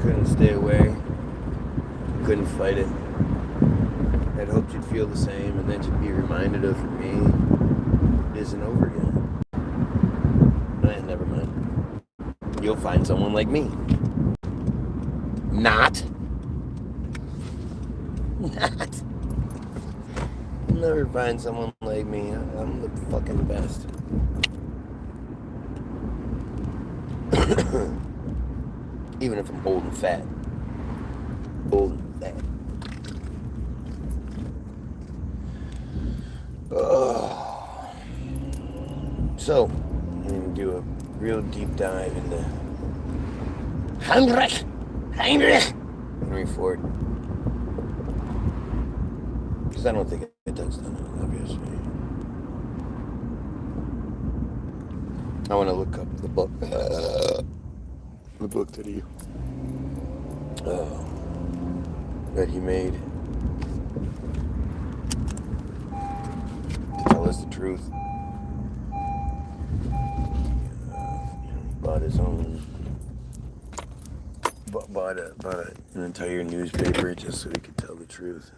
couldn't stay away, couldn't fight it. I'd hoped you'd feel the same, and then you'd be reminded of, for me, it isn't over again. Never mind. You'll find someone like me. Not. You'll never find someone like me. I'm the fucking best. Even if I'm old and fat. Old and fat. So, I'm going to do a real deep dive into Henry Ford. Because I don't think it does that, obviously. I want to look up the book. The book that he made to tell us the truth. Bought his own. Bought an entire newspaper just so he could tell the truth,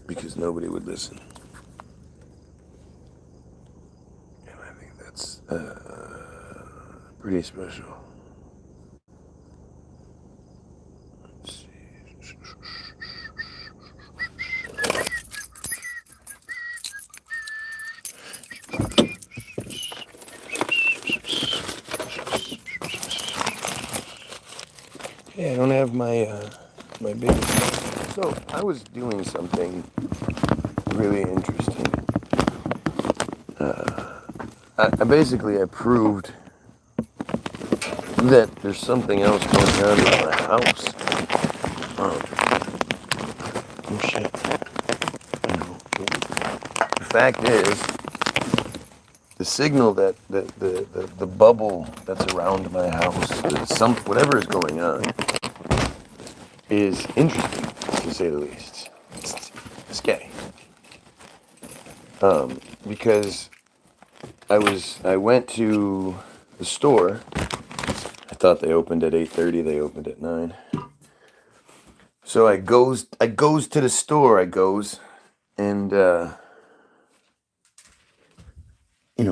because nobody would listen. And I think that's pretty special. Let's see. Yeah, I don't have my big. So I was doing something really interesting. I basically proved that there's something else going on in my house. Oh shit! The fact is, the signal that the bubble that's around my house, whatever is going on, is interesting, to say the least. It's scary. Because I went to the store. I thought they opened at 8:30. They opened at 9. So I goes to the store. And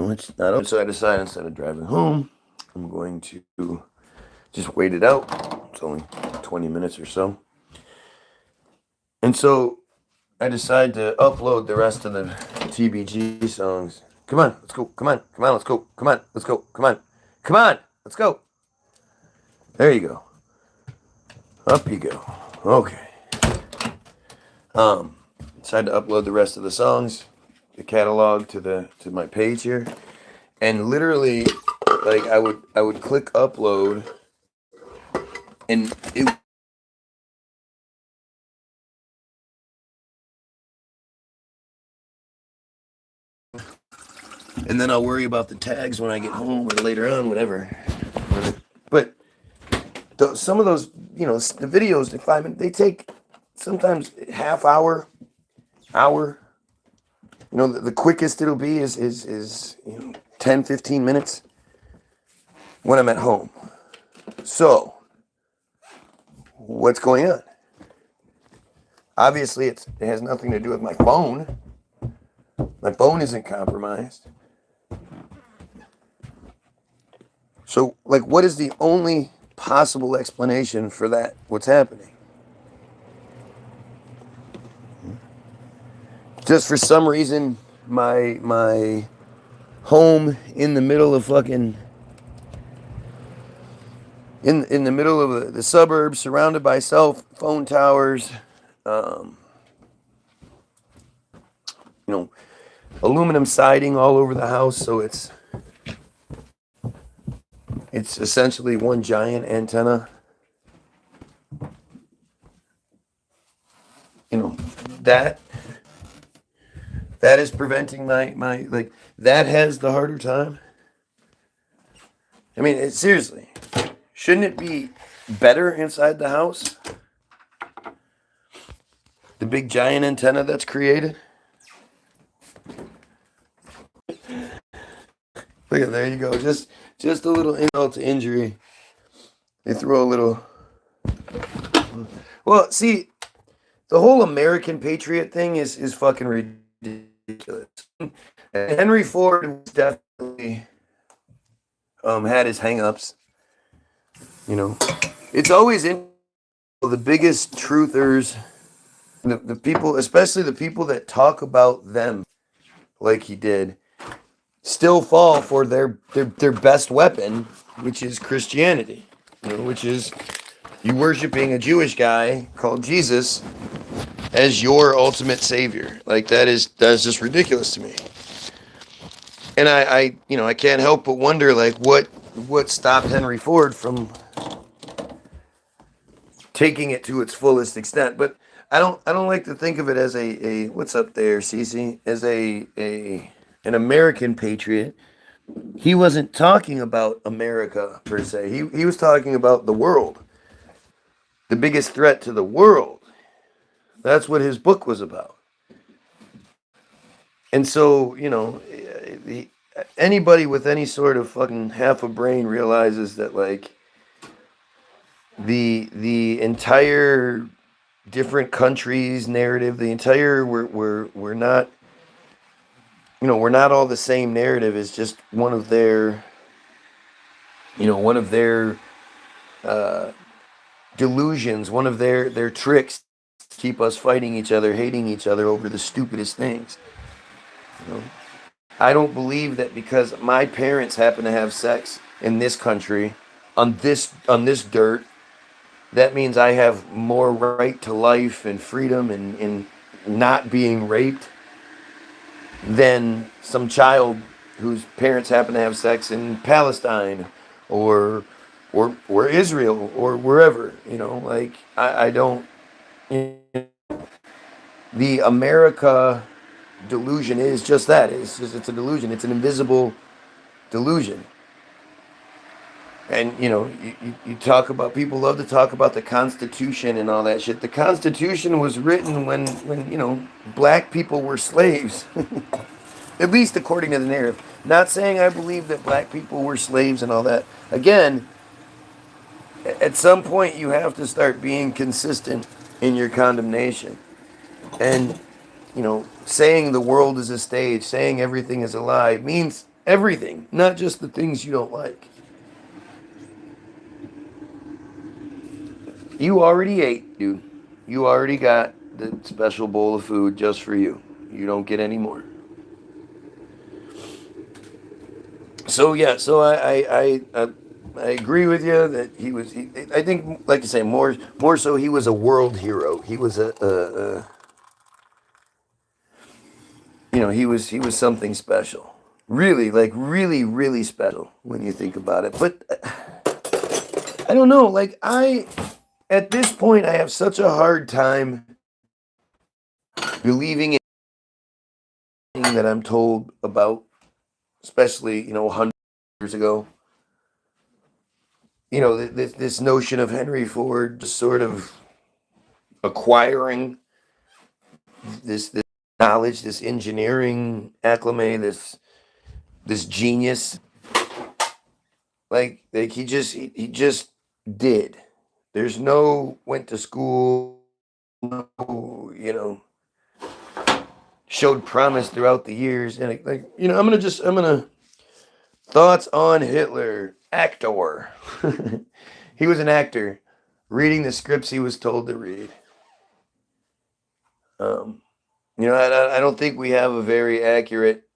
it's not open. So I decided, instead of driving home, I'm going to just wait it out. It's only 20 minutes or so. And so I decided to upload the rest of the TBG songs. Come on, let's go. Come on, let's go. Come on, let's go. Come on, let's go. There you go. Up you go. Okay. Decided to upload the rest of the songs, the catalog to my page here, and literally, like, I would click upload, and it. And then I'll worry about the tags when I get home or later on, whatever. But some of those, the videos, they take sometimes half hour. The quickest it'll be is 10, 15 minutes when I'm at home. So, what's going on? Obviously, it has nothing to do with my phone. My phone isn't compromised. So, what is the only possible explanation for that? What's happening? Just for some reason, my home in the middle of fucking in the middle of the suburbs, surrounded by cell phone towers, aluminum siding all over the house, so it's essentially one giant antenna. That is preventing my that has the harder time. I mean, seriously, shouldn't it be better inside the house? The big giant antenna that's created. Look at, there you go. Just a little insult to injury. They throw a little Well, see, the whole American patriot thing is fucking ridiculous. And Henry Ford was definitely had his hang-ups. You know, it's always in the biggest truthers, the people, especially the people that talk about them like he did, still fall for their best weapon, which is Christianity. You know, which is you worshiping a Jewish guy called Jesus as your ultimate savior. Like that's just ridiculous to me. And I can't help but wonder, like, what stopped Henry Ford from taking it to its fullest extent. But I don't like to think of it as a what's up there, Cece, as an American patriot. He wasn't talking about America per se. He was talking about the world, the biggest threat to the world. That's what his book was about. And so, anybody with any sort of fucking half a brain realizes that, like, the entire different countries narrative, the entire we're not, we're not all the same narrative is just one of their, uh, delusions, one of their tricks to keep us fighting each other, hating each other over the stupidest things. You know? I don't believe that because my parents happen to have sex in this country, on this dirt, that means I have more right to life and freedom and not being raped than some child whose parents happen to have sex in Palestine or Israel or wherever. Like I don't. The America delusion is just that. It's a delusion. It's an invisible delusion. And you talk about, people love to talk about the Constitution and all that shit. The Constitution was written when black people were slaves, at least according to the narrative. Not saying I believe that black people were slaves and all that. Again, at some point you have to start being consistent in your condemnation, and saying the world is a stage, saying everything is a lie means everything, not just the things you don't like. You already ate, dude. You already got the special bowl of food just for you. You don't get any more. So yeah, so I agree with you that he was. I think, like to say, more so, he was a world hero. He was he was something special. Really, like really, really special when you think about it. But I don't know. Like at this point, I have such a hard time believing in anything that I'm told about, especially 100 years ago. This notion of Henry Ford just sort of acquiring this knowledge, this engineering acclimate, this genius. Like he just did. There's no went to school, no, showed promise throughout the years. And I'm gonna thoughts on Hitler. Actor. He was an actor reading the scripts he was told to read. I don't think we have a very accurate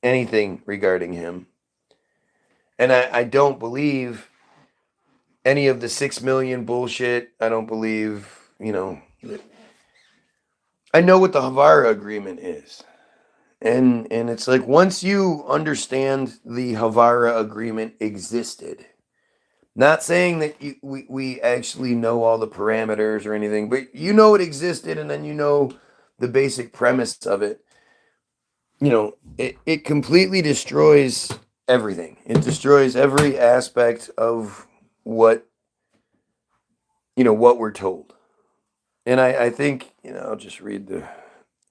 anything regarding him. And I don't believe any of the 6 million bullshit. I don't believe, I know what the Havara agreement is. And it's like, once you understand the Havara agreement existed, not saying that we actually know all the parameters or anything, but it existed, and then the basic premise of it. It completely destroys everything. It destroys every aspect of what what we're told. And I think I'll just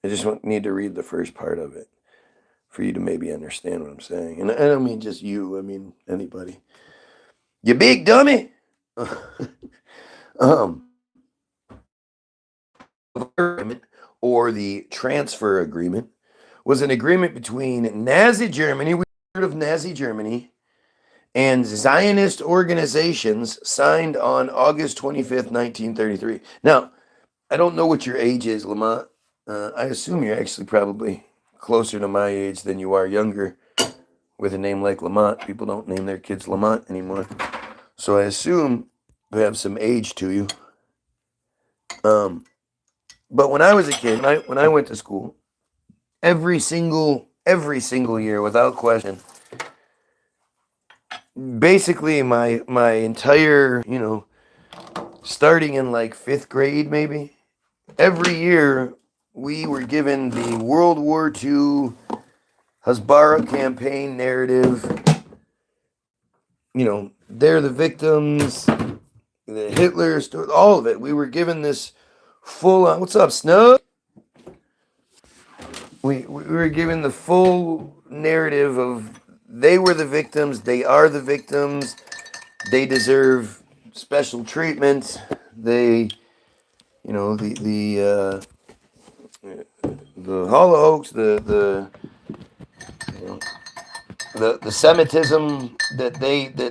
I just need to read the first part of it for you to maybe understand what I'm saying. And I don't mean just you. I mean anybody. You big dummy. Agreement, or the transfer agreement, was an agreement between Nazi Germany, we heard of Nazi Germany, and Zionist organizations signed on August 25th, 1933. Now, I don't know what your age is, Lamont. I assume you're actually probably closer to my age than you are younger. With a name like Lamont, people don't name their kids Lamont anymore. So I assume you have some age to you. But when I was a kid, when I went to school, every single year, without question, basically my entire, starting in like 5th grade maybe, every year we were given the World War II Hasbara campaign narrative. They're the victims, the Hitler story, all of it. We were given this full on. What's up, Snug? We were given the full narrative of they were the victims, they are the victims, they deserve special treatment. They, the Holocaust, the Semitism that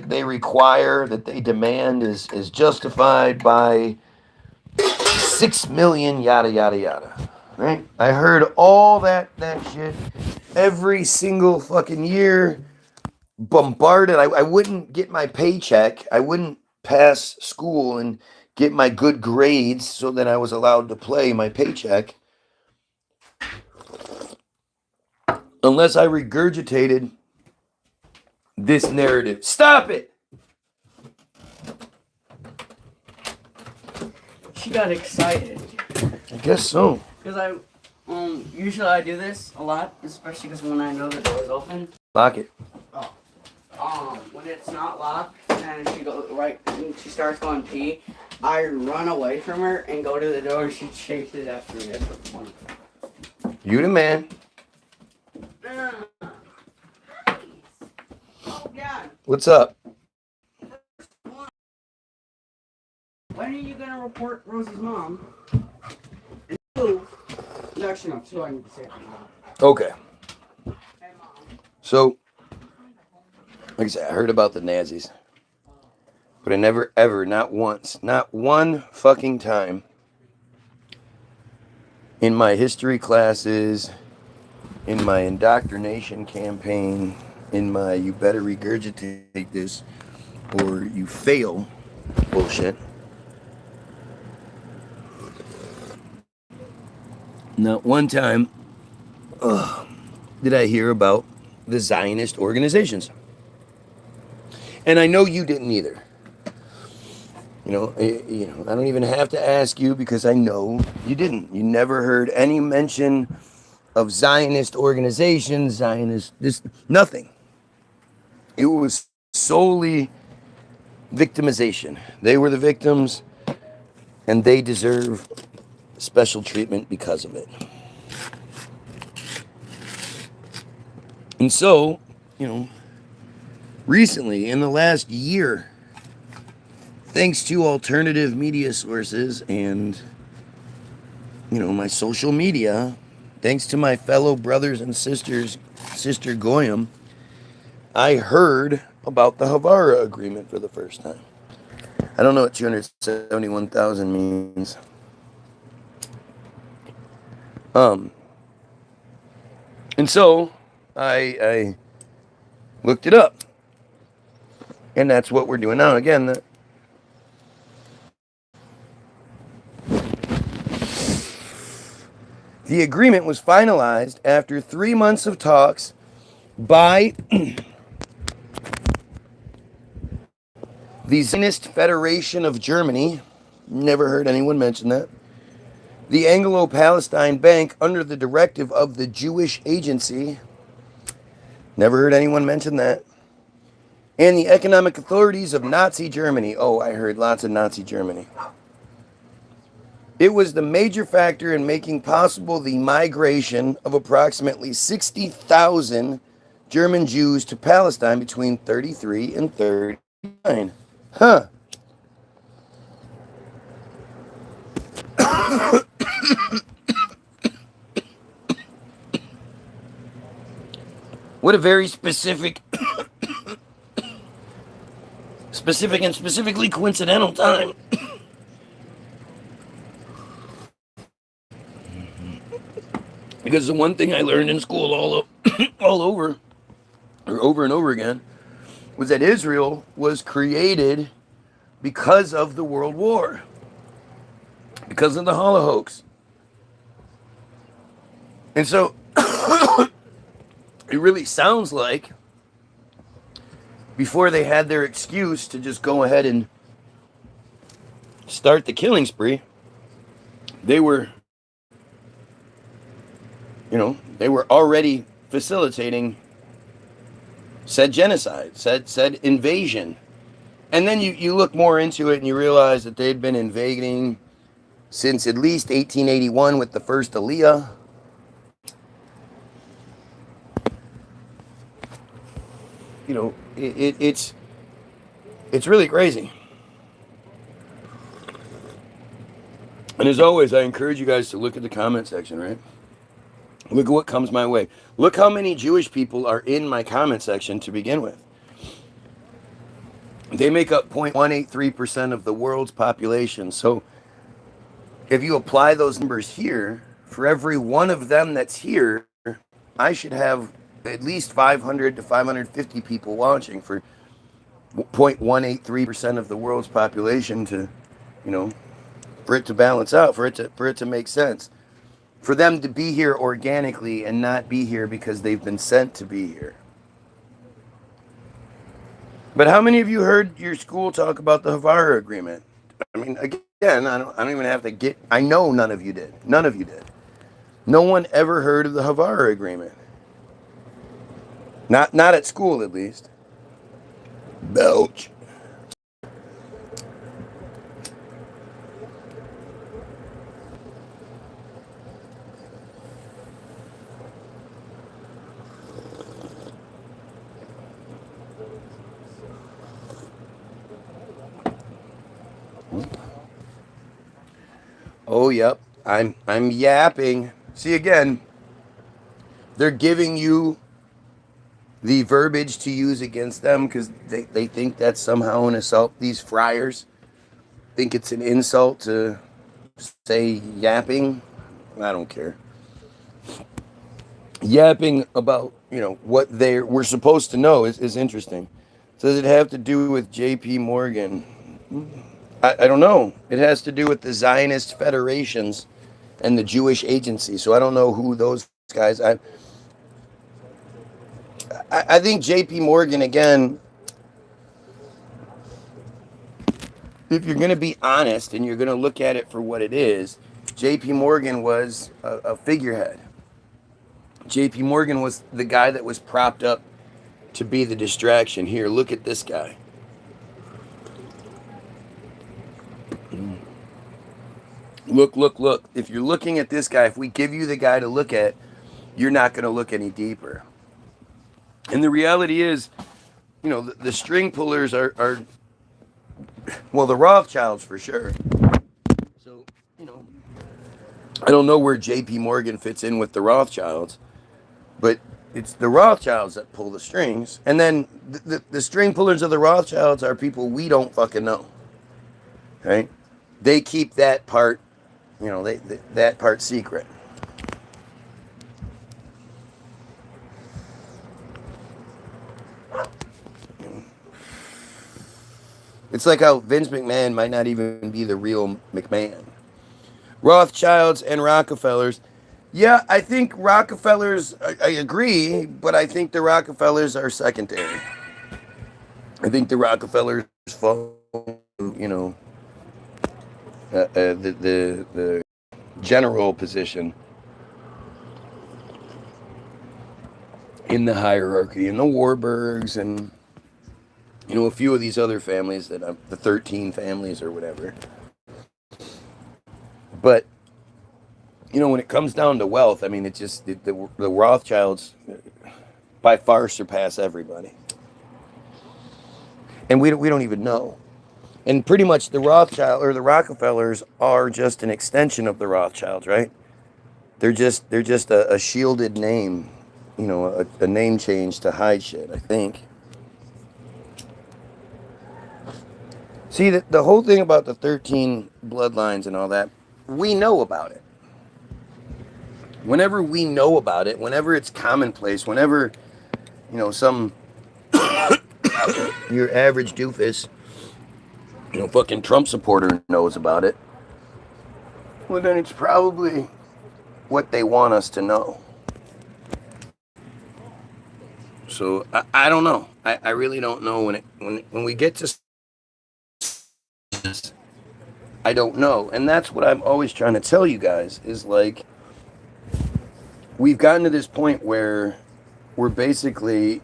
they require, that they demand, is justified by 6 million yada yada yada. Right? I heard all that shit every single fucking year, bombarded. I wouldn't get my paycheck. I wouldn't pass school and get my good grades so that I was allowed to play my paycheck unless I regurgitated this narrative. Stop it! She got excited. I guess so. Because usually I do this a lot, especially because when I know the door is open. Lock it. When it's not locked and she starts going pee, I run away from her and go to the door and she chases after me. That's what's funny. You the man. Oh, yeah. What's up? When are you going to report Rosie's mom? And two, actually, no, two I need to say. Okay. Hey, Mom. So, like I said, I heard about the Nazis. But I never, ever, not once, not one fucking time in my history classes, in my indoctrination campaign, in my you better regurgitate this or you fail bullshit, not one time did I hear about the Zionist organizations. And I know you didn't either. I don't even have to ask you because I know you didn't. You never heard any mention of Zionist organizations, nothing. It was solely victimization. They were the victims, and they deserve special treatment because of it. And so, recently, in the last year, thanks to alternative media sources and, my social media, thanks to my fellow brothers and sisters, Sister Goyim, I heard about the Havara Agreement for the first time. I don't know what 271,000 means. And so I looked it up. And that's what we're doing now. Again, the agreement was finalized after 3 months of talks by the Zionist Federation of Germany. Never heard anyone mention that. The Anglo-Palestine Bank under the directive of the Jewish Agency. Never heard anyone mention that. And the economic authorities of Nazi Germany. Oh, I heard lots of Nazi Germany. It was the major factor in making possible the migration of approximately 60,000 German Jews to Palestine between 33 and 39. Huh. What a very specific and specifically coincidental time. Because the one thing I learned in school all over and over again was that Israel was created because of the World War, because of the Holocaust. And so it really sounds like before they had their excuse to just go ahead and start the killing spree, they were already facilitating said genocide, said invasion. And then you look more into it and you realize that they'd been invading since at least 1881 with the first Aliyah. It's really crazy. And as always, I encourage you guys to look at the comment section, right? Look at what comes my way. Look how many Jewish people are in my comment section to begin with. They make up 0.183% of the world's population. So if you apply those numbers here, for every one of them that's here, I should have at least 500 to 550 people watching for 0.183% of the world's population to, for it to balance out, for it to make sense. For them to be here organically and not be here because they've been sent to be here. But how many of you heard your school talk about the Havara Agreement? I mean, again, I don't even have to get. I know none of you did. None of you did. No one ever heard of the Havara Agreement. Not at school, at least. Belch. Oh, yep. I'm yapping. See, again, they're giving you the verbiage to use against them because they think that's somehow an assault. These friars think it's an insult to say yapping. I don't care. Yapping about, what we're supposed to know is interesting. Does it have to do with J.P. Morgan? I don't know. It has to do with the Zionist federations and the Jewish agency. So I don't know who those guys. I think J.P. Morgan, again, if you're going to be honest and you're going to look at it for what it is, J.P. Morgan was a figurehead. J.P. Morgan was the guy that was propped up to be the distraction. Here, look at this guy. Look. If you're looking at this guy, if we give you the guy to look at, you're not going to look any deeper. And the reality is, the string pullers are well, the Rothschilds for sure. So, I don't know where J.P. Morgan fits in with the Rothschilds, but it's the Rothschilds that pull the strings. And then the string pullers of the Rothschilds are people we don't fucking know, right? They keep that part, that part secret. It's like how Vince McMahon might not even be the real McMahon. Rothschilds and Rockefellers. Yeah, I think Rockefellers, I agree, but I think the Rockefellers are secondary. I think the Rockefellers follow, the general position in the hierarchy, and the Warburgs, and a few of these other families the 13 families or whatever. But when it comes down to wealth, I mean, it's just the Rothschilds by far surpass everybody, and we don't even know. And pretty much the Rothschild or the Rockefellers are just an extension of the Rothschilds, right? They're just a shielded name, a name change to hide shit, I think. See, the whole thing about the 13 bloodlines and all that, we know about it. Whenever we know about it, whenever it's commonplace, whenever, some, your average doofus, fucking Trump supporter knows about it, well, then it's probably what they want us to know. So I don't know. I really don't know when we get to this, I don't know. And that's what I'm always trying to tell you guys is like we've gotten to this point where we're basically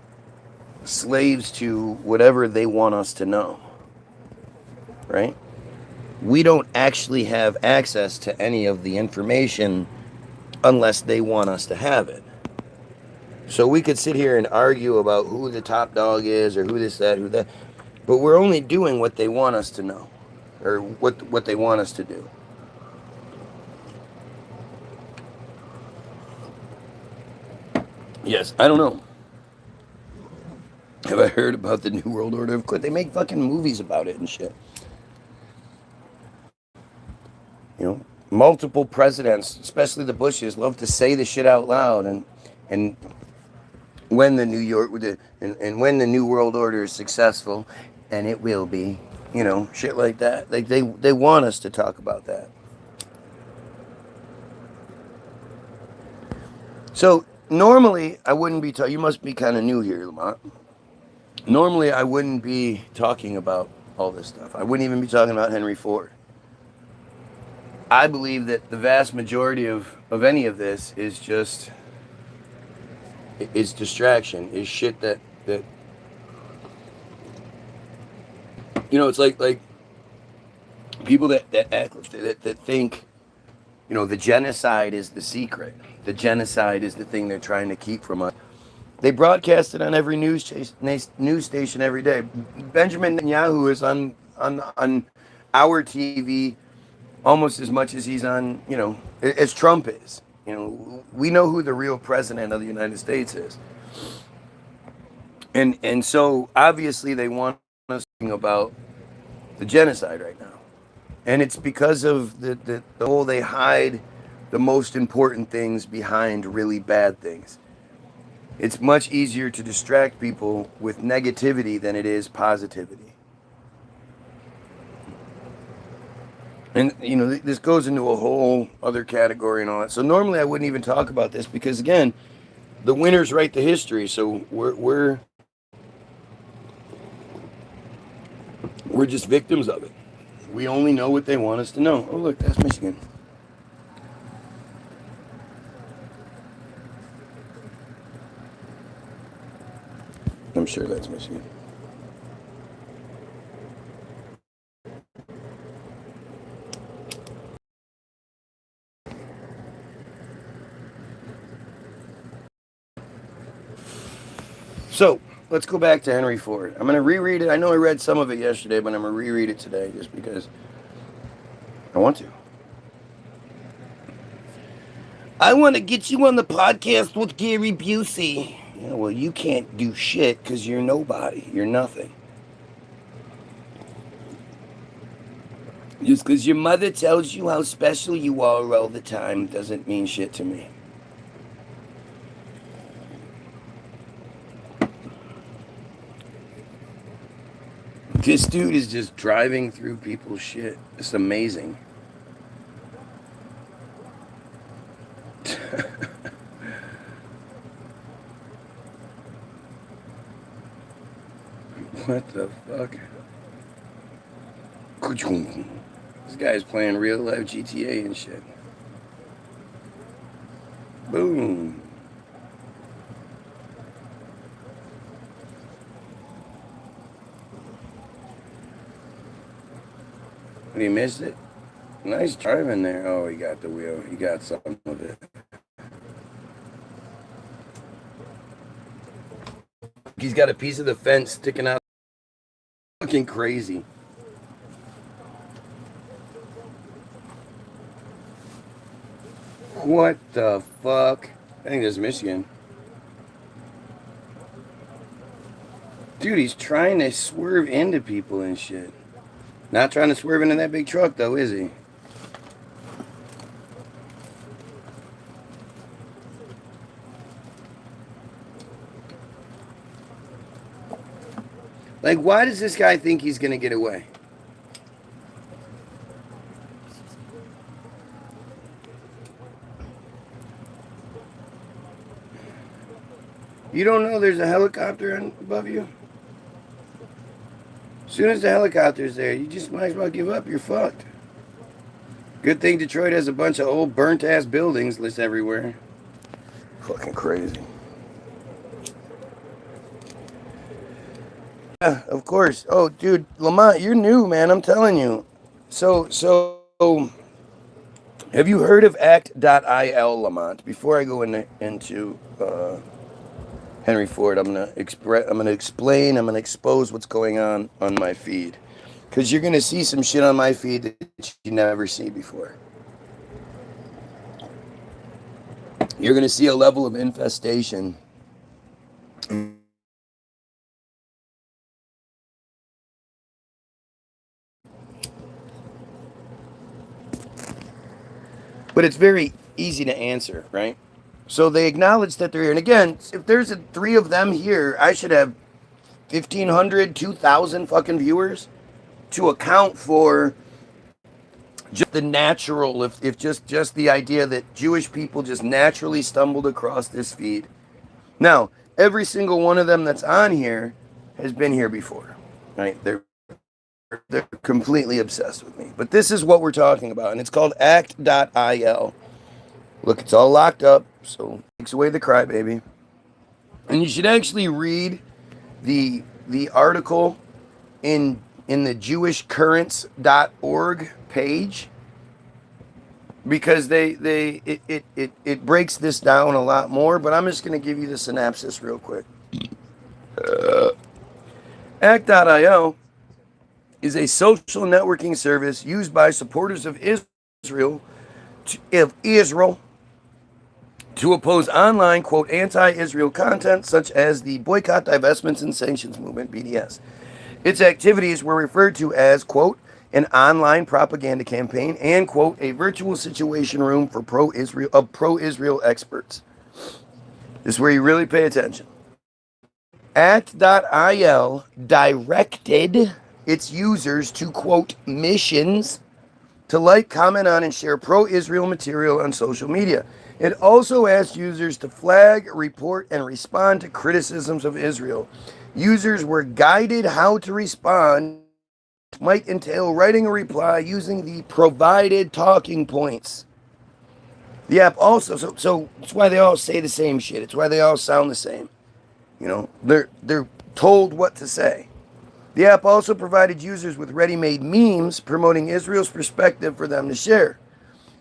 slaves to whatever they want us to know. Right? We don't actually have access to any of the information unless they want us to have it. So we could sit here and argue about who the top dog is or who this, that, who that, but we're only doing what they want us to know or what they want us to do. Yes, I don't know. Have I heard about the New World Order? Of course, they make fucking movies about it and shit. Multiple presidents, especially the Bushes, love to say the shit out loud, and when the when the New World Order is successful, and it will be, shit like that. Like they want us to talk about that. So normally I wouldn't be talking. You must be kind of new here, Lamont. Normally I wouldn't be talking about all this stuff. I wouldn't even be talking about Henry Ford. I believe that the vast majority of any of this is just is distraction, is shit that it's like people that act that think the genocide is the secret. The genocide is the thing they're trying to keep from us. They broadcast it on every news station every day. Benjamin Netanyahu is on our TV almost as much as he's on, as Trump is. We know who the real president of the United States is. And so obviously they want us talking about the genocide right now. And it's because of the whole they hide the most important things behind really bad things. It's much easier to distract people with negativity than it is positivity. And, this goes into a whole other category and all that. So normally I wouldn't even talk about this because, again, the winners write the history. So we're just victims of it. We only know what they want us to know. Oh, look, that's Michigan. I'm sure that's Michigan. So let's go back to Henry Ford. I'm going to reread it. I know I read some of it yesterday, but I'm going to reread it today just because I want to. I want to get you on the podcast with Gary Busey. Well, you can't do shit because you're nobody. You're nothing. Just because your mother tells you how special you are all the time doesn't mean shit to me. This dude is just driving through people's shit. It's amazing. What the fuck? This guy's playing real life GTA and shit. Boom. But he missed it. Nice driving there. Oh, he got the wheel. He got something with it. He's got a piece of the fence sticking out. Fucking crazy. What the fuck? I think this is Michigan. Dude, he's trying to swerve into people and shit. Not trying to swerve into that big truck, though, is he? Like, why does this guy think he's going to get away? You don't know there's a helicopter above you? As soon as the helicopter's there, you just might as well give up. You're fucked. Good thing Detroit has a bunch of old burnt-ass buildings lit everywhere. Fucking crazy. Yeah, of course. Oh, dude, Lamont, you're new, man. I'm telling you. So, have you heard of act.il, Lamont? Before I go into Henry Ford, I'm gonna explain, I'm gonna expose what's going on my feed, because you're gonna see some shit on my feed that you never see before. You're gonna see a level of infestation. But it's very easy to answer, right? So they acknowledge that they're here. And again, if there's three of them here, I should have 1,500, 2,000 fucking viewers to account for just the natural, if just the idea that Jewish people just naturally stumbled across this feed. Now, every single one of them that's on here has been here before, right? They're completely obsessed with me. But this is what we're talking about, and it's called act.il. Look, it's all locked up, so it takes away the crybaby. And you should actually read the article in the jewishcurrents.org page, because it breaks this down a lot more, but I'm just going to give you the synopsis real quick. Act.io is a social networking service used by supporters of Israel to oppose online, quote, anti-Israel content such as the Boycott, Divestments, and Sanctions Movement, BDS. Its activities were referred to as, quote, an online propaganda campaign and, quote, a virtual situation room for pro-Israel experts. This is where you really pay attention. Act.il directed its users to, quote, missions to like, comment on, and share pro-Israel material on social media. It also asked users to flag, report, and respond to criticisms of Israel. Users were guided how to respond. It might entail writing a reply using the provided talking points. The app also, so it's why they all say the same shit. It's why they all sound the same. You know, they're told what to say. The app also provided users with ready-made memes promoting Israel's perspective for them to share.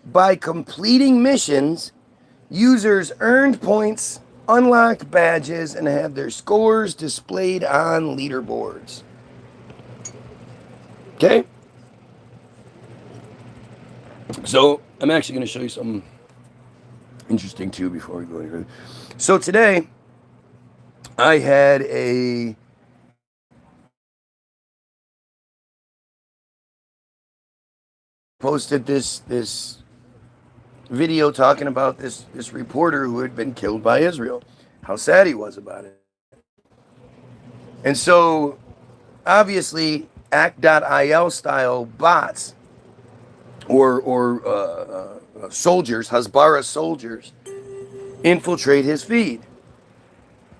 By completing missions, users earned points, unlocked badges, and had their scores displayed on leaderboards. Okay? So, I'm actually going to show you something interesting, too, before we go any further. So, today, I had a posted this video talking about this reporter who had been killed by Israel, how sad he was about it. And so, obviously, act.il style bots or soldiers, Hasbara soldiers, infiltrate his feed.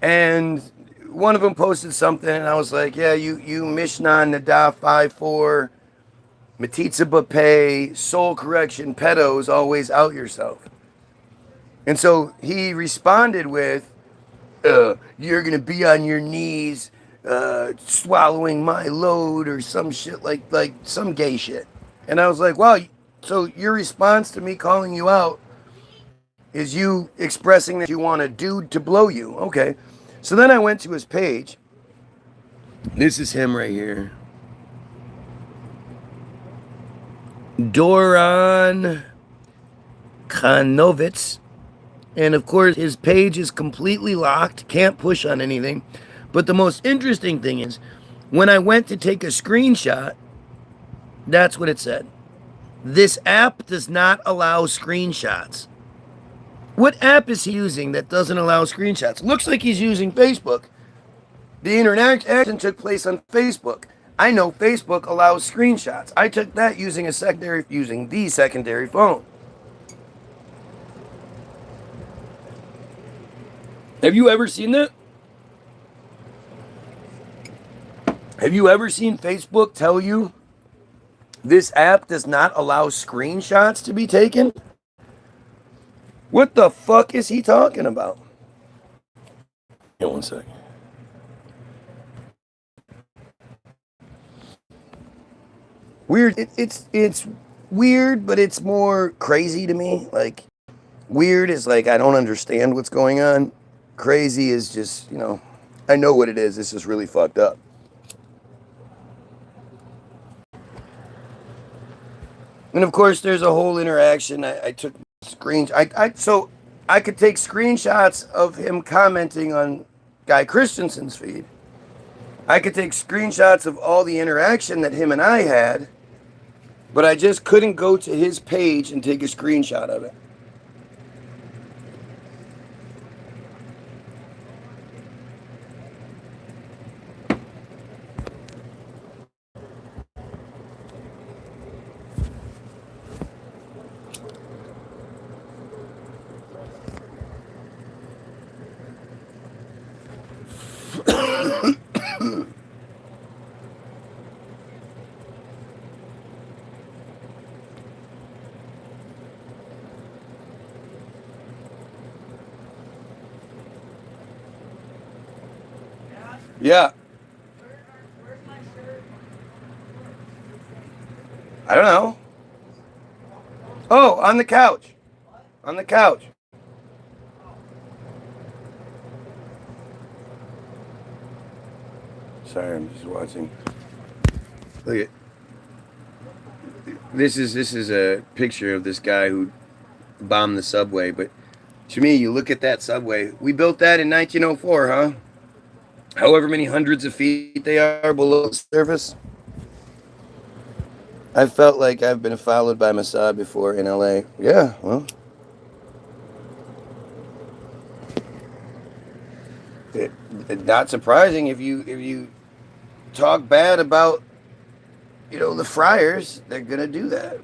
And one of them posted something, and I was like, yeah, you Mishnah Nadav 5-4, metzitzia pay, soul correction, pedos, always out yourself. And so he responded with, you're going to be on your knees swallowing my load or some shit, like some gay shit. And I was like, wow, so your response to me calling you out is you expressing that you want a dude to blow you. Okay. So then I went to his page. This is him right here. Doron Chanovitz. And of course, his page is completely locked, can't push on anything. But the most interesting thing is, when I went to take a screenshot, that's what it said. This app does not allow screenshots. What app is he using that doesn't allow screenshots? Looks like he's using Facebook. The interaction took place on Facebook. I know Facebook allows screenshots. I took that using the secondary phone. Have you ever seen that? Have you ever seen Facebook tell you this app does not allow screenshots to be taken? What the fuck is he talking about? Hang on one second. Weird. It's weird, but it's more crazy to me. Like, weird is like I don't understand what's going on. Crazy is just, I know what it is. It's just really fucked up. And of course, there's a whole interaction. I took so I could take screenshots of him commenting on Guy Christensen's feed. I could take screenshots of all the interaction that him and I had, but I just couldn't go to his page and take a screenshot of it. Yeah. I don't know. Oh, on the couch. On the couch. Sorry, I'm just watching. Look at this is a picture of this guy who bombed the subway, but to me, you look at that subway. We built that in 1904, huh? However many hundreds of feet they are below the surface. I felt like I've been followed by Mossad before in LA. Yeah, well. Not surprising if you talk bad about, the friars, they're going to do that.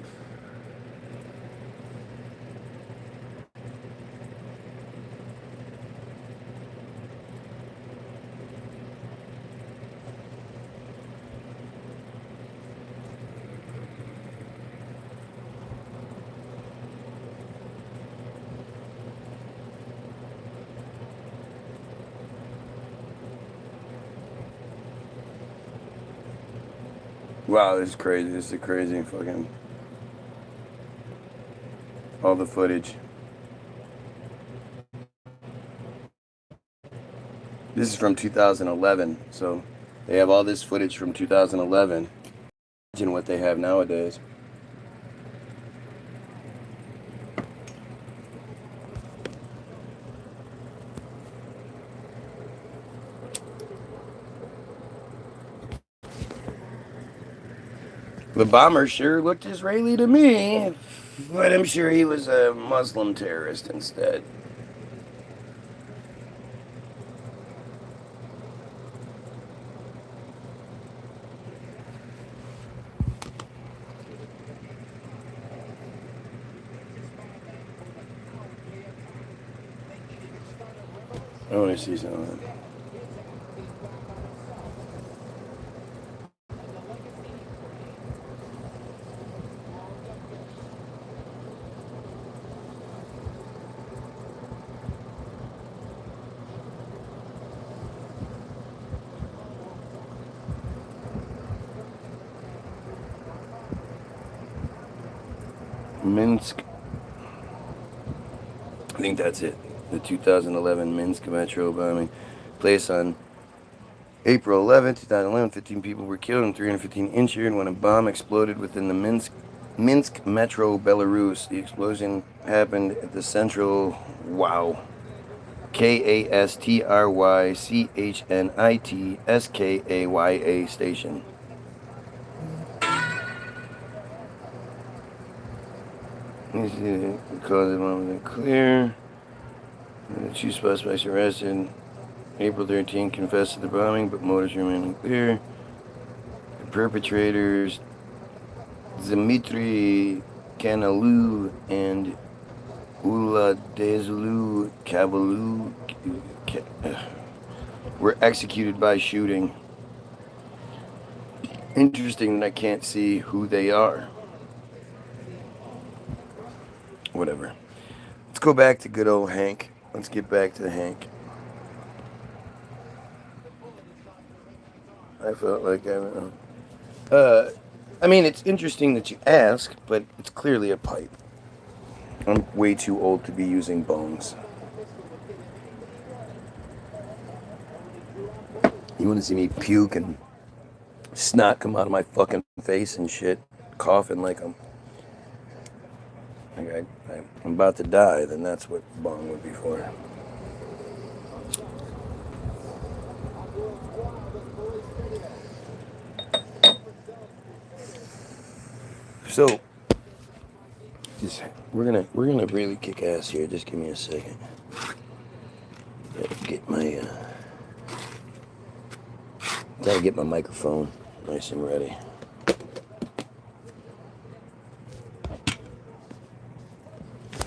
Wow, this is crazy. This is a crazy fucking... all the footage. This is from 2011, so they have all this footage from 2011. Imagine what they have nowadays. The bomber sure looked Israeli to me, but I'm sure he was a Muslim terrorist instead. I want to see some of that. Minsk. I think that's it. The 2011 Minsk metro bombing. Place on April 11, 2011. 15 people were killed and 315 injured when a bomb exploded within the Minsk Minsk Metro, Belarus. The explosion happened at the central, KASTRYCHNITSKAYA station. Because it wasn't clear. The two suspects arrested. April 13 confessed to the bombing, but motives remain unclear. The perpetrators, Dmitry Kanalu and Uladezlu Kavalu, were executed by shooting. Interesting that I can't see who they are. Whatever. Let's go back to good old Hank. Let's get back to Hank. I felt like I mean, it's interesting that you ask, but it's clearly a pipe. I'm way too old to be using bongs. You want to see me puke and snot come out of my fucking face and shit, coughing like I'm about to die, then that's what bong would be for. So, we're gonna really kick ass here. Just give me a second. Gotta get my microphone nice and ready.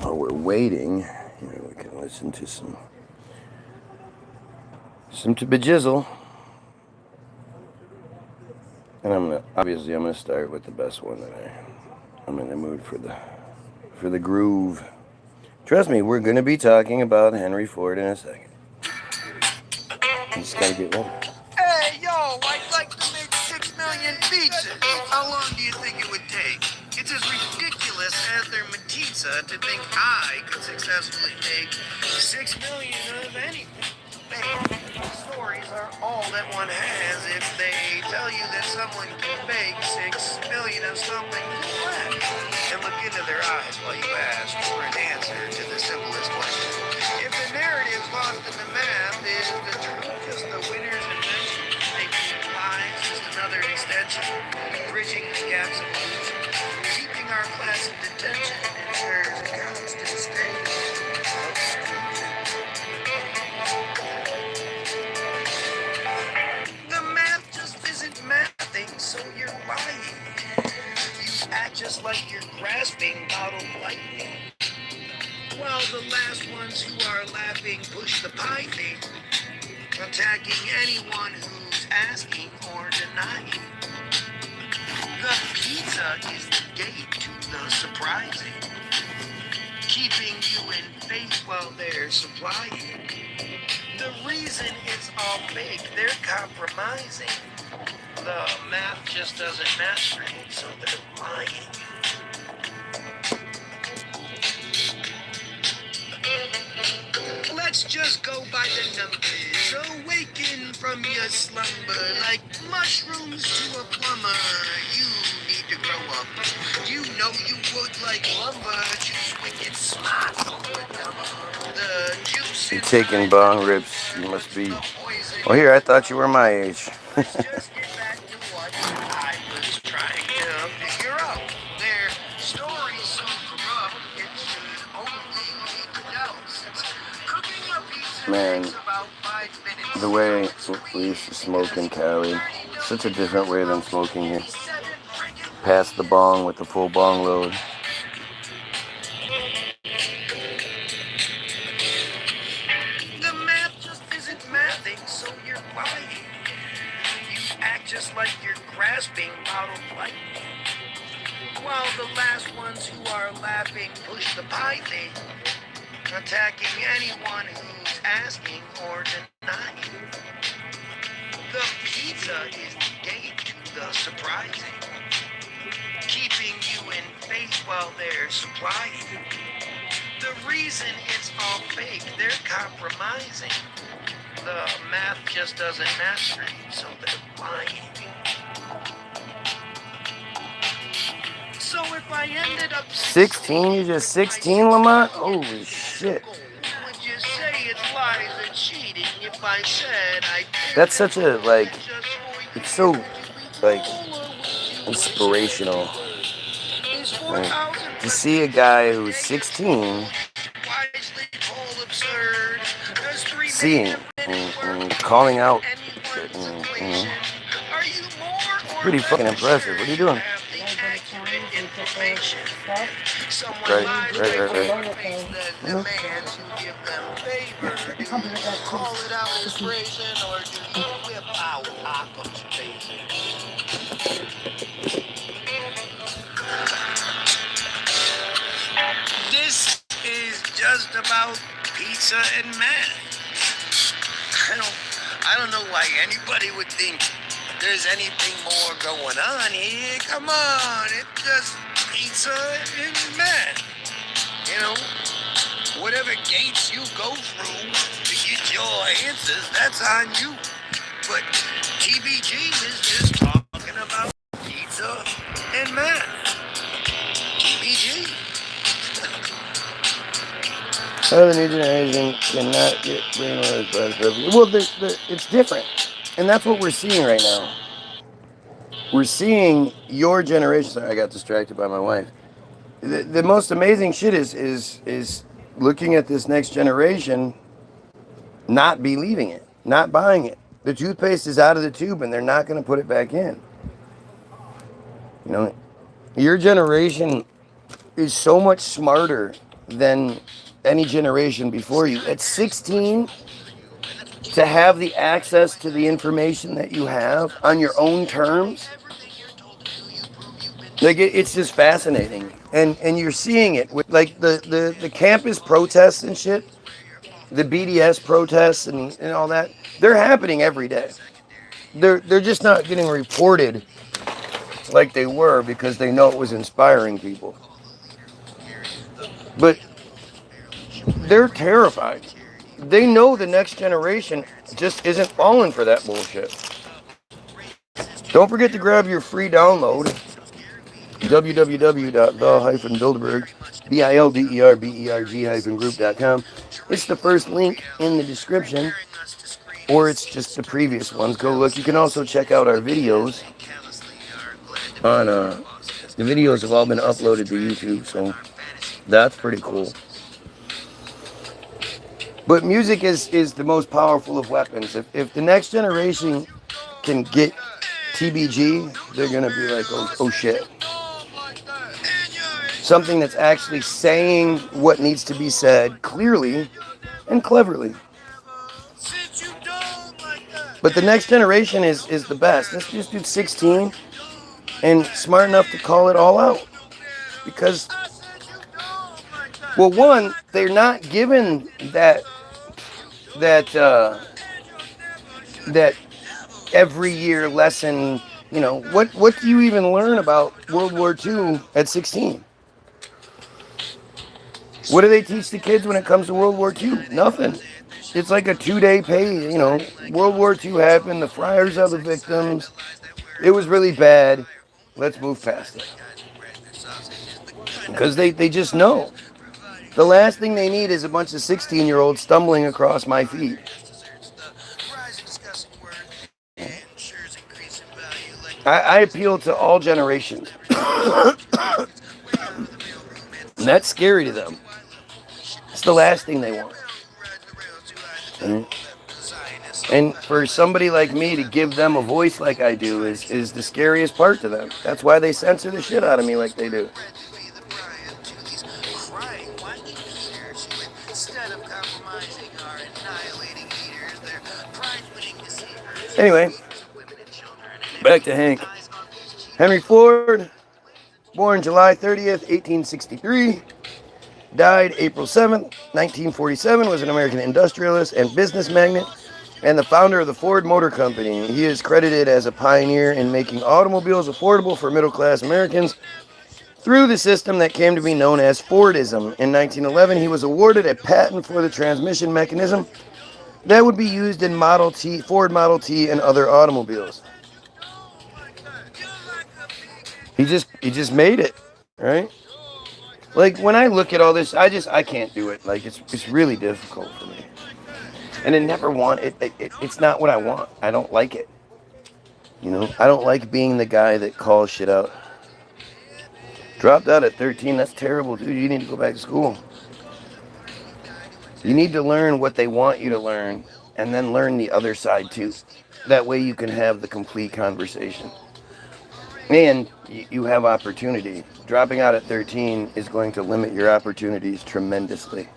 While we're waiting, we can listen to some to bejizzle. And I'm gonna start with the best one that I'm in the mood for the groove. Trust me, we're gonna be talking about Henry Ford in a second. You just gotta get ready. Hey, yo, I'd like to make 6 million pizzas. How long do you think it would take? It's as ridiculous as their metzitzia to think I could successfully make 6 million of anything. Stories are all that one has if they tell you that someone can make 6 million of something less. And look into their eyes while you ask for an answer to the simplest question. If the narrative lost in the math is the truth, just the winner's invention, making lies just another extension, bridging the gaps of illusion, keeping our class in detention ensures a constant state. The math just isn't mathing, so you're lying. You act just like you're grasping bottled lightning. While the last ones who are laughing push the piping, attacking anyone who's asking or denying. The pizza is the gate to the surprising, keeping you in faith while they're supplying. The reason it's all fake, they're compromising. The math just doesn't match right, so they're lying. Let's just go by the numbers. Awaken from your slumber like mushrooms to a plumber. You need to grow up. You know you would like lumber. Just wicked smart. The juice You're taking bong rips. You must be. Well, here, I thought you were my age. Let's just get back to what I was trying to figure out. Their story's so corrupt, it should only be adults. Cooking a pizza Man, takes about 5 minutes. the way we used to smoke in Cali, such a different way than smoking here. Pass the bong with the full bong load. The math just isn't mathing, so you're lying. You act just like you're grasping bottled lightning. While the last ones who are laughing push the piping, attacking anyone who's asking or denying. The pizza is the gate to the surprising, keeping you in faith while they're supplying. The reason it's all fake, they're compromising. The math just doesn't match right, so they're lying. So if if I ended up 16? You just 16, Lamont? Holy shit. would you say it's lies and cheating if I said I did That's them such a, like, just for it's you? so, like, inspirational. Is Right? 4,000 To see a guy who's 16 wisely called absurd? Does 3 seeing major it minutes work and calling out shit. anyone's And, equation? Are you more it's or pretty fucking less impressive. sure What are you you doing? have the accurate information? Someone Right, lies right, right, before right. your face, then You know? demands you give them favor. Do you call it out as brazen, or do you whip out Occam's razor? This is just about pizza and math. I don't know why anybody would think there's anything more going on here. Come on, it's just pizza and math. You know, whatever gates you go through to get your answers, that's on you. But TBG is just talking about pizza and math. TBG. Oh, the new generation cannot get brainwashed by the president. Well, it's different. And that's what we're seeing right now. We're seeing your generation. Sorry, I got distracted by my wife. The most amazing shit is looking at this next generation, not believing it, not buying it. The toothpaste is out of the tube, and they're not going to put it back in. You know, your generation is so much smarter than any generation before you. At 16, to have the access to the information that you have on your own terms, like it's just fascinating. And you're seeing it with like the campus protests and shit, the BDS protests and all that. They're happening every day. They're just not getting reported like they were because they know it was inspiring people. But they're terrified. They know the next generation just isn't falling for that bullshit. Don't forget to grab your free download, www.the-bilderberg-group.com. It's the first link in the description, or it's just the previous ones. Go look. You can also check out our videos on, the videos have all been uploaded to YouTube, so that's pretty cool. But music is the most powerful of weapons. If the next generation can get TBG, they're going to be like, oh shit. Something that's actually saying what needs to be said clearly and cleverly. But the next generation is the best. This dude's 16 and smart enough to call it all out. Because, well, one, they're not given that every year lesson. You know, what do you even learn about World War II at 16? What do they teach the kids when it comes to World War II? Nothing. It's like a 2-day pay. You know, World War II happened. The friars are the victims. It was really bad. Let's move past it. Because they just know. The last thing they need is a bunch of 16-year-olds stumbling across my feed. I appeal to all generations. And that's scary to them. It's the last thing they want. And for somebody like me to give them a voice like I do is the scariest part to them. That's why they censor the shit out of me like they do. Anyway, back to Hank. Henry Ford, born July 30th, 1863, died April 7th, 1947, was an American industrialist and business magnate and the founder of the Ford Motor Company. He is credited as a pioneer in making automobiles affordable for middle-class Americans through the system that came to be known as Fordism. In 1911, he was awarded a patent for the transmission mechanism that would be used in Model T, Ford Model T, and other automobiles. He just made it. right? Like when I look at all this, I can't do it. Like it's really difficult for me, and it's not what I want. I don't like it. You know, I don't like being the guy that calls shit out. Dropped out at 13. That's terrible, dude. You need to go back to school. You need to learn what they want you to learn, and then learn the other side too. That way you can have the complete conversation. And you have opportunity. Dropping out at 13 is going to limit your opportunities tremendously.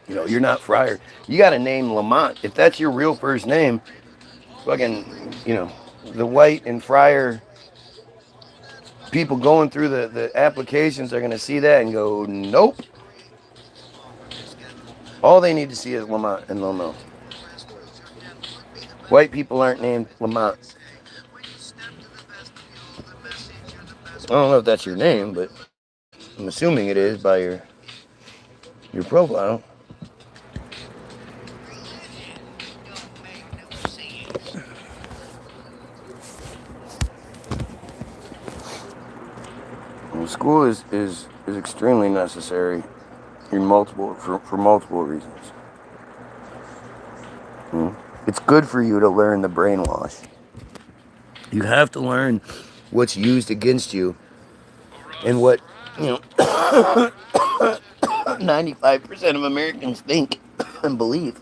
You know, you're not Fryer. You got a name Lamont. If that's your real first name, fucking, you know, the White and Fryer people going through the applications are going to see that and go, nope. All they need to see is Lamont, and they'll know. White people aren't named Lamont. I don't know if that's your name, but I'm assuming it is by your profile. Well, school is extremely necessary in for multiple reasons. It's good for you to learn the brainwash. You have to learn what's used against you and what, you know, 95% of Americans think and believe.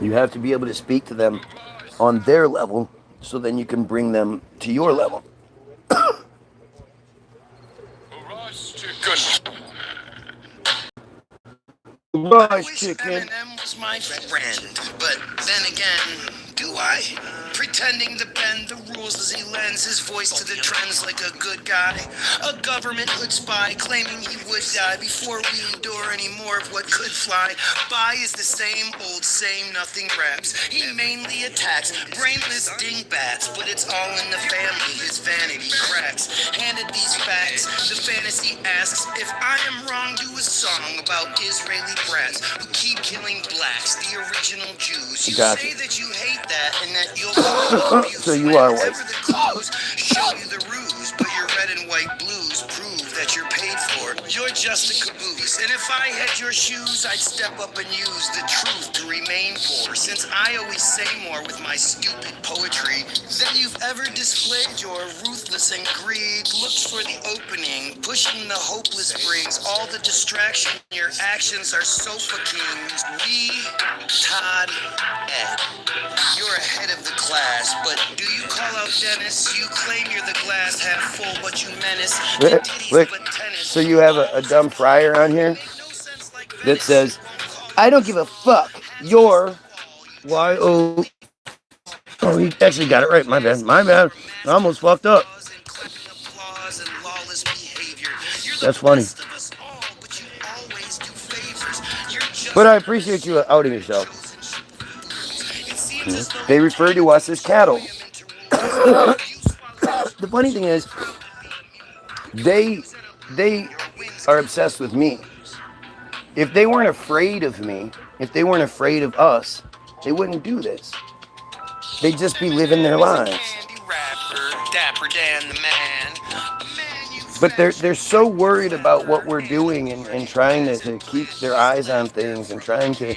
You have to be able to speak to them on their level so then you can bring them to your level. I wish Eminem was my friend, but then again, do I? Pretending to bend the rules as he lends his voice to the trends like a good guy. A government hood spy claiming he would die before we endure any more of what could fly by is the same old, same nothing raps. He mainly attacks brainless dingbats, but it's all in the family, his vanity cracks. Handed these facts, the fantasy asks if I am wrong, do a song about Israeli brats who keep killing blacks, the original Jews. You say that you hate that and that you'll so you are white. the clues show you the ruse, but your red and white blues prove that you're paid for. You're just a caboose, and if I had your shoes, I'd step up and use the truth to remain poor, since I always say more with my stupid poetry than you've ever displayed. Your ruthless and greed looks for the opening, pushing the hopeless brings all the distraction. Your actions are so fucking Todd Ed. You're ahead of the class, but do you call out Dennis? You claim you're the glass half full, but you menace. Look, so you have a dumb Fryer on here that says, I don't give a fuck. You're Y-O. Oh, he actually got it right. My bad. I almost fucked up. That's funny. But I appreciate you outing yourself. They refer to us as cattle. The funny thing is, they are obsessed with me. If they weren't afraid of me, if they weren't afraid of us, they wouldn't do this. They'd just be living their lives. But they're so worried about what we're doing and trying to keep their eyes on things and trying to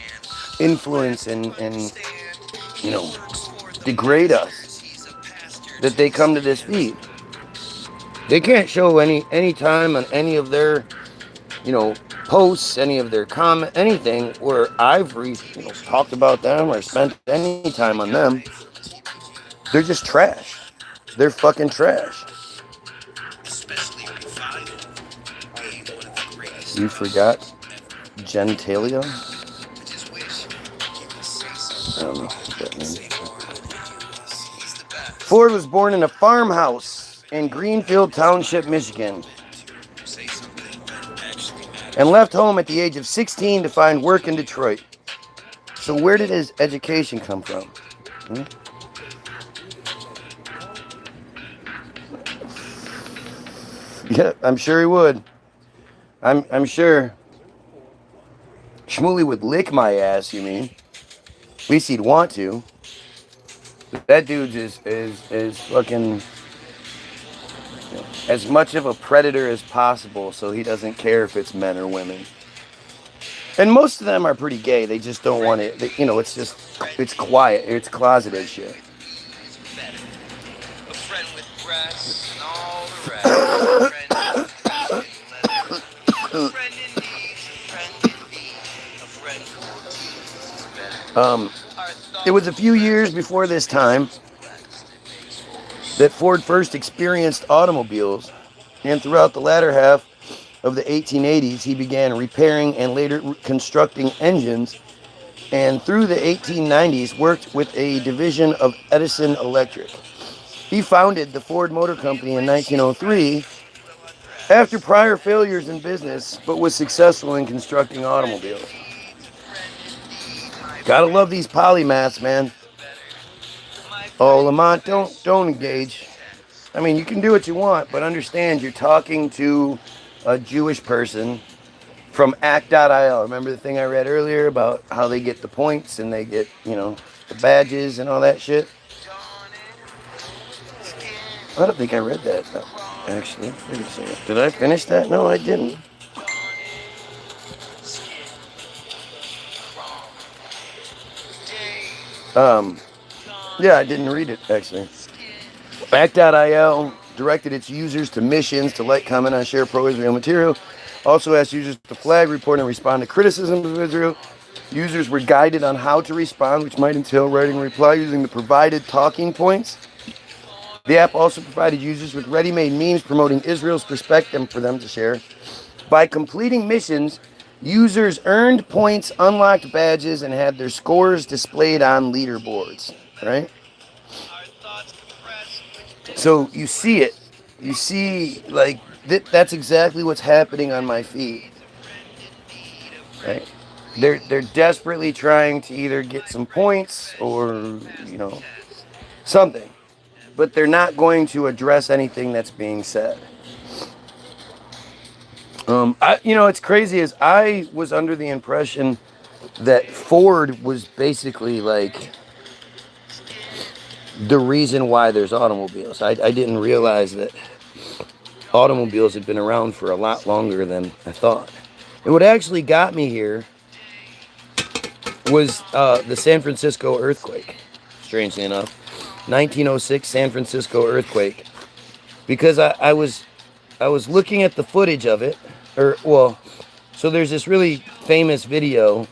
influence and you know, degrade us that they come to this feed. They can't show any time on any of their, you know, posts, any of their comment, anything where I've talked about them or spent any time on them. They're just trash. They're fucking trash. You forgot genitalia? I don't know what that means. Ford was born in a farmhouse in Greenfield Township, Michigan, and left home at the age of 16 to find work in Detroit. So where did his education come from? Yeah, I'm sure he would. I'm sure. Shmuley would lick my ass, you mean? At least he'd want to. That dude is fucking as much of a predator as possible, so he doesn't care if it's men or women. And most of them are pretty gay. They just don't want it. They, it's quiet. It's closeted shit. A friend with breasts and all the rest. A friend indeed, a friend indeed, a friend called Jesus. It was a few years before this time that Ford first experienced automobiles, and throughout the latter half of the 1880s, he began repairing and later constructing engines, and through the 1890s worked with a division of Edison Electric. He founded the Ford Motor Company in 1903 after prior failures in business, but was successful in constructing automobiles. Gotta love these polymaths, man. Oh, Lamont, don't engage. I mean, you can do what you want, but understand you're talking to a Jewish person from act.il. Remember the thing I read earlier about how they get the points and they get, the badges and all that shit? I don't think I read that, though, actually. Wait a second. Did I finish that? No, I didn't. Yeah, I didn't read it, actually. Act.il directed its users to missions to like, comment, and share pro-Israel material. Also asked users to flag, report, and respond to criticisms of Israel. Users were guided on how to respond, which might entail writing a reply using the provided talking points. The app also provided users with ready-made memes promoting Israel's perspective for them to share. By completing missions, users earned points, unlocked badges, and had their scores displayed on leaderboards, right? So you see it. You see, like, that's exactly what's happening on my feed. Right? They're desperately trying to either get some points or, something. But they're not going to address anything that's being said. It's crazy is I was under the impression that Ford was basically like the reason why there's automobiles. I didn't realize that automobiles had been around for a lot longer than I thought. And what actually got me here was the San Francisco earthquake, strangely enough. 1906 San Francisco earthquake. Because I was looking at the footage of it. So there's this really famous video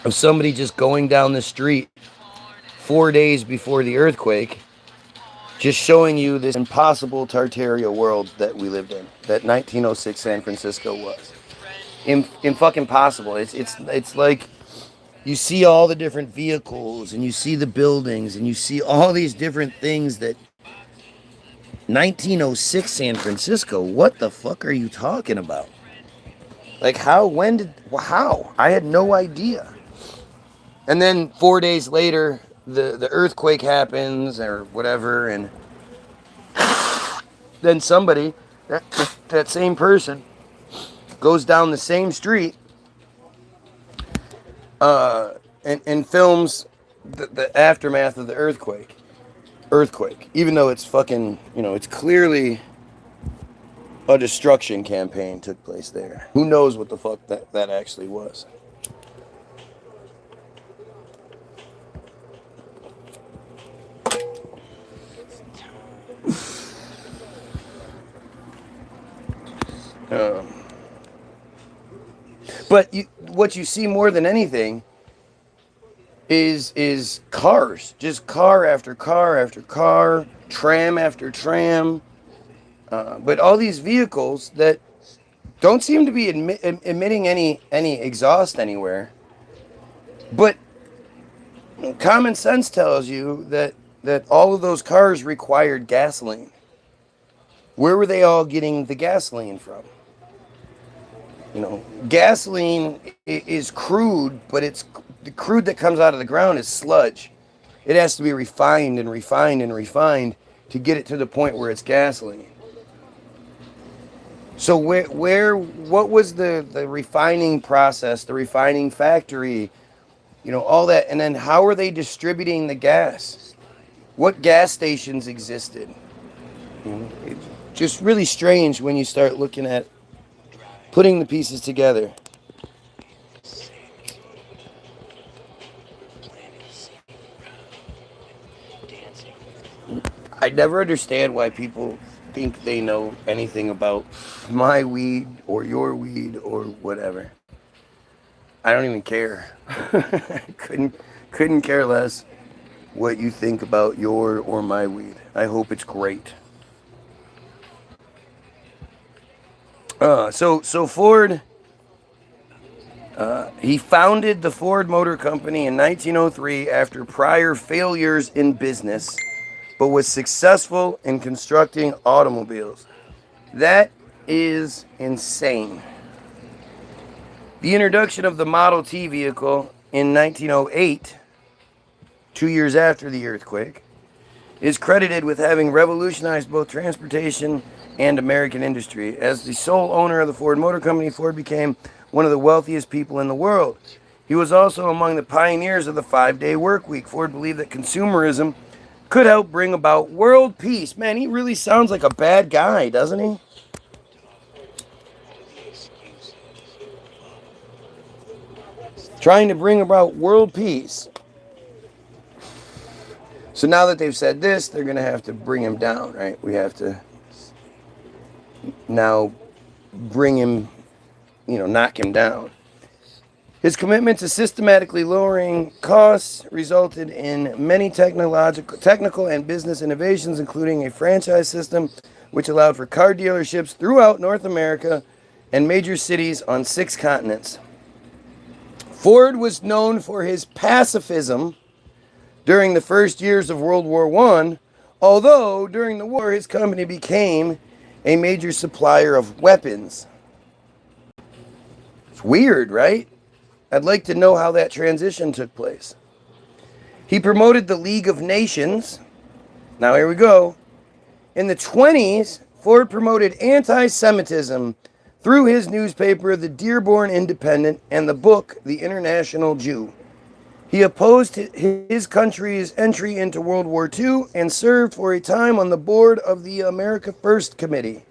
of somebody just going down the street 4 days before the earthquake, just showing you this impossible Tartaria world that we lived in, that 1906 San Francisco was. Fucking possible. It's like you see all the different vehicles and you see the buildings and you see all these different things that 1906 San Francisco, what the fuck are you talking about? Like how? I had no idea. And then 4 days later, the earthquake happens or whatever, and then somebody, that same person, goes down the same street and films the aftermath of the earthquake, even though it's fucking, it's clearly a destruction campaign took place there. Who knows what the fuck that actually was. But what you see more than anything is cars, just car after car after car, tram after tram, but all these vehicles that don't seem to be emitting any exhaust anywhere. But common sense tells you that all of those cars required gasoline. Where were they all getting the gasoline from? Gasoline is crude, but it's the crude that comes out of the ground is sludge. It has to be refined and refined and refined to get it to the point where it's gasoline. So what was the refining process, the refining factory, all that. And then how are they distributing the gas? What gas stations existed? It's just really strange when you start looking at putting the pieces together. I never understand why people think they know anything about my weed or your weed or whatever. I don't even care. couldn't care less what you think about your or my weed. I hope it's great. So Ford, he founded the Ford Motor Company in 1903 after prior failures in business, but was successful in constructing automobiles. That is insane. The introduction of the Model T vehicle in 1908, 2 years after the earthquake, is credited with having revolutionized both transportation and American industry. As the sole owner of the Ford Motor Company, Ford became one of the wealthiest people in the world. He was also among the pioneers of the 5-day work week. Ford believed that consumerism could help bring about world peace. Man, he really sounds like a bad guy, doesn't he? Trying to bring about world peace. So now that they've said this, they're going to have to bring him down, right? We have to now bring him, knock him down. His commitment to systematically lowering costs resulted in many technical and business innovations, including a franchise system which allowed for car dealerships throughout North America and major cities on 6 continents. Ford was known for his pacifism during the first years of World War I, although during the war his company became a major supplier of weapons. It's weird, right? I'd like to know how that transition took place. He promoted the League of Nations. Now here we go. In the 1920s, Ford promoted anti-Semitism through his newspaper, the Dearborn Independent, and the book, The International Jew. He opposed his country's entry into World War II and served for a time on the board of the America First Committee.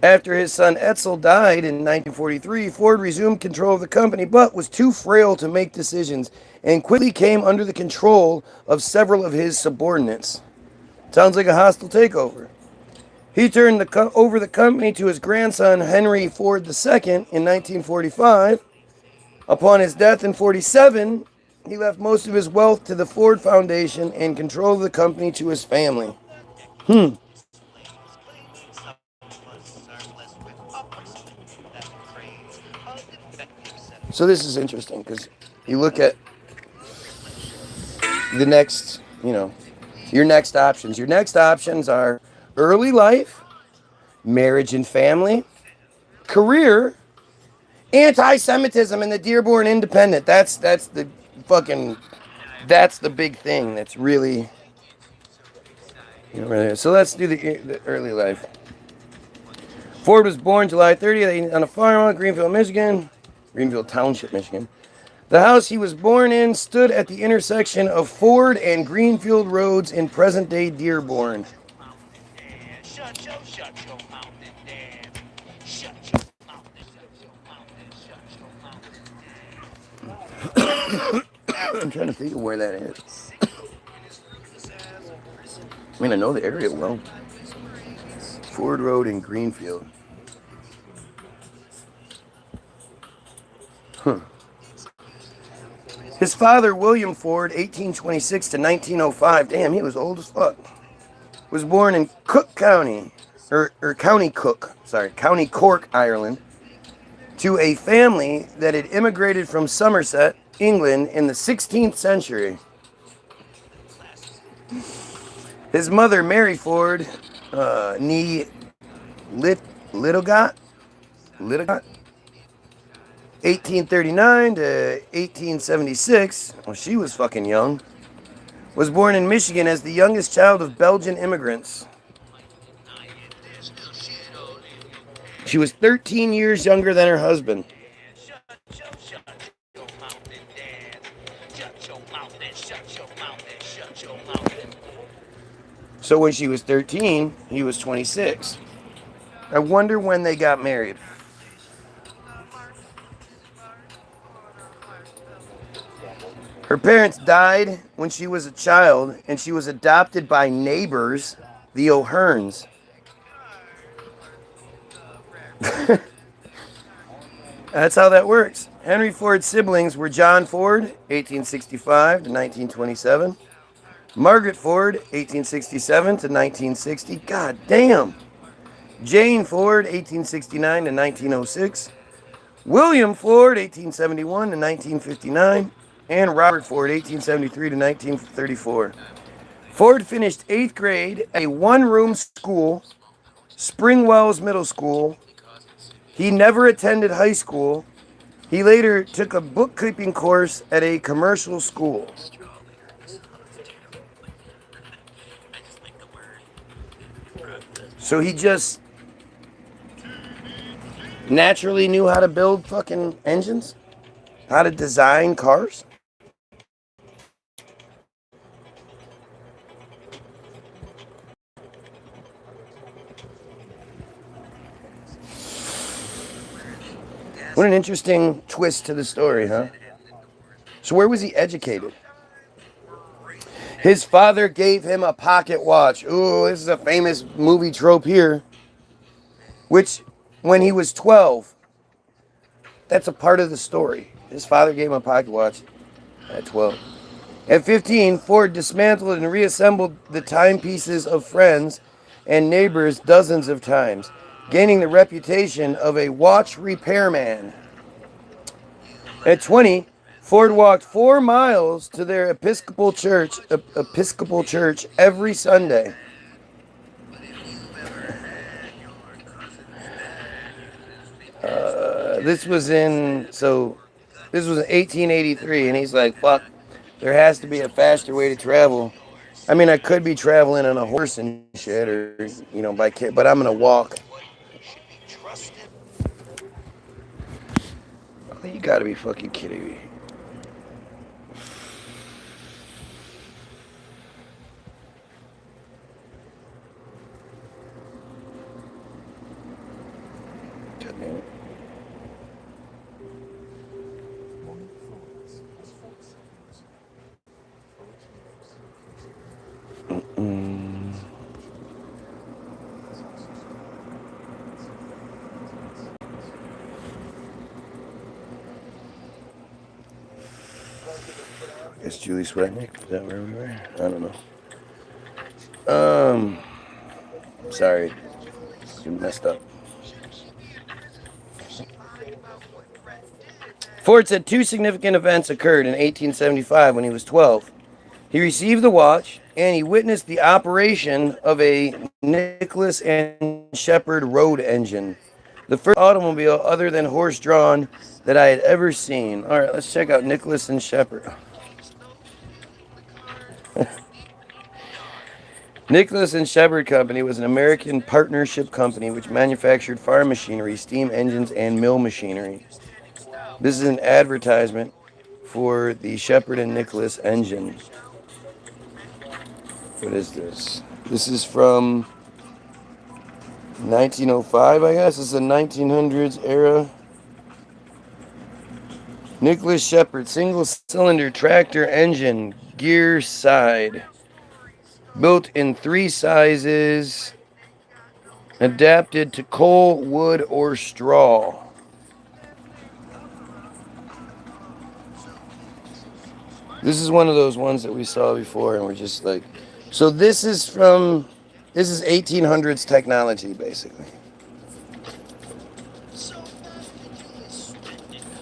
After his son Etzel died in 1943, Ford resumed control of the company, but was too frail to make decisions and quickly came under the control of several of his subordinates. Sounds like a hostile takeover. He turned over the company to his grandson Henry Ford II in 1945. Upon his death in 1947, he left most of his wealth to the Ford Foundation and control of the company to his family. So this is interesting because you look at the next, your next options. Your next options are early life, marriage and family, career, anti-Semitism, and the Dearborn Independent. That's the big thing. That's really, So let's do the early life. Ford was born July 30th on a farm in Greenfield Township, Michigan. The house he was born in stood at the intersection of Ford and Greenfield roads in present-day Dearborn. I'm trying to think of where that is. I mean, I know the area well. Ford Road in Greenfield. His father, William Ford, 1826 to 1905, damn, he was old as fuck, was born in Cook County, County Cork, Ireland, to a family that had immigrated from Somerset, England in the 16th century. His mother, Mary Ford, nee Littlegot, 1839 to 1876, well, she was fucking young, was born in Michigan as the youngest child of Belgian immigrants. She was 13 years younger than her husband. So when she was 13, he was 26. I wonder when they got married. Her parents died when she was a child, and she was adopted by neighbors, the O'Hearns. That's how that works. Henry Ford's siblings were John Ford, 1865 to 1927. Margaret Ford, 1867 to 1960. God damn. Jane Ford, 1869 to 1906. William Ford, 1871 to 1959. And Robert Ford, 1873 to 1934. Ford finished 8th grade at a one-room school, Springwells Middle School. He never attended high school. He later took a bookkeeping course at a commercial school. So he just naturally knew how to build fucking engines? How to design cars? What an interesting twist to the story, huh? So where was he educated? His father gave him a pocket watch. Ooh, this is a famous movie trope here. Which, when he was 12, that's a part of the story. His father gave him a pocket watch at 12. At 15, Ford dismantled and reassembled the timepieces of friends and neighbors dozens of times, gaining the reputation of a watch repairman. At 20, Ford walked 4 miles to their Episcopal church every Sunday. This was in 1883, and he's like, fuck, there has to be a faster way to travel. I mean, I could be traveling on a horse and shit, or, by kid, but I'm going to walk. Oh, you gotta be fucking kidding me. God damn it. It's Julie Swetnick. Is that where we were? I don't know. Sorry. You messed up. Ford said 2 significant events occurred in 1875 when he was 12. He received the watch, and he witnessed the operation of a Nicholas and Shepard road engine, the first automobile other than horse-drawn that I had ever seen. All right, let's check out Nicholas and Shepard. Nicholas and Shepard Company was an American partnership company which manufactured farm machinery, steam engines, and mill machinery. This is an advertisement for the Shepard and Nicholas engine. What is this? This is from 1905, I guess. This is a 1900s era. Nicholas Shepard, single-cylinder tractor engine, gear side. Built in 3 sizes. Adapted to coal, wood, or straw. This is one of those ones that we saw before, and we're just like... So this is 1800s technology, basically.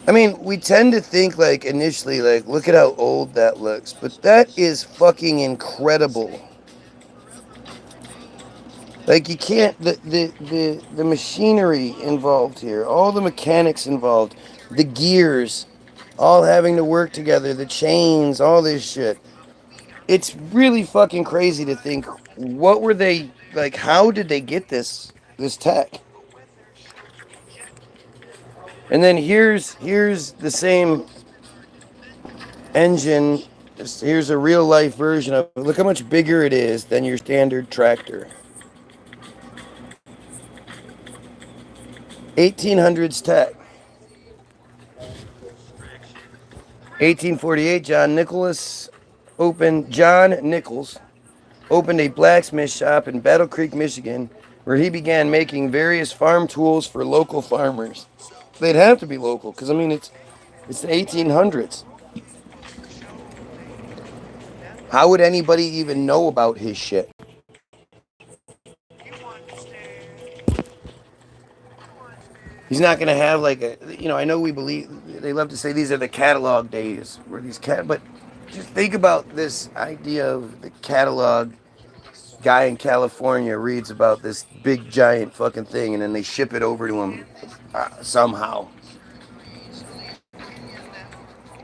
I mean, we tend to think, initially, look at how old that looks. But that is fucking incredible. You can't... The machinery involved here, all the mechanics involved, the gears, all having to work together, the chains, all this shit. It's really fucking crazy to think, what were they... how did they get this tech? And then here's the same engine Here's a real life version of it. Look how much bigger it is than your standard tractor. 1800s tech. 1848, John Nichols opened a blacksmith shop in Battle Creek, Michigan, where he began making various farm tools for local farmers. They'd have to be local, because I mean it's the 1800s. How would anybody even know about his shit? He's not going to have like a, I know they love to say these are the catalog days, where but just think about this idea of the catalog. Guy in California reads about this big giant fucking thing and then they ship it over to him somehow.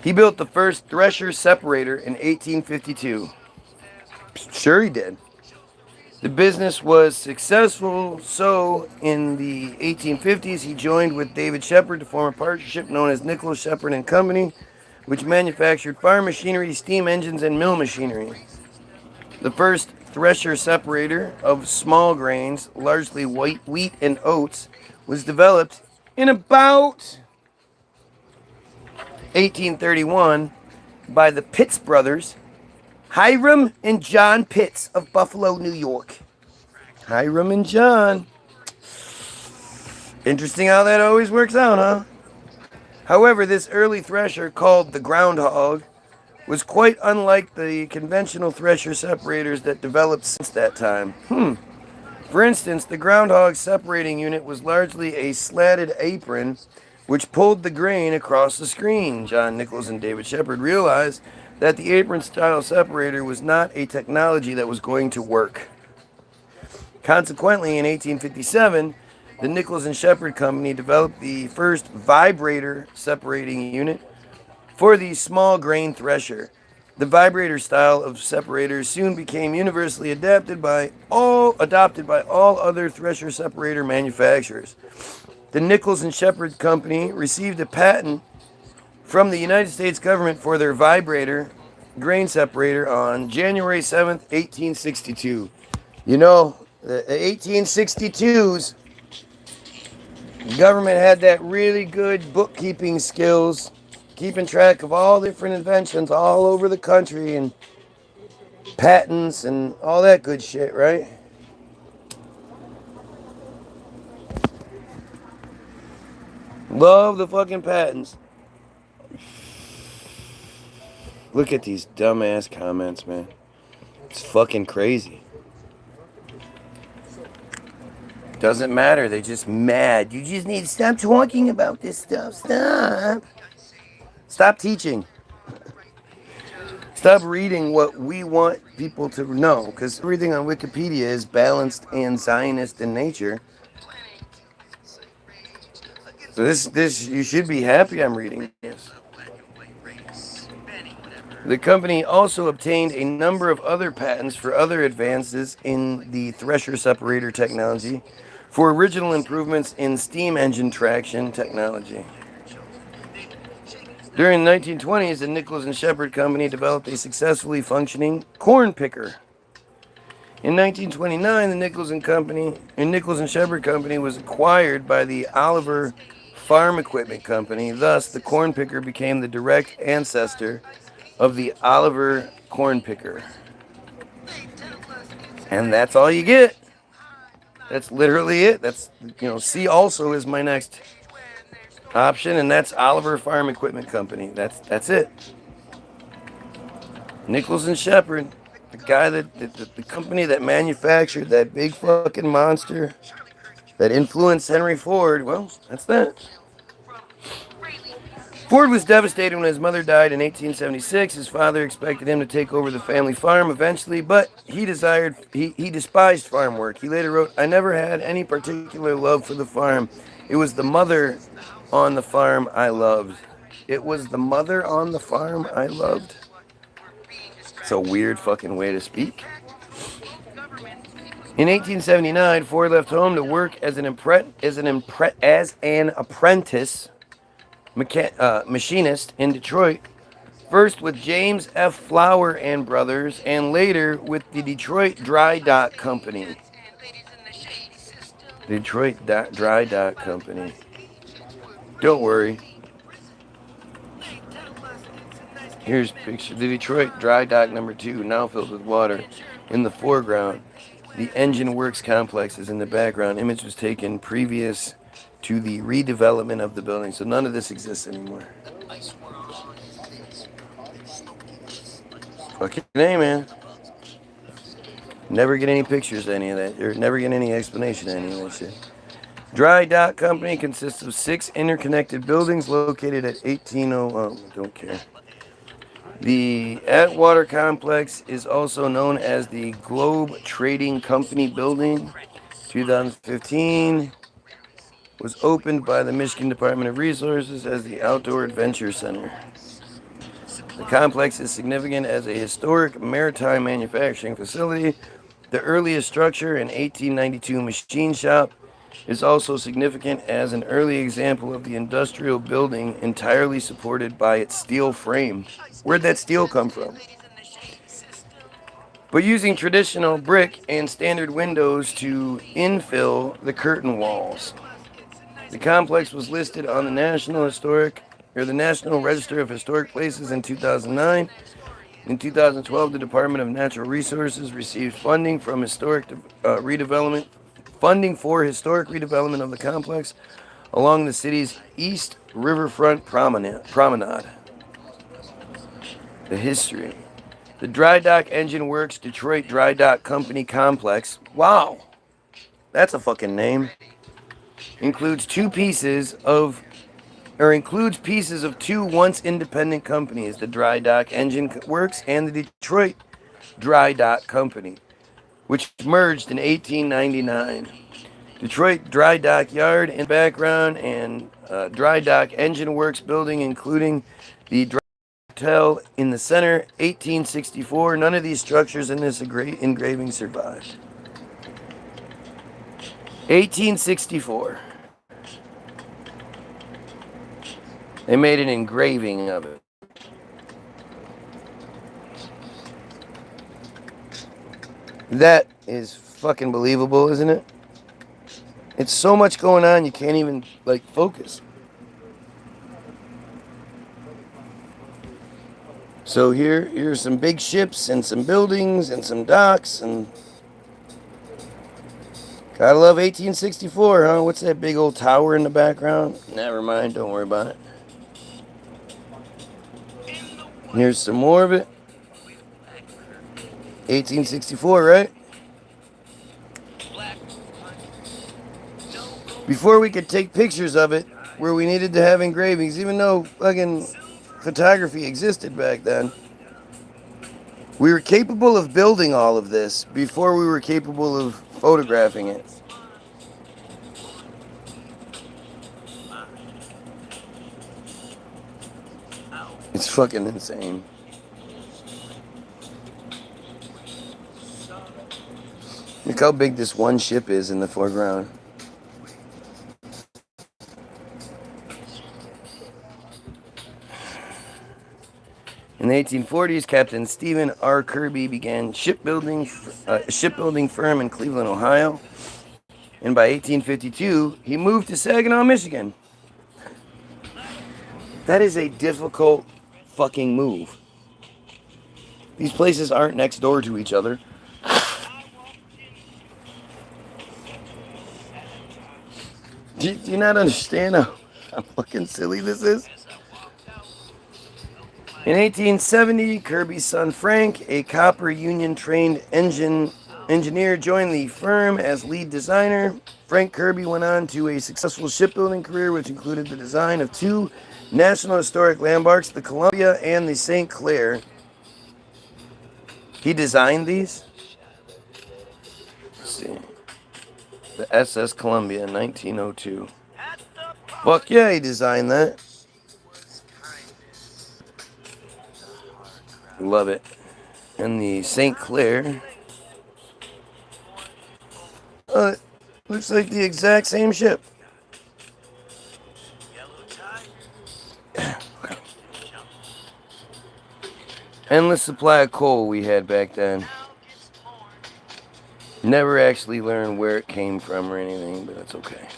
He built the first thresher separator in 1852. Sure he did. The business was successful, so in the 1850s he joined with David Shepard to form a partnership known as Nichols, Shepard and Company, which manufactured farm machinery, steam engines, and mill machinery. The first thresher separator of small grains, largely white wheat and oats, was developed in about 1831 by the Pitts brothers, Hiram and John Pitts of Buffalo, New York. Hiram and John. Interesting how that always works out, huh? However, this early thresher, called the groundhog, was quite unlike the conventional thresher separators that developed since that time. For instance, the groundhog separating unit was largely a slatted apron which pulled the grain across the screen. John Nichols and David Shepard realized that the apron-style separator was not a technology that was going to work. Consequently, in 1857, the Nichols and Shepard Company developed the first vibrator separating unit for the small grain thresher. The vibrator style of separators soon became universally adopted by all other thresher separator manufacturers. The Nichols and Shepard Company received a patent from the United States government for their vibrator grain separator on January 7th, 1862. You know, the 1862s, the government had that really good bookkeeping skills, keeping track of all different inventions all over the country and patents and all that good shit, right? Love the fucking patents. Look at these dumbass comments, man. It's fucking crazy. Doesn't matter. They're just mad. You just need to stop talking about this stuff. Stop. Stop teaching. Stop reading what we want people to know, because everything on Wikipedia is balanced and Zionist in nature. So this you should be happy I'm reading this. The company also obtained a number of other patents for other advances in the thresher separator technology for original improvements in steam engine traction technology. During the 1920s, the Nichols and Shepard Company developed a successfully functioning corn picker. In 1929, the Nichols and Shepard Company was acquired by the Oliver Farm Equipment Company. Thus, the corn picker became the direct ancestor of the Oliver corn picker. And that's all you get. That's literally it. That's, C also is my next option, and that's Oliver Farm Equipment Company. That's it. Nichols and Shepard, the guy the company that manufactured that big fucking monster that influenced Henry Ford. Well, that's that. Ford was devastated when his mother died in 1876. His father expected him to take over the family farm eventually, but he despised farm work. He later wrote, "I never had any particular love for the farm. It was the mother on the farm I loved." It was the mother on the farm I loved. It's a weird fucking way to speak. In 1879, Ford left home to work as an apprentice machinist in Detroit First with James F. Flower and Brothers, and later with the Detroit Dry Dock Company. Dry Dock Company. Don't worry. Here's a picture. The Detroit Dry Dock number 2, now filled with water. In the foreground, the engine works complex is in the background. Image was taken previous to the redevelopment of the building, so none of this exists anymore. Fucking A, man. Never get any pictures of any of that. Or never get any explanation of any of that shit. Dry Dock Company consists of 6 interconnected buildings located at 180. Don't care. The Atwater Complex is also known as the Globe Trading Company Building. 2015 was opened by the Michigan Department of Resources as the Outdoor Adventure Center. The complex is significant as a historic maritime manufacturing facility. The earliest structure, an 1892 machine shop, is also significant as an early example of the industrial building entirely supported by its steel frame. Where'd that steel come from? But using traditional brick and standard windows to infill the curtain walls. The complex was listed on the National Register of Historic Places in 2009. In 2012, the Department of Natural Resources received funding for historic redevelopment of the complex along the city's East Riverfront Promenade. The history. The Dry Dock Engine Works Detroit Dry Dock Company Complex. Wow. That's a fucking name. Includes pieces of 2 once independent companies, the Dry Dock Engine Works and the Detroit Dry Dock Company, which merged in 1899. Detroit Dry Dock Yard in the background and Dry Dock Engine Works building, including the Dry Hotel in the center, 1864. None of these structures in this engraving survived. 1864. They made an engraving of it. That is fucking believable, isn't it? It's so much going on, you can't even, focus. So here's some big ships and some buildings and some docks and... Gotta love 1864, huh? What's that big old tower in the background? Never mind, don't worry about it. Here's some more of it. 1864, right? Before we could take pictures of it, where we needed to have engravings, even though fucking photography existed back then, we were capable of building all of this before we were capable of photographing it. It's fucking insane. Look how big this one ship is in the foreground. In the 1840s, Captain Stephen R. Kirby began shipbuilding firm in Cleveland, Ohio. And by 1852, he moved to Saginaw, Michigan. That is a difficult fucking move. These places aren't next door to each other. Do you not understand how fucking silly this is? In 1870, Kirby's son Frank, a copper union-trained engineer, joined the firm as lead designer. Frank Kirby went on to a successful shipbuilding career, which included the design of 2 National Historic Landmarks, the Columbia and the St. Clair. He designed these? Let's see. The SS Columbia in 1902. Fuck yeah, he designed that. Love it. And the St. Clair. Looks like the exact same ship. endless supply of coal we had back then. Never actually learned where it came from or anything, but that's okay.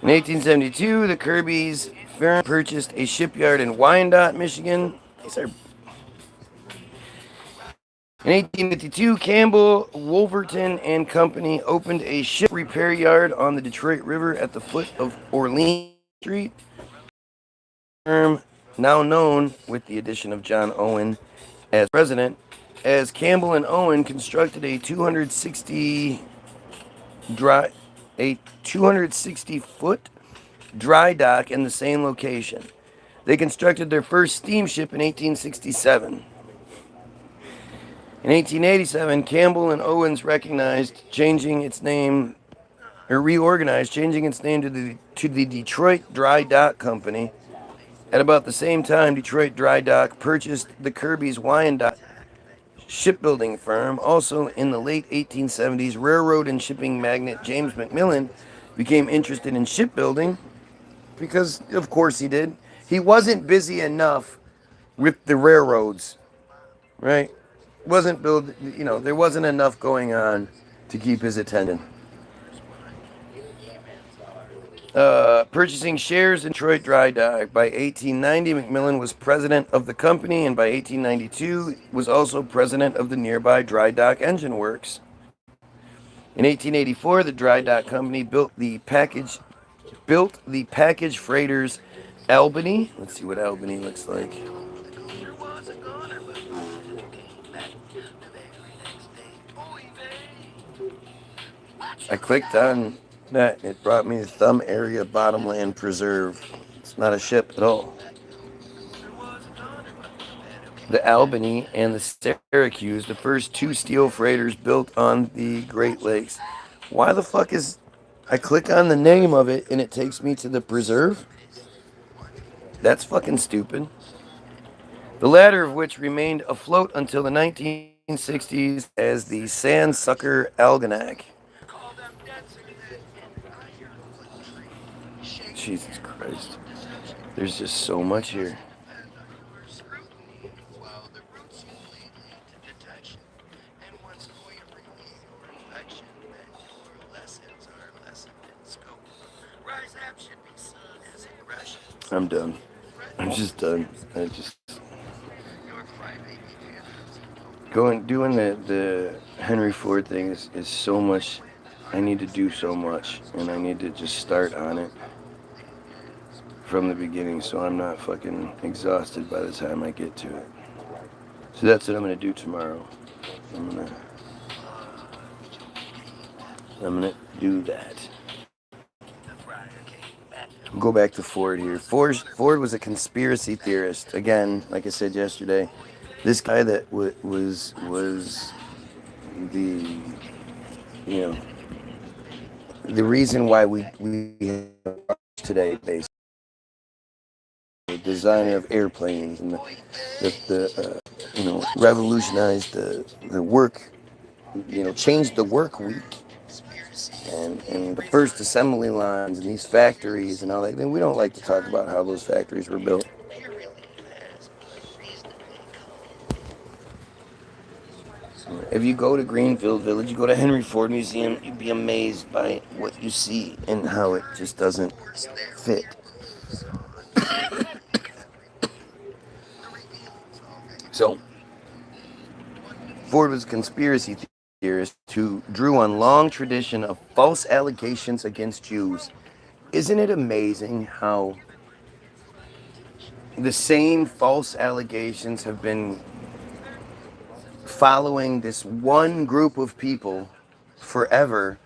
In 1872, the Kirby's firm purchased a shipyard in Wyandotte, Michigan. In 1852, Campbell, Wolverton and Company opened a ship repair yard on the Detroit River at the foot of Orleans Street. Firm, now known with the addition of John Owen as president, as Campbell and Owen constructed a 260-foot dry dock in the same location. They constructed their first steamship in 1867. In 1887, Campbell and Owens reorganized, changing its name to the Detroit Dry Dock Company. At about the same time, Detroit Dry Dock purchased the Kirby's Wyandotte shipbuilding firm. Also in the late 1870s, railroad and shipping magnate James McMillan became interested in shipbuilding because, of course, he did. He wasn't busy enough with the railroads, right? There wasn't enough going on to keep his attention. Purchasing shares in Detroit Dry Dock. By 1890, McMillan was president of the company, and by 1892 was also president of the nearby Dry Dock Engine Works. In 1884, the Dry Dock Company built the package freighters Albany. Let's see what Albany looks like. I clicked on that. It brought me the Thumb Area Bottomland Preserve. It's not a ship at all. The Albany and the Syracuse, the first two steel freighters built on the Great Lakes. Why the fuck is... I click on the name of it and it takes me to the preserve? That's fucking stupid. The latter of which remained afloat until the 1960s as the Sandsucker Algonac. Jesus Christ. There's just so much here. I'm done. I'm just done. Doing the Henry Ford thing is so much. I need to do so much, and I need to just start on it from the beginning so I'm not fucking exhausted by the time I get to it. So that's what I'm gonna do tomorrow. I'm gonna do that. Go back to Ford here. Ford was a conspiracy theorist. Again, like I said yesterday, this guy that was the, the reason why we have today, basically, the designer of airplanes and revolutionized the work, changed the work week. And the first assembly lines and these factories and all that. And we don't like to talk about how those factories were built. If you go to Greenfield Village, you go to Henry Ford Museum, you'd be amazed by what you see and how it just doesn't fit. So, Ford was a conspiracy theorist who drew on long tradition of false allegations against Jews. Isn't it amazing how the same false allegations have been following this one group of people forever,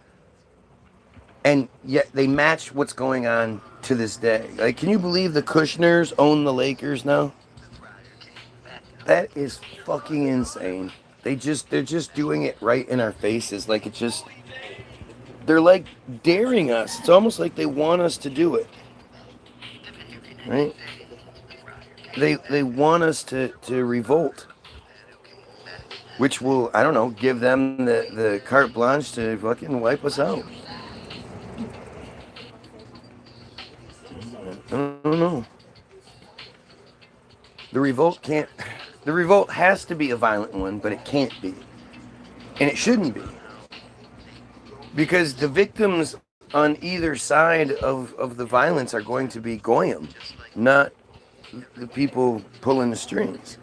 and yet they match what's going on to this day? Like, can you believe the Kushners own the Lakers now? That is fucking insane. They're just doing it right in our faces. Like, they're like daring us. It's almost like they want us to do it. Right? They want us to revolt. Which will, I don't know, give them the carte blanche to fucking wipe us out. I don't know. The revolt can't. The revolt has to be a violent one, but it can't be, and it shouldn't be, because the victims on either side of the violence are going to be Goyim, not the people pulling the strings.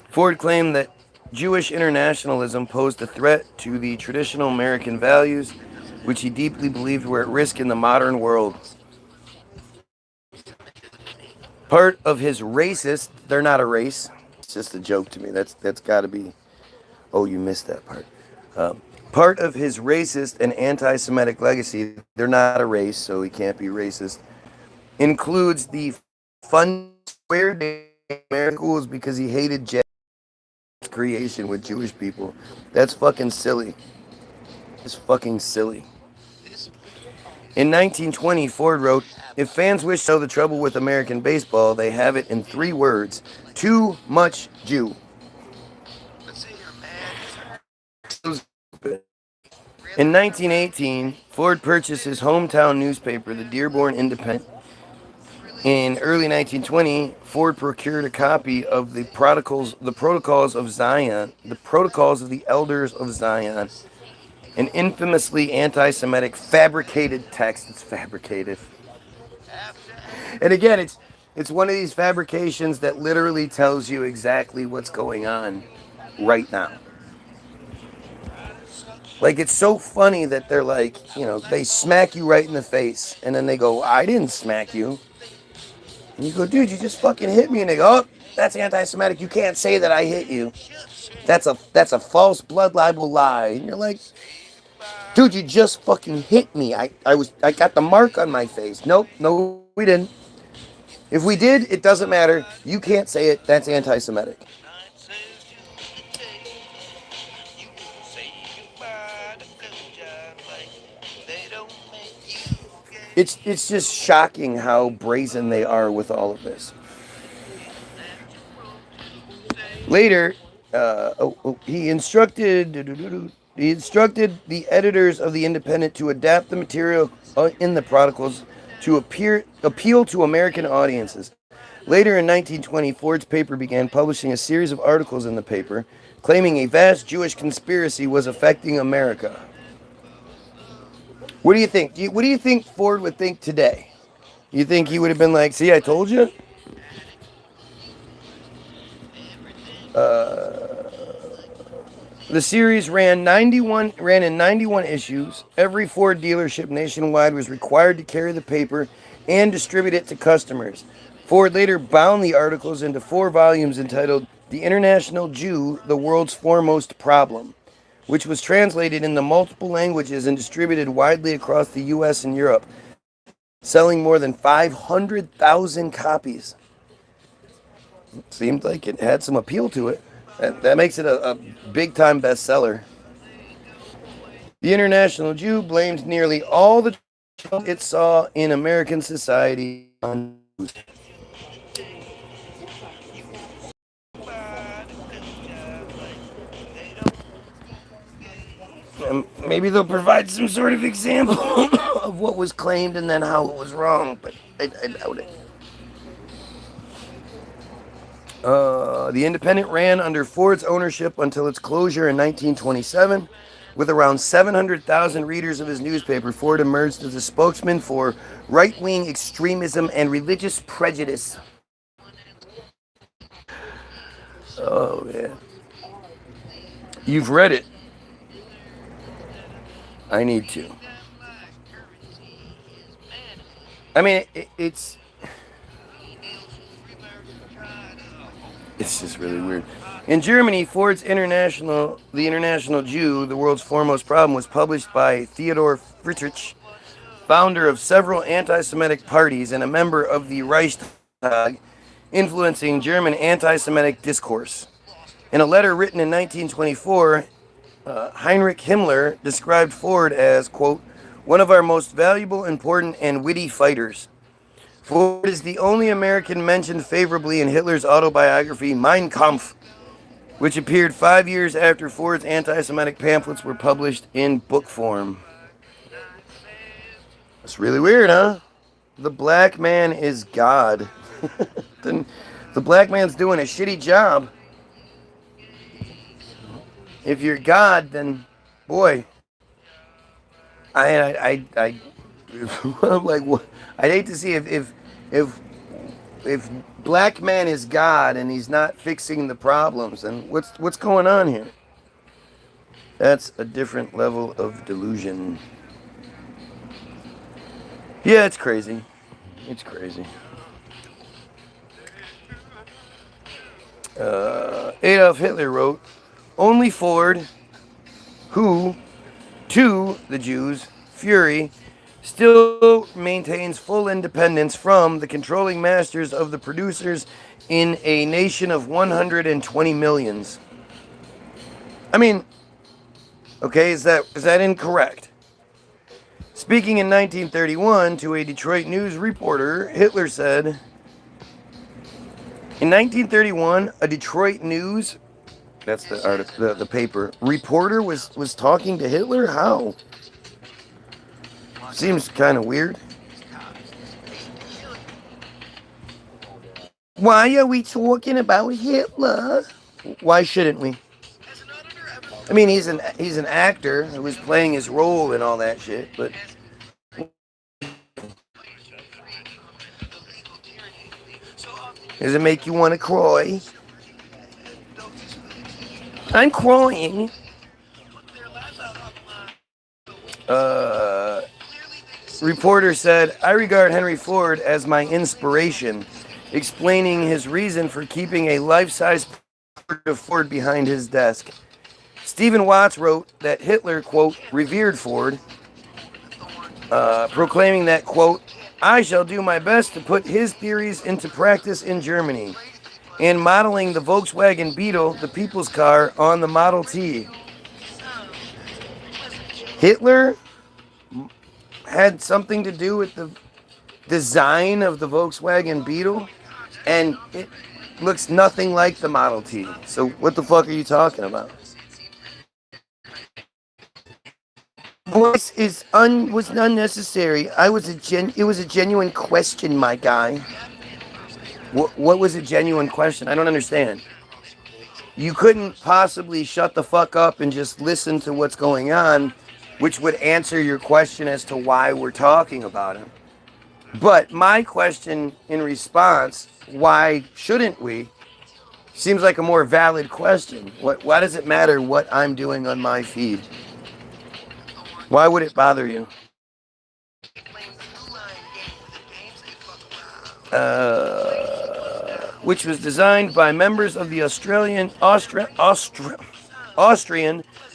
Ford claimed that Jewish internationalism posed a threat to the traditional American values, which he deeply believed were at risk in the modern world. Part of his racist, they're not a race. It's just a joke to me. That's got to be. Oh, you missed that part. Part of his racist and anti-Semitic legacy, they're not a race, so he can't be racist, includes the fun square day American schools because he hated creation with Jewish people. That's fucking silly. It's fucking silly. In 1920, Ford wrote, "If fans wish to know the trouble with American baseball, they have it in 3 words. Too much Jew." In 1918, Ford purchased his hometown newspaper, the Dearborn Independent. In early 1920, Ford procured a copy of the Protocols of Zion, the Protocols of the Elders of Zion, an infamously anti-Semitic fabricated text. It's fabricated. And again, it's one of these fabrications that literally tells you exactly what's going on right now. Like, it's so funny that they're like, they smack you right in the face, and then they go, "I didn't smack you." And you go, "Dude, you just fucking hit me." And they go, "Oh, that's anti-Semitic. You can't say that I hit you. That's a false blood libel lie." And you're like, "Dude, you just fucking hit me. I got the mark on my face." Nope, no, we didn't. If we did, it doesn't matter. You can't say it. That's anti-Semitic. It's just shocking how brazen they are with all of this. Later, he instructed the editors of the Independent to adapt the material in the Protocols to appeal to American audiences. Later in 1920, Ford's paper began publishing a series of articles in the paper, claiming a vast Jewish conspiracy was affecting America. What do you think? What do you think Ford would think today? You think he would have been like, "See, I told you"? The series ran in 91 issues. Every Ford dealership nationwide was required to carry the paper and distribute it to customers. Ford later bound the articles into 4 volumes entitled "The International Jew, the World's Foremost Problem," which was translated into multiple languages and distributed widely across the U.S. and Europe, selling more than 500,000 copies. Seemed like it had some appeal to it. That makes it a big-time bestseller. The International Jew blamed nearly all the trouble it saw in American society on Jews. Maybe they'll provide some sort of example of what was claimed and then how it was wrong, but I doubt it. The Independent ran under Ford's ownership until its closure in 1927. With around 700,000 readers of his newspaper, Ford emerged as a spokesman for right-wing extremism and religious prejudice. Oh, man. You've read it. I need to. I mean, it's just really weird. In Germany, Ford's The International Jew, the World's Foremost Problem, was published by Theodor Friedrich, founder of several anti-Semitic parties and a member of the Reichstag, influencing German anti-Semitic discourse. In a letter written in 1924, Heinrich Himmler described Ford as, quote, "one of our most valuable, important, and witty fighters." Ford is the only American mentioned favorably in Hitler's autobiography, Mein Kampf, which appeared 5 years after Ford's anti-Semitic pamphlets were published in book form. That's really weird, huh? the black man is God, then the black man's doing a shitty job. If you're God, then boy, I like what? I'd hate to see if if black man is God and he's not fixing the problems, then what's going on here? That's a different level of delusion. Yeah, it's crazy. It's crazy. Adolf Hitler wrote, "Only Ford, who, to the Jews' fury, still maintains full independence from the controlling masters of the producers in a nation of 120 millions." I mean, okay, is that incorrect? Speaking in 1931 to a Detroit News reporter, Hitler said, in 1931, a Detroit News, that's the article, the paper, reporter was talking to Hitler? How? Seems kind of weird. Why are we talking about Hitler? Why shouldn't we? I mean, he's an actor who was playing his role and all that shit, but does it make you want to cry? I'm crying. Reporter said, "I regard Henry Ford as my inspiration," explaining his reason for keeping a life-size portrait of Ford behind his desk. Stephen Watts wrote that Hitler, quote, revered Ford, proclaiming that, quote, "I shall do my best to put his theories into practice in Germany," and modeling the Volkswagen Beetle, the people's car, on the Model T. Hitler had something to do with the design of the Volkswagen Beetle, and it looks nothing like the Model T. So what the fuck are you talking about? Voice was unnecessary. It was a genuine question, my guy. What was a genuine question? I don't understand. You couldn't possibly shut the fuck up and just listen to what's going on, which would answer your question as to why we're talking about him. But my question in response, why shouldn't we, seems like a more valid question. Why does it matter what I'm doing on my feed? Why would it bother you? Which was designed by members of the Austrian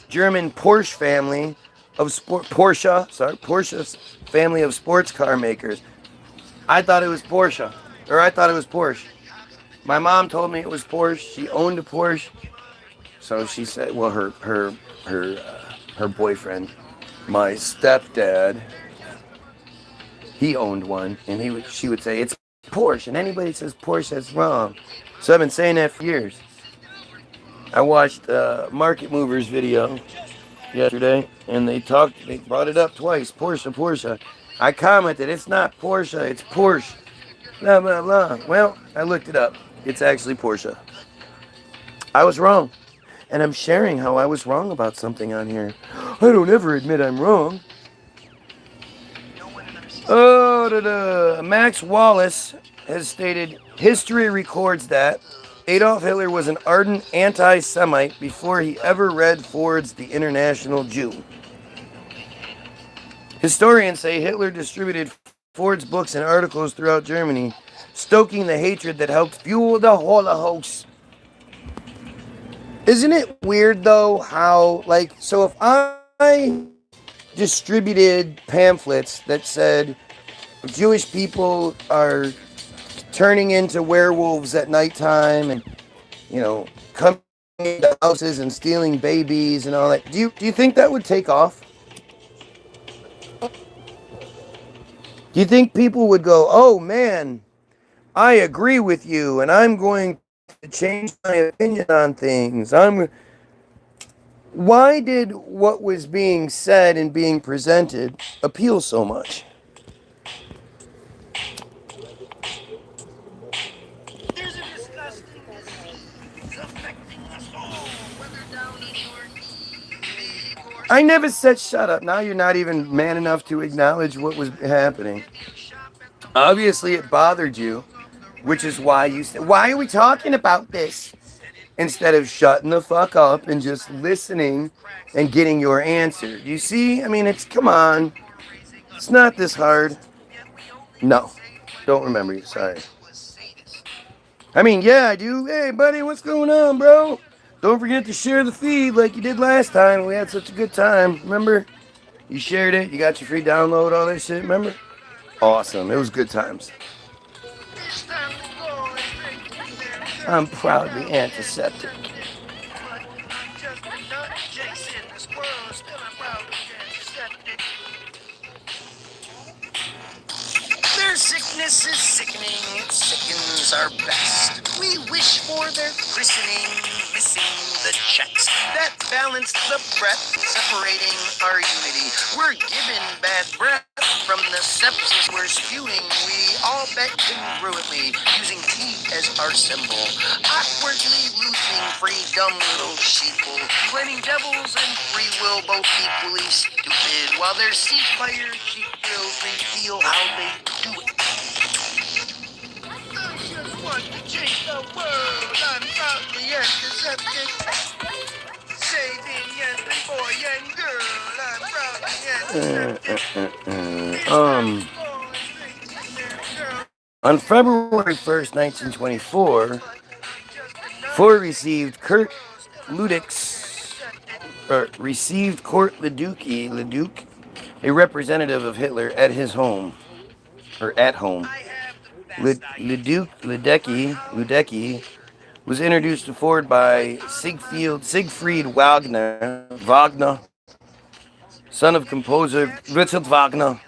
German Porsche family of Porsche's family of sports car makers. I thought it was Porsche. My mom told me it was Porsche. She owned a Porsche. So she said, well, her boyfriend, my stepdad, he owned one, and she would say, it's Porsche, and anybody that says Porsche is wrong. So I've been saying that for years. I watched Market Movers video yesterday, and they brought it up twice, Porsche. I commented, it's not Porsche, it's Porsche, blah, blah, blah. Well, I looked it up. It's actually Porsche. I was wrong, and I'm sharing how I was wrong about something on here. I don't ever admit I'm wrong. Max Wallace has stated, history records that Adolf Hitler was an ardent anti-Semite before he ever read Ford's The International Jew. Historians say Hitler distributed Ford's books and articles throughout Germany, stoking the hatred that helped fuel the Holocaust. Isn't it weird, though, how, so if I distributed pamphlets that said Jewish people are turning into werewolves at nighttime and, coming into houses and stealing babies and all that, do you think that would take off? Do you think people would go, oh man, I agree with you and I'm going to change my opinion on things? Why did what was being said and being presented appeal so much? I never said shut up. Now you're not even man enough to acknowledge what was happening. Obviously, it bothered you, which is why you said, why are we talking about this? Instead of shutting the fuck up and just listening and getting your answer. You see? I mean, come on. It's not this hard. No. Don't remember you. Sorry. I mean, yeah, I do. Hey, buddy, what's going on, bro? Don't forget to share the feed like you did last time. We had such a good time. Remember? You shared it. You got your free download, all that shit. Remember? Awesome. It was good times. I'm proudly antiseptic. Their sickness is sickening, it sickens our best. We wish for their christening, missing the checks that balance the breath, separating our unity. We're given bad breath from the sepsis we're spewing. We all bet congruently, using T as our symbol. Awkwardly losing freedom, little sheeple. Claiming devils and free will both equally stupid, while their ceasefire sheep drills reveal how they do it. I just want to change the world. I'm proudly antiseptic. Saving every boy and girl. I'm proudly antiseptic. On February 1st, 1924, Ford received Kurt Leduc, a representative of Hitler, at his home, or at home. Ledecky was introduced to Ford by Siegfried Wagner, son of composer Richard Wagner,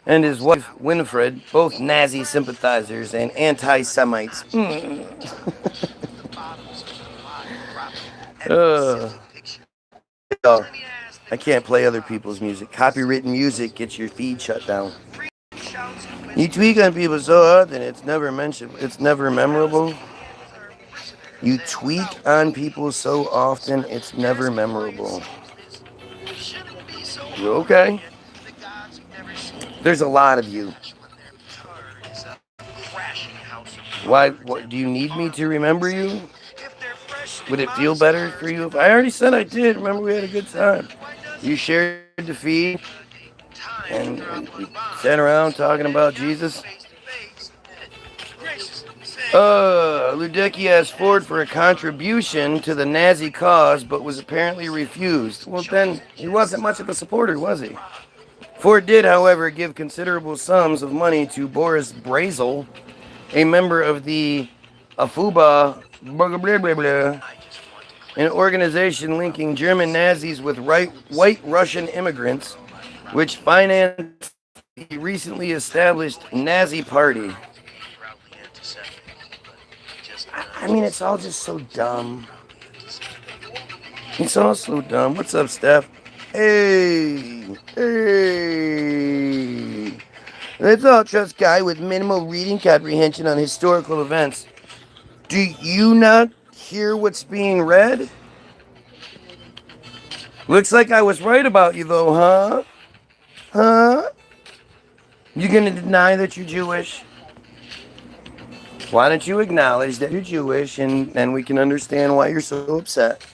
and his wife Winifred, both Nazi sympathizers and anti-Semites. I can't play other people's music. Copywritten music gets your feed shut down. You tweak on people so often it's never mentioned. It's never memorable. You tweak on people so often it's never memorable. You okay? There's a lot of you. Why? What, do you need me to remember you? Would it feel better for you if I already said I did? Remember, we had a good time. You shared the feed and we sat around talking about Jesus. Ledecky asked Ford for a contribution to the Nazi cause, but was apparently refused. Well, then he wasn't much of a supporter, was he? Ford did, however, give considerable sums of money to Boris Brazel, a member of the Afuba, an organization linking German Nazis with white Russian immigrants, which financed the recently established Nazi Party. I mean, it's all just so dumb. It's all so dumb. What's up, Steph? Hey. Let's all trust guy with minimal reading comprehension on historical events. Do you not hear what's being read? Looks like I was right about you, though, huh? Huh? You gonna deny that you're Jewish? Why don't you acknowledge that you're Jewish, and then we can understand why you're so upset?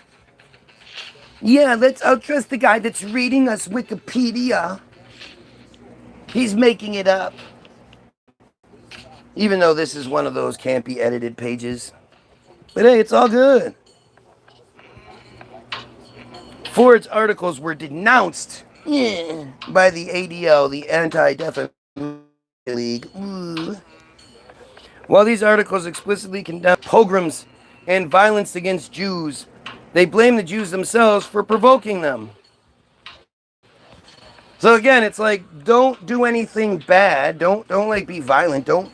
Yeah, I'll trust the guy that's reading us Wikipedia. He's making it up. Even though this is one of those can't be edited pages. But hey, it's all good. Ford's articles were denounced by the ADL, the Anti-Defamation League. While these articles explicitly condemn pogroms and violence against Jews, they blame the Jews themselves for provoking them. So again, it's like, don't do anything bad. Don't like be violent. Don't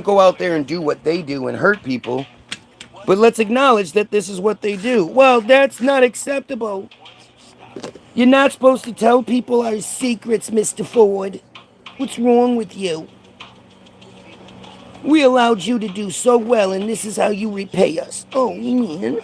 go out there and do what they do and hurt people. But let's acknowledge that this is what they do. Well, that's not acceptable. You're not supposed to tell people our secrets, Mr. Ford. What's wrong with you? We allowed you to do so well, and this is how you repay us. Oh, man.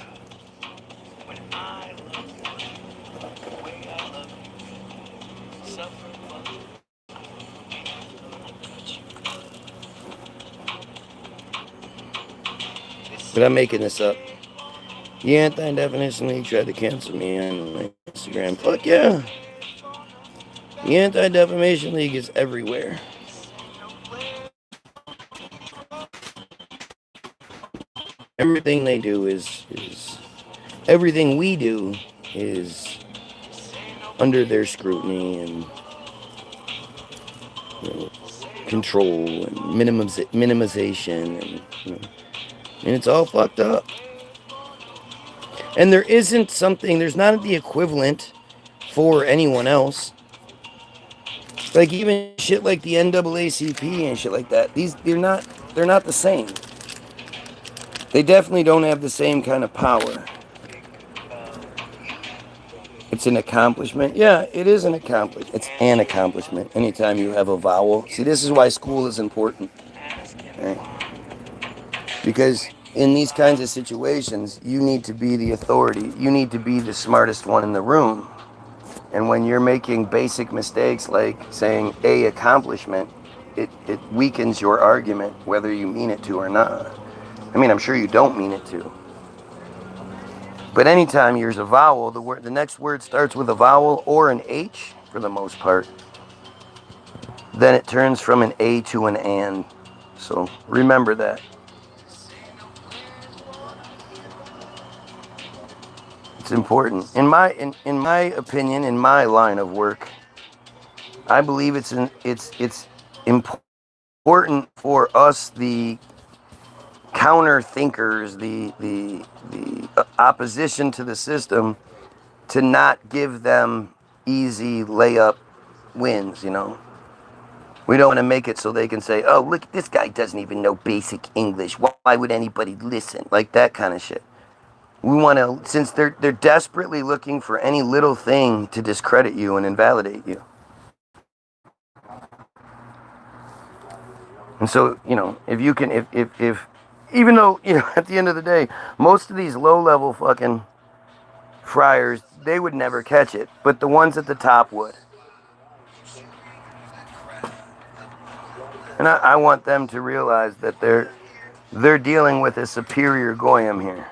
but I'm making this up. The Anti-Definition League tried to cancel me on my Instagram. Fuck yeah. The Anti-Defamation League is everywhere. Everything they do is everything we do is under their scrutiny and control and minimization, and and it's all fucked up. And there's not the equivalent for anyone else. Like even shit like the NAACP and shit like that. They're not the same. They definitely don't have the same kind of power. It's an accomplishment. Yeah, it is an accomplishment. It's an accomplishment. Anytime you have a vowel. See, this is why school is important. Right? Because in these kinds of situations, you need to be the authority. You need to be the smartest one in the room. And when you're making basic mistakes like saying a accomplishment, it weakens your argument whether you mean it to or not. I mean, I'm sure you don't mean it to. But anytime there's a vowel, the next word starts with a vowel or an H for the most part, then it turns from an A to an and. So remember that. It's important. In my opinion, in my line of work, I believe it's important for us, the counter thinkers, the opposition to the system, to not give them easy layup wins. We don't want to make it so they can say, oh, look, this guy doesn't even know basic English. Why would anybody listen? Like that kind of shit. We want to, since they're desperately looking for any little thing to discredit you and invalidate you. And so, if you can, if even though, at the end of the day, most of these low-level fucking friars, they would never catch it, but the ones at the top would. And I want them to realize that they're dealing with a superior Goyim here.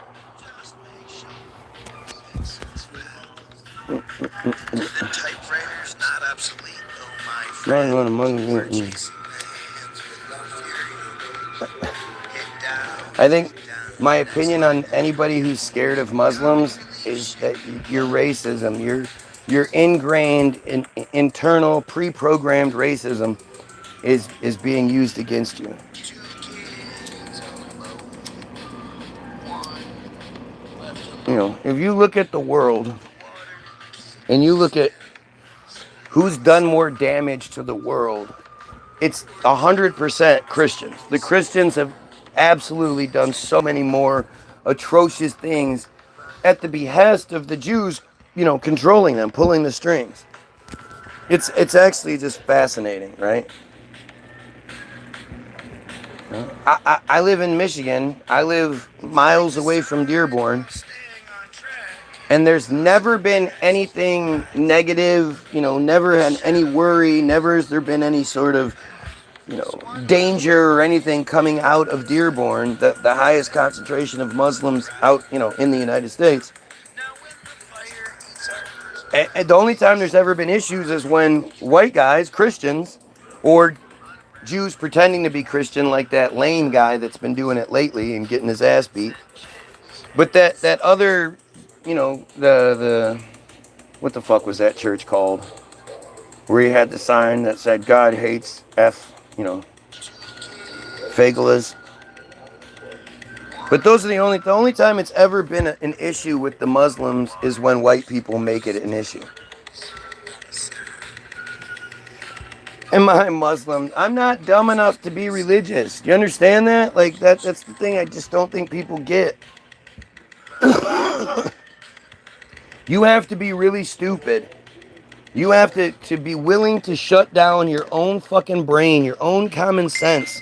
The typewriter's not obsolete, though, my friend. I think my opinion on anybody who's scared of Muslims is that your racism, your ingrained, internal, pre-programmed racism is being used against you. If you look at the world and you look at who's done more damage to the world, it's 100% Christians. The Christians have absolutely done so many more atrocious things at the behest of the Jews, controlling them, pulling the strings. It's actually just fascinating, right? I live in Michigan. I live miles away from Dearborn. And there's never been anything negative, never had any worry, never has there been any sort of, danger or anything coming out of Dearborn, the highest concentration of Muslims out, in the United States. And the only time there's ever been issues is when white guys, Christians, or Jews pretending to be Christian, like that Lane guy that's been doing it lately and getting his ass beat. But that other, the what the fuck was that church called? Where he had the sign that said God hates Fagelas. But those are the only time it's ever been an issue with the Muslims is when white people make it an issue. Am I Muslim? I'm not dumb enough to be religious. Do you understand that? Like that's the thing I just don't think people get. You have to be really stupid. You have to be willing to shut down your own fucking brain, your own common sense.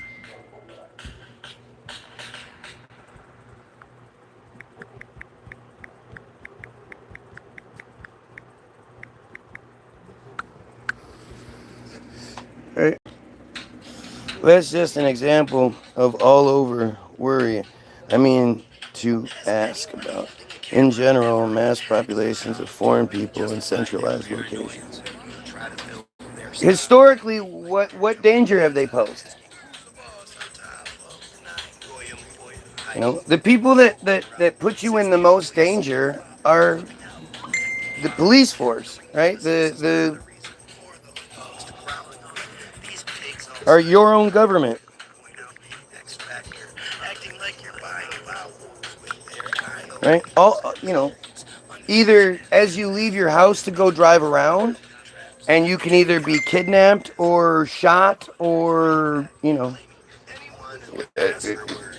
Right? That's just an example of all over worry. I mean, to ask about. In general, mass populations of foreign people in centralized locations. Historically, what danger have they posed? You know, the people that put you in the most danger are the police force, right? The are your own government. Right? All, you know, either as you leave your house to go drive around, and you can either be kidnapped or shot or, you know,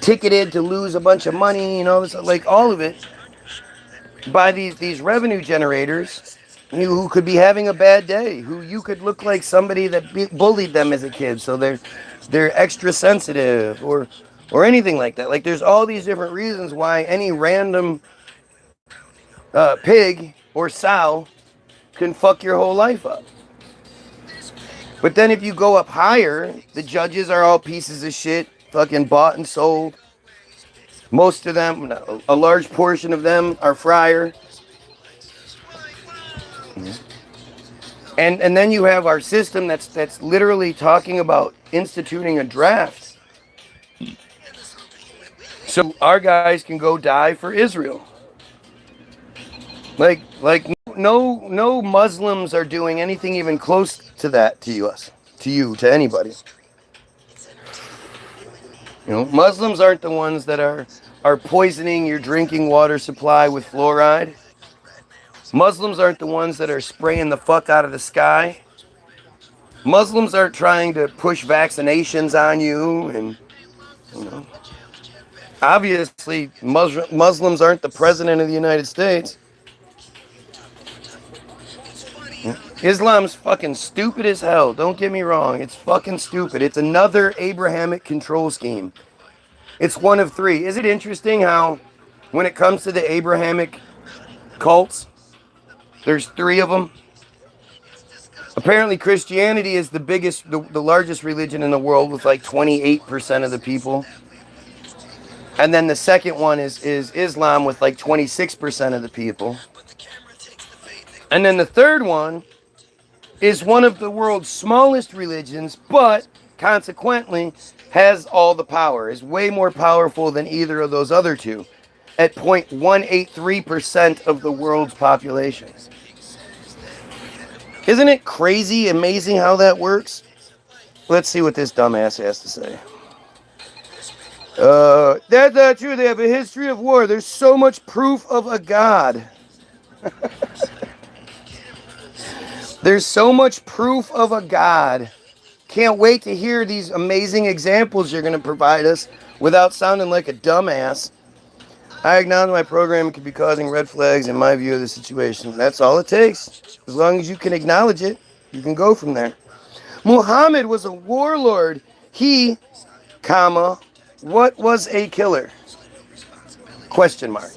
ticketed to lose a bunch of money, you know, like all of it by these revenue generators who could be having a bad day, who you could look like somebody that bullied them as a kid, so they're extra sensitive or anything like that. Like there's all these different reasons why any random pig or sow can fuck your whole life up. But then if you go up higher, the judges are all pieces of shit, fucking bought and sold. Most of them, a large portion of them are friar. And then you have our system that's literally talking about instituting a draft. So our guys can go die for Israel. Like no Muslims are doing anything even close to that to anybody. You know, Muslims aren't the ones that are poisoning your drinking water supply with fluoride. Muslims aren't the ones that are spraying the fuck out of the sky. Muslims aren't trying to push vaccinations on you, and you know, obviously Muslims aren't the president of the United States. Islam's fucking stupid as hell. Don't get me wrong. It's fucking stupid. It's another Abrahamic control scheme. It's one of three. Is it interesting how when it comes to the Abrahamic cults, there's three of them? Apparently Christianity is the largest religion in the world with like 28% of the people. And then the second one is Islam with like 26% of the people. And then the third one is one of the world's smallest religions, but consequently has all the power, is way more powerful than either of those other two, at 0.183% of the world's population. Isn't it crazy, amazing how that works? Let's see what this dumbass has to say. That's not true. They have a history of war. There's so much proof of a God. There's so much proof of a God. Can't wait to hear these amazing examples you're going to provide us without sounding like a dumbass. I acknowledge my program could be causing red flags in my view of the situation. That's all it takes. As long as you can acknowledge it, you can go from there. Muhammad was a warlord. He, comma, what was a killer? Question mark.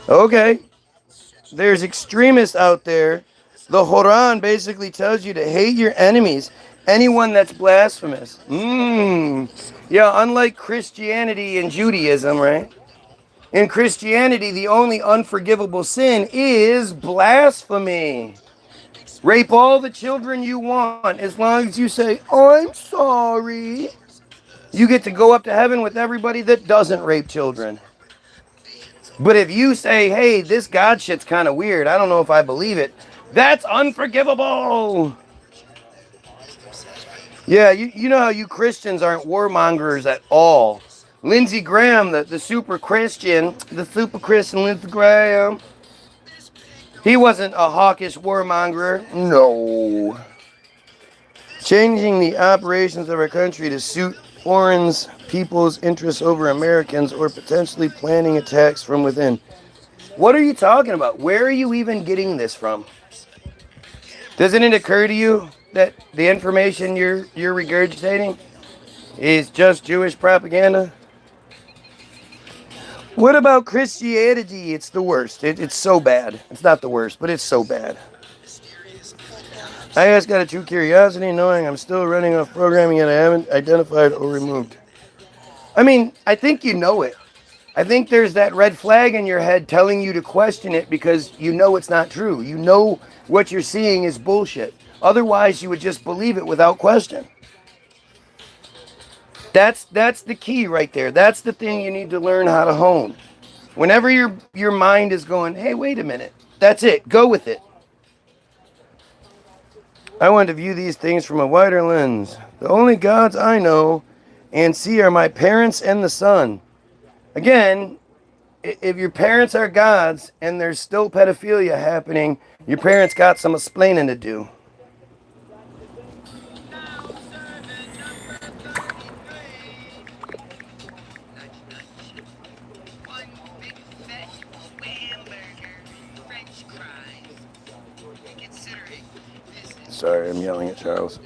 Okay. There's extremists out there. The Quran basically tells you to hate your enemies. Anyone that's blasphemous. Yeah, unlike Christianity and Judaism, right? In Christianity, the only unforgivable sin is blasphemy. Rape all the children you want as long as you say, I'm sorry. You get to go up to heaven with everybody that doesn't rape children. But if you say, hey, this God shit's kind of weird, I don't know if I believe it, that's unforgivable. Yeah, you know how you Christians aren't warmongers at all. Lindsey Graham, the super Christian Lindsey Graham, he wasn't a hawkish warmonger. No. Changing the operations of our country to suit foreign people's interests over Americans or potentially planning attacks from within. What are you talking about? Where are you even getting this from? Doesn't it occur to you that the information you're regurgitating is just Jewish propaganda? What about Christianity? It's the worst. It's so bad. It's not the worst, but it's so bad. I just got a true curiosity knowing I'm still running off programming and I haven't identified or removed. I mean, I think you know it. I think there's that red flag in your head telling you to question it because you know it's not true. You know what you're seeing is bullshit. Otherwise, you would just believe it without question. That's the key right there. That's the thing you need to learn how to hone. Whenever your mind is going, hey, wait a minute. That's it. Go with it. I want to view these things from a wider lens. The only gods I know and see are my parents and the sun. Again, if your parents are gods and there's still pedophilia happening, your parents got some explaining to do. Sorry, I'm yelling at Charles.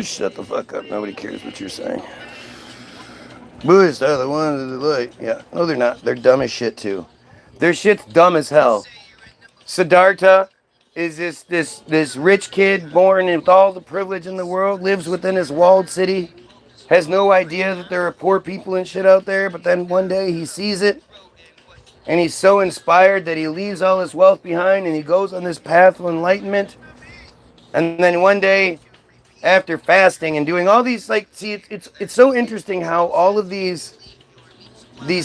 Shut the fuck up. Nobody cares what you're saying. Buddhists are the ones that like. Yeah. No, they're not. They're dumb as shit, too. Their shit's dumb as hell. Siddhartha is this rich kid born with all the privilege in the world, lives within his walled city, has no idea that there are poor people and shit out there, but then one day he sees it, and he's so inspired that he leaves all his wealth behind and he goes on this path of enlightenment. And then one day, after fasting and doing all these, like, see, it's so interesting how all of these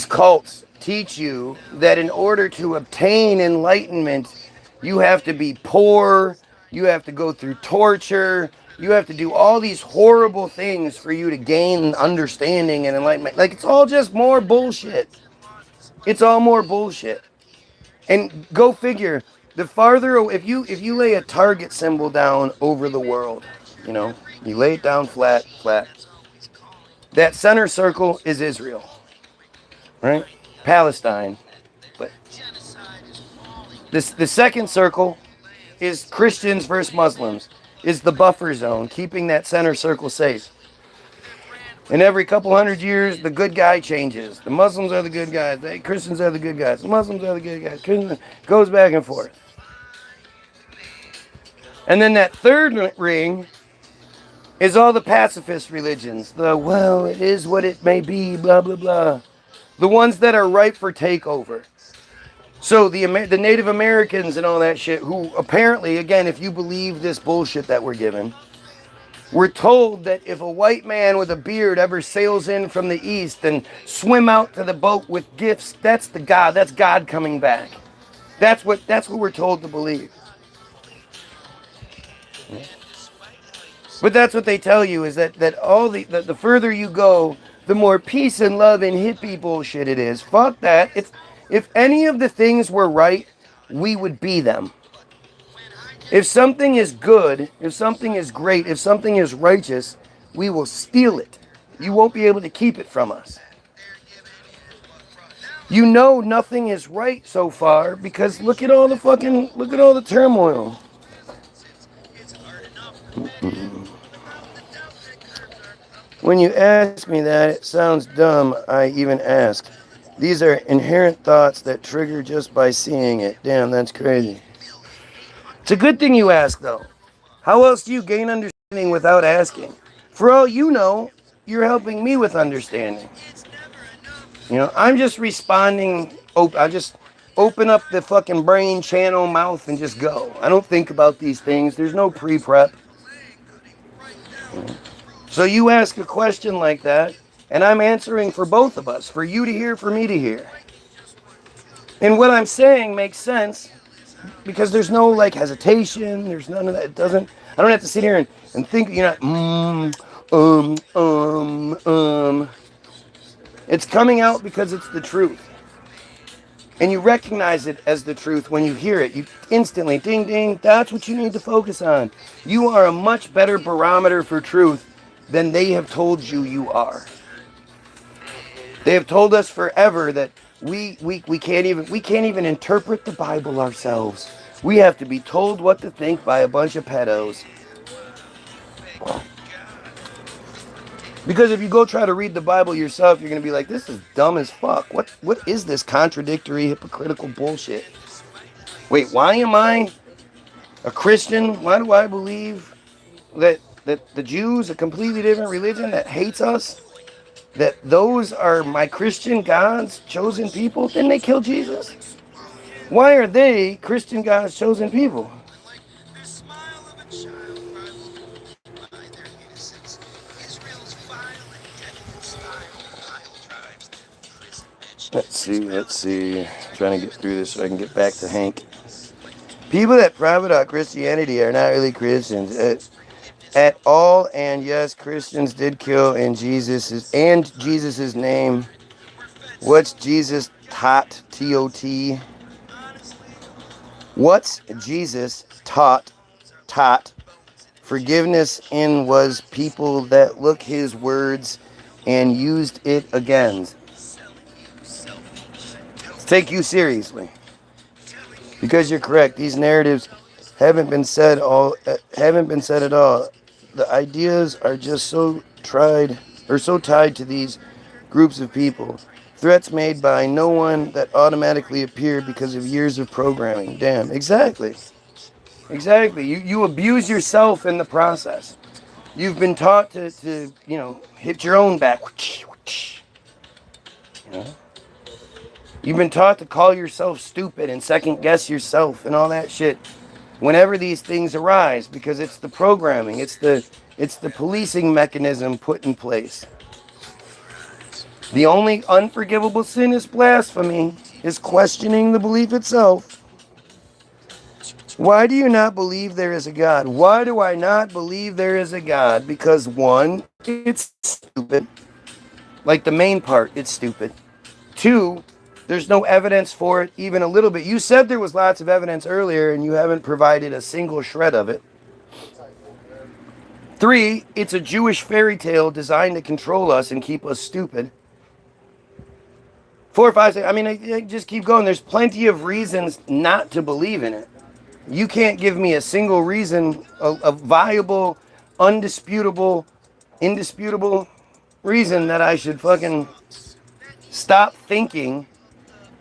cults teach you that in order to obtain enlightenment, you have to be poor, you have to go through torture, you have to do all these horrible things for you to gain understanding and enlightenment. Like, it's all just more bullshit. It's all more bullshit. And go figure, the farther, if you lay a target symbol down over the world, you know, you lay it down flat, that center circle is Israel, right? Palestine. But the second circle is Christians versus Muslims, is the buffer zone, keeping that center circle safe. And every couple hundred years, the good guy changes. The Muslims are the good guys. The Christians are the good guys. The Muslims are the good guys. Christians, goes back and forth. And then that third ring is all the pacifist religions. The, well, it is what it may be, blah, blah, blah. The ones that are ripe for takeover. So the Native Americans and all that shit, who apparently, again, if you believe this bullshit that we're given, we're told that if a white man with a beard ever sails in from the east and swim out to the boat with gifts, that's God coming back. That's what we're told to believe. But that's what they tell you, is that all the further you go, the more peace and love and hippie bullshit it is. Fuck that. If any of the things were right, we would be them. If something is good, if something is great, if something is righteous, we will steal it. You won't be able to keep it from us. You know nothing is right so far because look at all the turmoil. When you ask me that, it sounds dumb, I even ask. These are inherent thoughts that trigger just by seeing it. Damn, that's crazy. It's a good thing you ask, though. How else do you gain understanding without asking? For all you know, you're helping me with understanding. You know, I'm just responding. I just open up the fucking brain channel mouth and just go. I don't think about these things. There's no pre-prep. So you ask a question like that, and I'm answering for both of us, for you to hear, for me to hear. And what I'm saying makes sense because there's no like hesitation. There's none of that. I don't have to sit here and think, you know, It's coming out because it's the truth. And you recognize it as the truth when you hear it. You instantly, ding, ding, that's what you need to focus on. You are a much better barometer for truth than they have told you are. They have told us forever that we can't even interpret the Bible ourselves. We have to be told what to think by a bunch of pedos. Because if you go try to read the Bible yourself, you're going to be like, this is dumb as fuck. What is this contradictory, hypocritical bullshit? Wait, why am I a Christian? Why do I believe that that the Jews, a completely different religion that hates us, that those are my Christian God's chosen people, then they kill Jesus. Why are they Christian God's chosen people? Let's see. Trying to get through this so I can get back to Hank. People that profit out Christianity are not really Christians at all. And yes, Christians did kill in Jesus's name. What's Jesus taught? T-O-T. What's Jesus taught? Forgiveness in was people that look his words and used it against. Take you seriously. Because you're correct, these narratives haven't been said at all. The ideas are just so tied to these groups of people. Threats made by no one that automatically appeared because of years of programming. Damn, exactly. You abuse yourself in the process. You've been taught to hit your own back. You know? You've been taught to call yourself stupid and second guess yourself and all that shit whenever these things arise, because it's the programming, it's the policing mechanism put in place. The only unforgivable sin is blasphemy, is questioning the belief itself. Why do you not believe there is a God? Why do I not believe there is a God? Because one, it's stupid. Like the main part, it's stupid. Two, there's no evidence for it, even a little bit. You said there was lots of evidence earlier, and you haven't provided a single shred of it. Three, it's a Jewish fairy tale designed to control us and keep us stupid. 4, 5, 6, I just keep going. There's plenty of reasons not to believe in it. You can't give me a single reason, a viable, indisputable reason that I should fucking stop thinking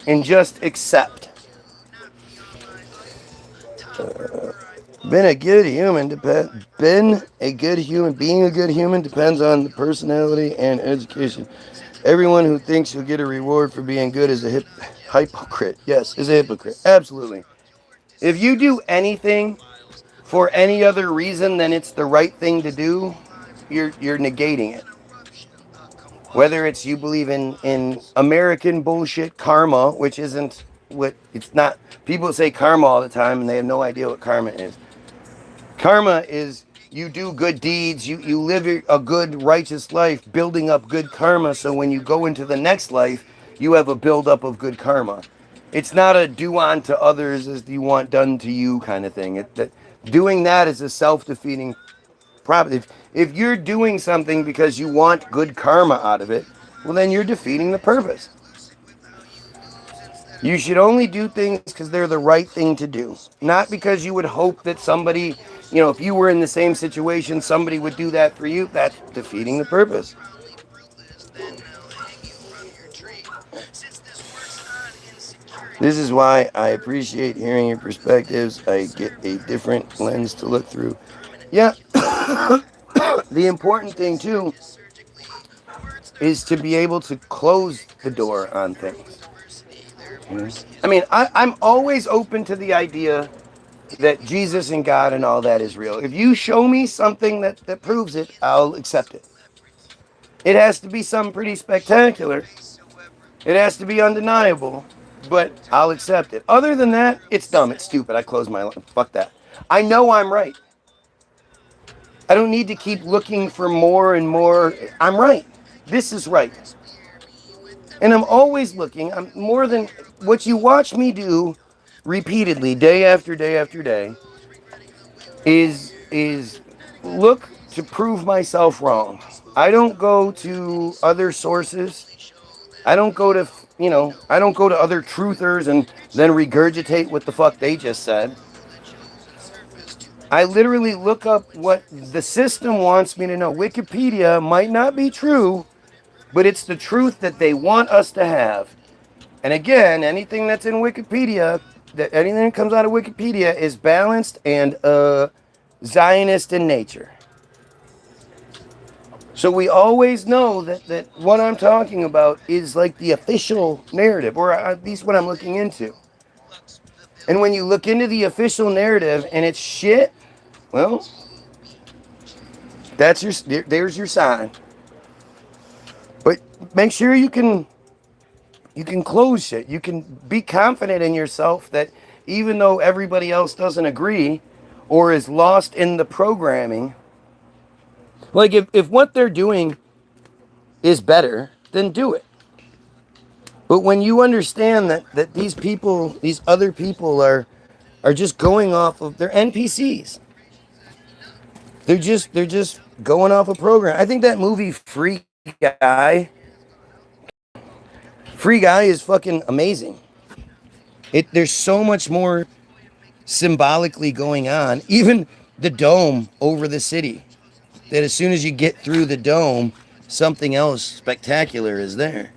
and just accept. Being a good human depends on the personality and education. Everyone who thinks you'll get a reward for being good is a hypocrite. Yes, is a hypocrite. Absolutely. If you do anything for any other reason than it's the right thing to do, you're negating it. Whether it's you believe in American bullshit karma, which isn't what it's not. People say karma all the time and they have no idea what karma is. Karma is you do good deeds, you live a good righteous life, building up good karma, so when you go into the next life, you have a buildup of good karma. It's not a do unto others as you want done to you kind of thing. Doing that is a self-defeating problem. If you're doing something because you want good karma out of it, well then you're defeating the purpose. You should only do things because they're the right thing to do. Not because you would hope that somebody, if you were in the same situation, somebody would do that for you. That's defeating the purpose. This is why I appreciate hearing your perspectives. I get a different lens to look through. Yeah. The important thing, too, is to be able to close the door on things. I'm always open to the idea that Jesus and God and all that is real. If you show me something that proves it, I'll accept it. It has to be something pretty spectacular. It has to be undeniable, but I'll accept it. Other than that, it's dumb. It's stupid. I close my life. Fuck that. I know I'm right. I don't need to keep looking for more and more. I'm right. This is right. And I'm always looking. I'm more than what you watch me do repeatedly, day after day after day, is look to prove myself wrong. I don't go to other sources. I don't go to other truthers and then regurgitate what the fuck they just said. I literally look up what the system wants me to know. Wikipedia might not be true, but it's the truth that they want us to have. And again, anything that's in Wikipedia, anything that comes out of Wikipedia is balanced and Zionist in nature. So we always know that what I'm talking about is like the official narrative, or at least what I'm looking into. And when you look into the official narrative and it's shit, well, there's your sign. But make sure you can close shit. You can be confident in yourself that even though everybody else doesn't agree or is lost in the programming, like if what they're doing is better, then do it. But when you understand that these people, these other people are just going off of their NPCs. They're just going off a program. I think that movie Guy, Free Guy is fucking amazing. There's so much more symbolically going on. Even the dome over the city. That as soon as you get through the dome, something else spectacular is there.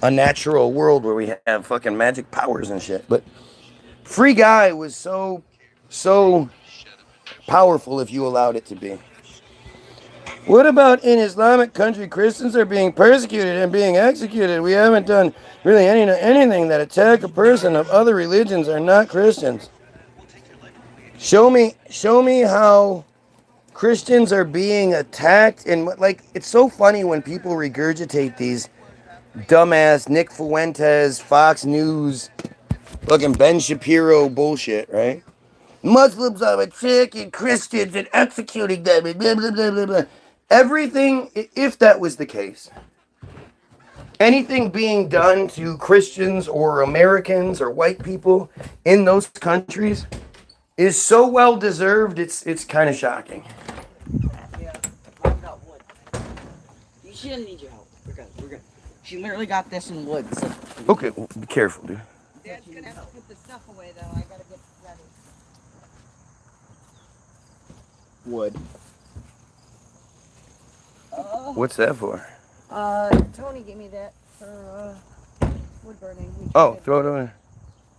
A natural world where we have fucking magic powers and shit. But Free Guy was so powerful if you allowed it to be. What about in Islamic country, Christians are being persecuted and being executed? We haven't done really anything that attack a person of other religions are not Christians. Show me how Christians are being attacked, and like it's so funny when people regurgitate these dumbass Nick Fuentes, Fox News, fucking Ben Shapiro bullshit, right? Muslims are attacking Christians and executing them and blah, blah, blah, blah, blah. Everything, if that was the case, anything being done to Christians or Americans or white people in those countries is so well deserved, it's kind of shocking. Yeah, I've got wood. She doesn't need your help. We're good. We're good. She literally got this in wood. So. Okay, well, be careful, dude. Dad's gonna have to put the stuff away though. I gotta get ready. Wood. What's that for? Tony gave me that for wood burning. Oh, throw it on.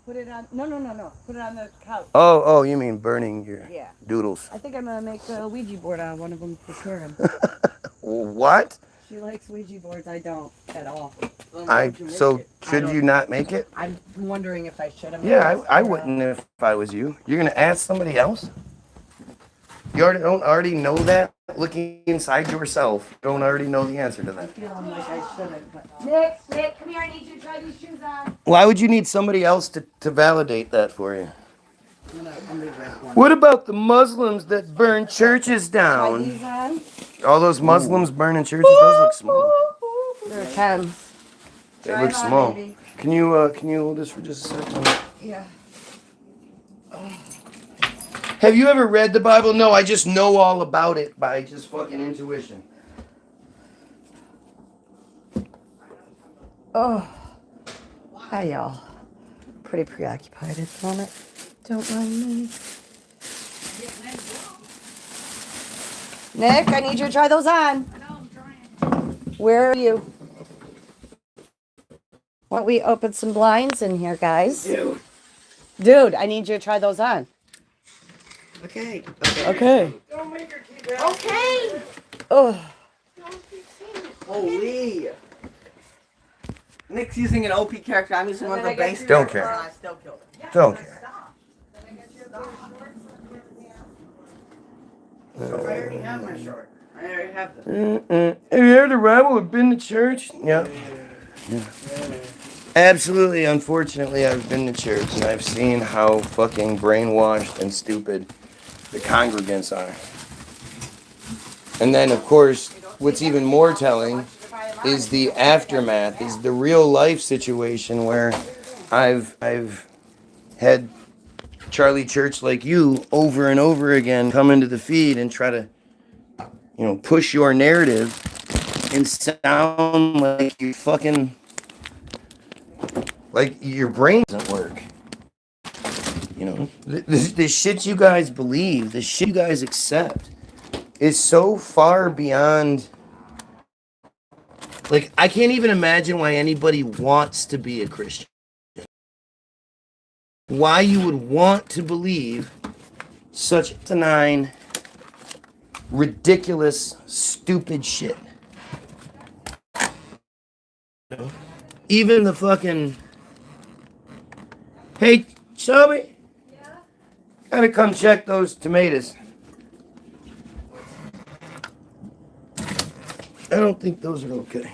Put it on. No. Put it on the couch. Oh, you mean burning your doodles. I think I'm gonna make a Ouija board out of one of them for Karen. What? She likes Ouija boards. I don't at all. Should you not make it? I'm wondering if I should have. Yeah, I wouldn't if I was you. You're gonna ask somebody else? You don't already know that? Looking inside yourself, you don't already know the answer to I that. feel like I shouldn't. But Nick, come here. I need you to try these shoes on. Why would you need somebody else to validate that for you? I'm gonna grab one. What about the Muslims that burn churches Try down? these on. All those Muslims burning churches, those look small. They're 10. They Try look them on, small. baby. Can you hold this for just a second? Yeah. Have you ever read the Bible? No, I just know all about it by just fucking intuition. Oh. Hi, y'all. Pretty preoccupied at the moment. Don't mind me. Nick, I need you to try those on. I know, I'm trying. Where are you? Why don't we open some blinds in here, guys? Dude, I need you to try those on. Okay. Okay. Don't make her keep asking. Okay. Oh. Holy. Nick's using an OP character. I'm using one of the base. Don't care. I still killed him. Don't care. I already have my short. I already have this. Have you heard the rabble have been to church? Yeah. Absolutely, unfortunately, I've been to church and I've seen how fucking brainwashed and stupid the congregants are. And then, of course, what's even more telling is the aftermath, is the real life situation where I've had Charlie Church like you over and over again come into the feed and try to, push your narrative and sound like you fucking, like your brain doesn't work. The shit you guys believe, the shit you guys accept is so far beyond. Like, I can't even imagine why anybody wants to be a Christian. Why you would want to believe such asinine ridiculous, stupid shit. Even the fucking, hey, Shelby, gotta come check those tomatoes. I don't think those are okay.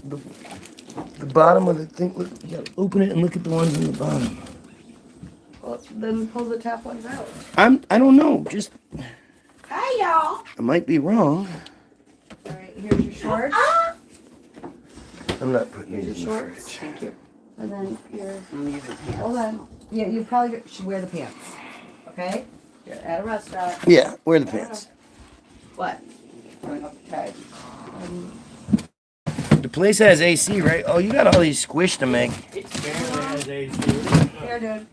The bottom of the thing, look, you gotta open it and look at the ones in the bottom. Well, then pull the top ones out. I don't know, just, Hey, y'all. I might be wrong. All right, here's your shorts. I'm not putting Here's these your in the shorts. fridge. Thank you. And then your, I'm using pants. hold on. Yeah, you probably should wear the pants. Okay? You're at a restaurant. Yeah, wear the pants. What? Going up the tag. The place has AC, right? Oh, you got all these squish to make. It's barely has AC. Here, dude.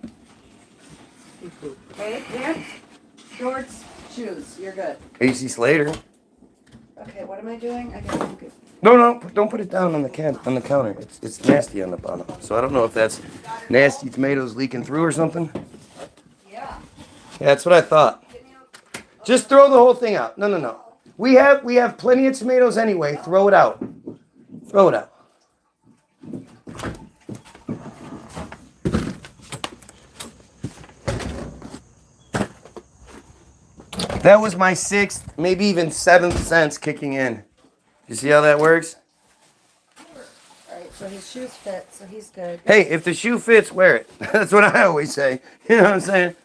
Okay, pants, shorts, shoes. You're good. AC Slater. Okay, what am I doing? I gotta look at. No, don't put it down on the counter. It's nasty on the bottom. So I don't know if that's nasty tomatoes leaking through or something. Yeah. Yeah, that's what I thought. Just throw the whole thing out. No. We have plenty of tomatoes anyway. Throw it out. Throw it out. That was my 6th, maybe even 7th sense kicking in. You see how that works? All right, so his shoes fit, so he's good. Hey, if the shoe fits, wear it. That's what I always say. You know what I'm saying?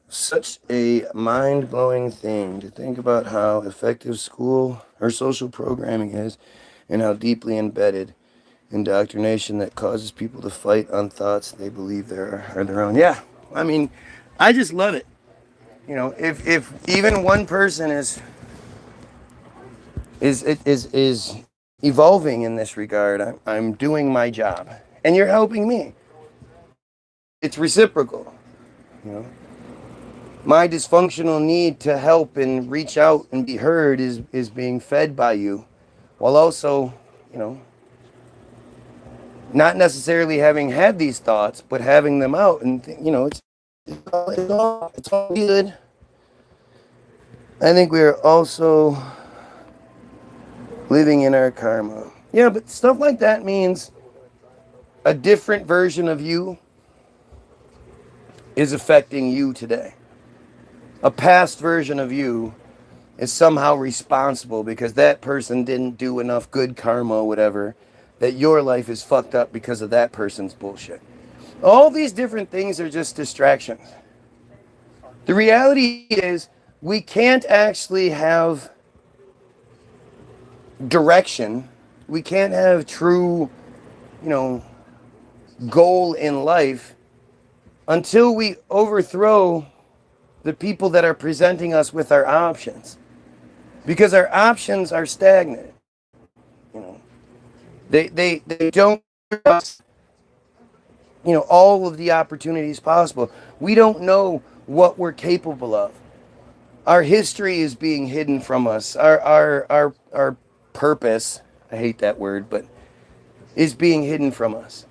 Such a mind-blowing thing to think about how effective school or social programming is and how deeply embedded indoctrination that causes people to fight on thoughts they believe are their own. Yeah, I mean, I just love it. You know, if even one person is evolving in this regard, I'm doing my job, and you're helping me. It's reciprocal, you know. My dysfunctional need to help and reach out and be heard is being fed by you, while also, you know, not necessarily having had these thoughts, but having them out, and you know, it's all good. I think we are also living in our karma. Yeah, but stuff like that means a different version of you is affecting you today. A past version of you is somehow responsible because that person didn't do enough good karma or whatever, that your life is fucked up because of that person's bullshit. All these different things are just distractions. The reality is we can't actually have direction. We can't have true, you know, goal in life until we overthrow the people that are presenting us with our options. Because our options are stagnant. You know, they don't give us, you know, all of the opportunities possible. We don't know what we're capable of. Our history is being hidden from us. Our purpose, I hate that word, but is being hidden from us.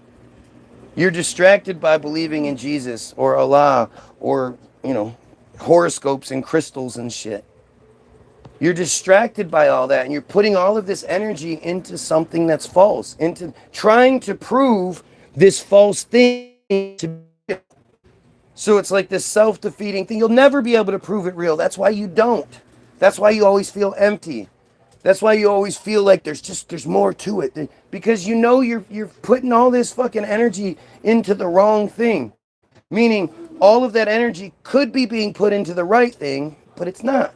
You're distracted by believing in Jesus or Allah or, you know, horoscopes and crystals and shit. You're distracted by all that, and you're putting all of this energy into something that's false, into trying to prove this false thing to be. So it's like this self-defeating thing. You'll never be able to prove it real. That's why you don't. That's why you always feel empty. That's why you always feel like there's more to it. Because you know you're putting all this fucking energy into the wrong thing. Meaning all of that energy could be being put into the right thing, but it's not.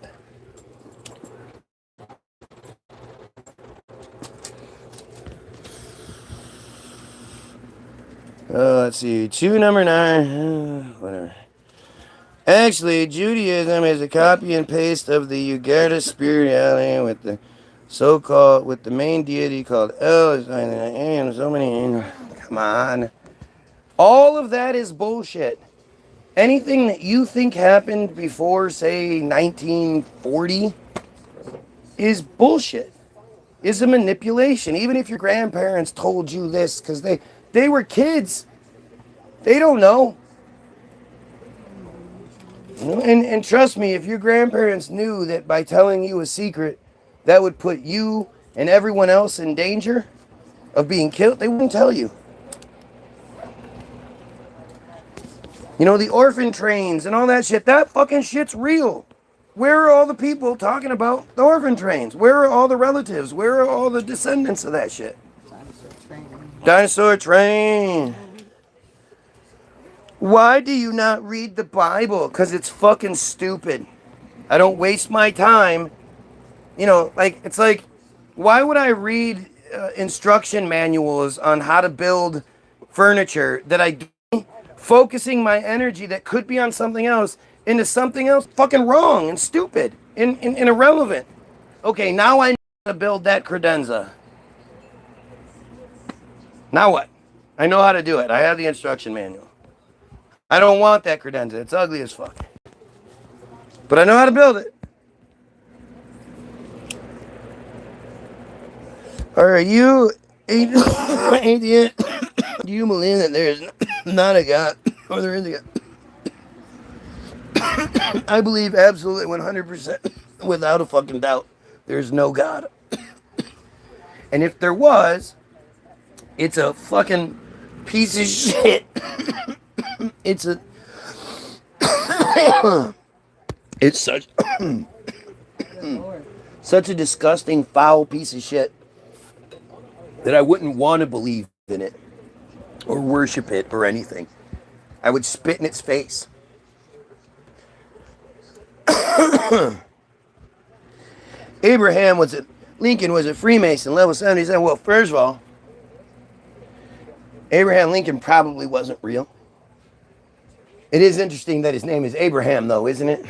Let's see. Chew number 9. Whatever. Actually, Judaism is a copy and paste of the Ugaritic spirituality with the main deity called El. So many. Come on. All of that is bullshit. Anything that you think happened before, say, 1940 is bullshit. is a manipulation. Even if your grandparents told you this, because they were kids, they don't know. You know? And trust me, if your grandparents knew that by telling you a secret, that would put you and everyone else in danger of being killed, they wouldn't tell you. You know, the orphan trains and all that shit, that fucking shit's real. Where are all the people talking about the orphan trains? Where are all the relatives? Where are all the descendants of that shit? Dinosaur train. Why do you not read the Bible? Because it's fucking stupid. I don't waste my time. You know, like, it's like, why would I read instruction manuals on how to build furniture that I do, focusing my energy that could be on something else into something else fucking wrong and stupid and irrelevant? Okay, now I know how to build that credenza. Now what? I know how to do it. I have the instruction manual. I don't want that credenza. It's ugly as fuck. But I know how to build it. Are you atheist? Do you believe that there is not a God? Or there is a God? I believe absolutely 100% without a fucking doubt there's no God. And if there was, it's a fucking piece of shit. It's such such a disgusting, foul piece of shit that I wouldn't want to believe in it or worship it or anything. I would spit in its face. Lincoln was a Freemason, level 77. Well, first of all, Abraham Lincoln probably wasn't real. It is interesting that his name is Abraham, though, isn't it?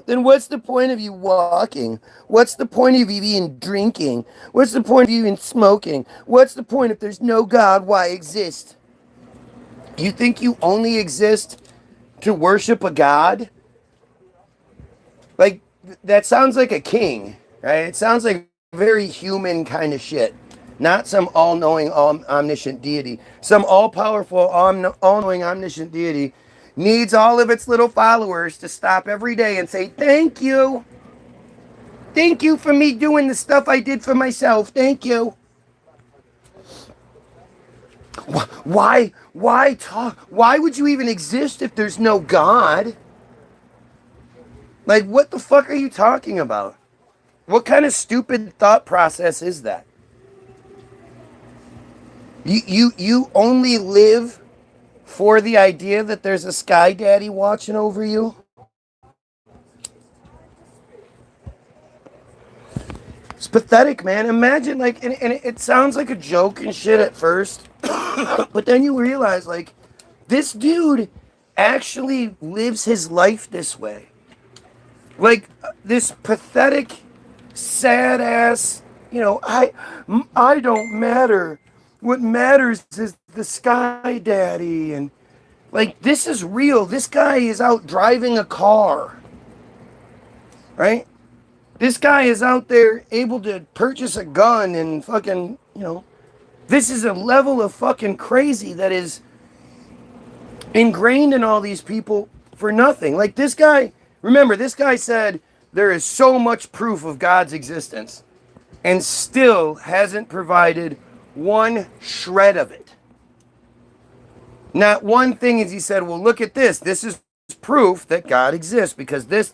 Then what's the point of you walking? What's the point of you even drinking? What's the point of you even smoking? What's the point if there's no God? Why exist? You think you only exist to worship a God? Like, that sounds like a king, right? It sounds like very human kind of shit. Not some all-knowing, omniscient deity. Some all-powerful, all-knowing, omniscient deity needs all of its little followers to stop every day and say, thank you. Thank you for me doing the stuff I did for myself. Thank you. Why talk? Why would you even exist if there's no God? Like, what the fuck are you talking about? What kind of stupid thought process is that? You only live for the idea that there's a sky daddy watching over you? It's pathetic, man. Imagine, like, and it sounds like a joke and shit at first, but then you realize, like, this dude actually lives his life this way. Like, this pathetic, sad ass, you know, I don't matter. What matters is the sky daddy. And, like, this is real. This guy is out driving a car. Right? This guy is out there able to purchase a gun and fucking, you know, this is a level of fucking crazy that is ingrained in all these people for nothing. Like, this guy, remember, this guy said there is so much proof of God's existence and still hasn't provided one shred of it. Not one thing is he said, well, look at this. This is proof that God exists because this.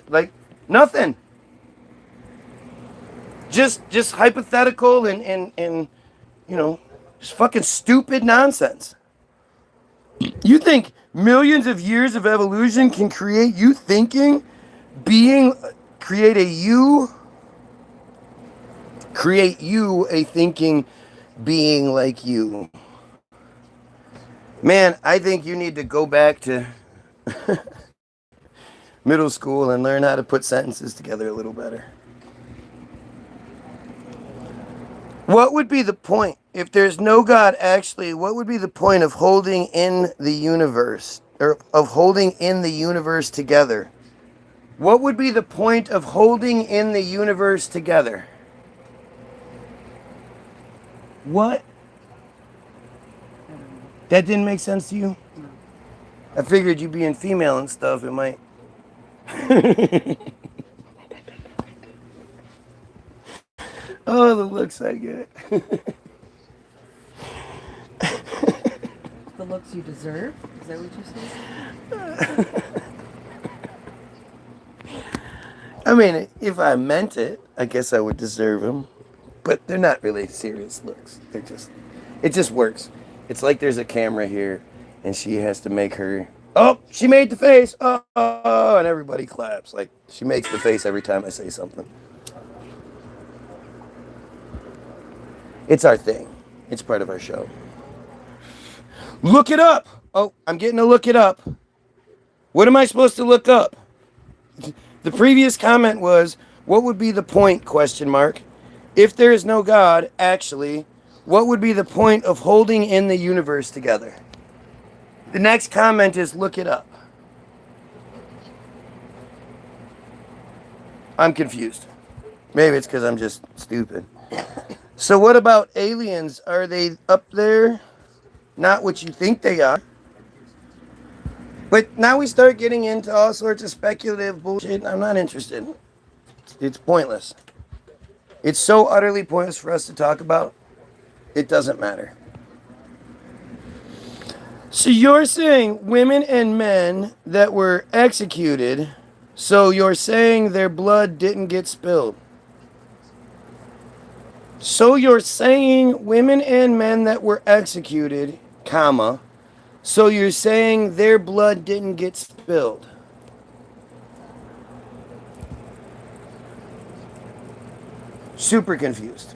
Like, nothing. Just hypothetical and you know, just fucking stupid nonsense. You think millions of years of evolution can create you thinking, create you a thinking being like you? Man, I think you need to go back to middle school and learn how to put sentences together a little better. What would be the point? If there's no God, actually, what would be the point of holding in the universe? Or of holding in the universe together? What would be the point of holding in the universe together? What? That didn't make sense to you? I figured you being female and stuff, it might. Oh, the looks I get. The looks you deserve? Is that what you said? I mean, if I meant it, I guess I would deserve them. But they're not really serious looks. It just works. It's like there's a camera here, and she has to make her. Oh, she made the face. Oh, and everybody claps. Like she makes the face every time I say something. It's our thing. It's part of our show. Look it up. Oh, I'm getting to look it up. What am I supposed to look up? The previous comment was, what would be the point, question mark? If there is no God, actually, what would be the point of holding in the universe together? The next comment is, look it up. I'm confused. Maybe it's because I'm just stupid. So what about aliens? Are they up there? Not what you think they are. But now we start getting into all sorts of speculative bullshit. I'm not interested. It's pointless. It's so utterly pointless for us to talk about. It doesn't matter. So you're saying women and men that were executed, so you're saying their blood didn't get spilled. So you're saying women and men that were executed, comma, so you're saying their blood didn't get spilled. Super confused.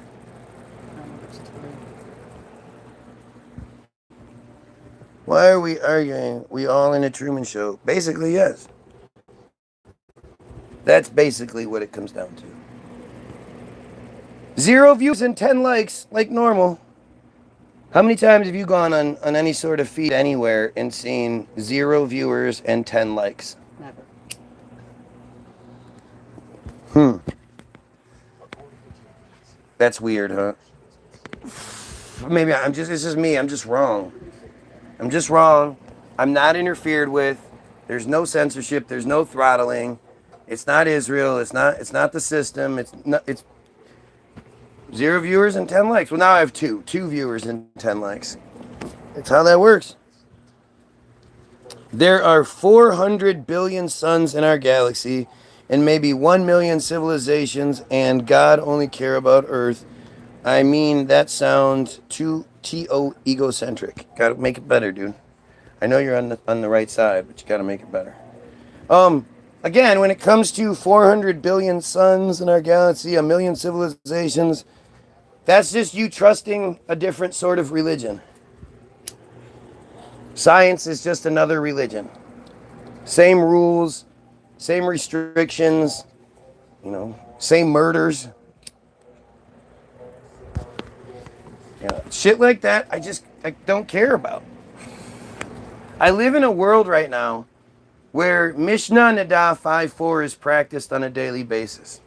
Why are we arguing? We all in a Truman Show? Basically, yes. That's basically what it comes down to. 0 views and 10 likes, like normal. How many times have you gone on any sort of feed anywhere and seen 0 viewers and 10 likes? Never. That's weird, huh? Maybe it's just me. I'm just wrong. I'm just wrong. I'm not interfered with. There's no censorship. There's no throttling. It's not Israel. It's not the system. It's 0 viewers and 10 likes. Well, now I have 2 viewers and 10 likes. That's how that works. There are 400 billion suns in our galaxy and maybe 1 million civilizations, and God only care about Earth. I mean, that sounds too TO egocentric. Gotta make it better, dude. I know you're on the right side, but you gotta make it better. Again, when it comes to 400 billion suns in our galaxy, 1 million civilizations, that's just you trusting a different sort of religion. Science is just another religion. Same rules, same restrictions, same murders. Shit like that, I don't care about. I live in a world right now where Mishnah Nada 5.4 is practiced on a daily basis.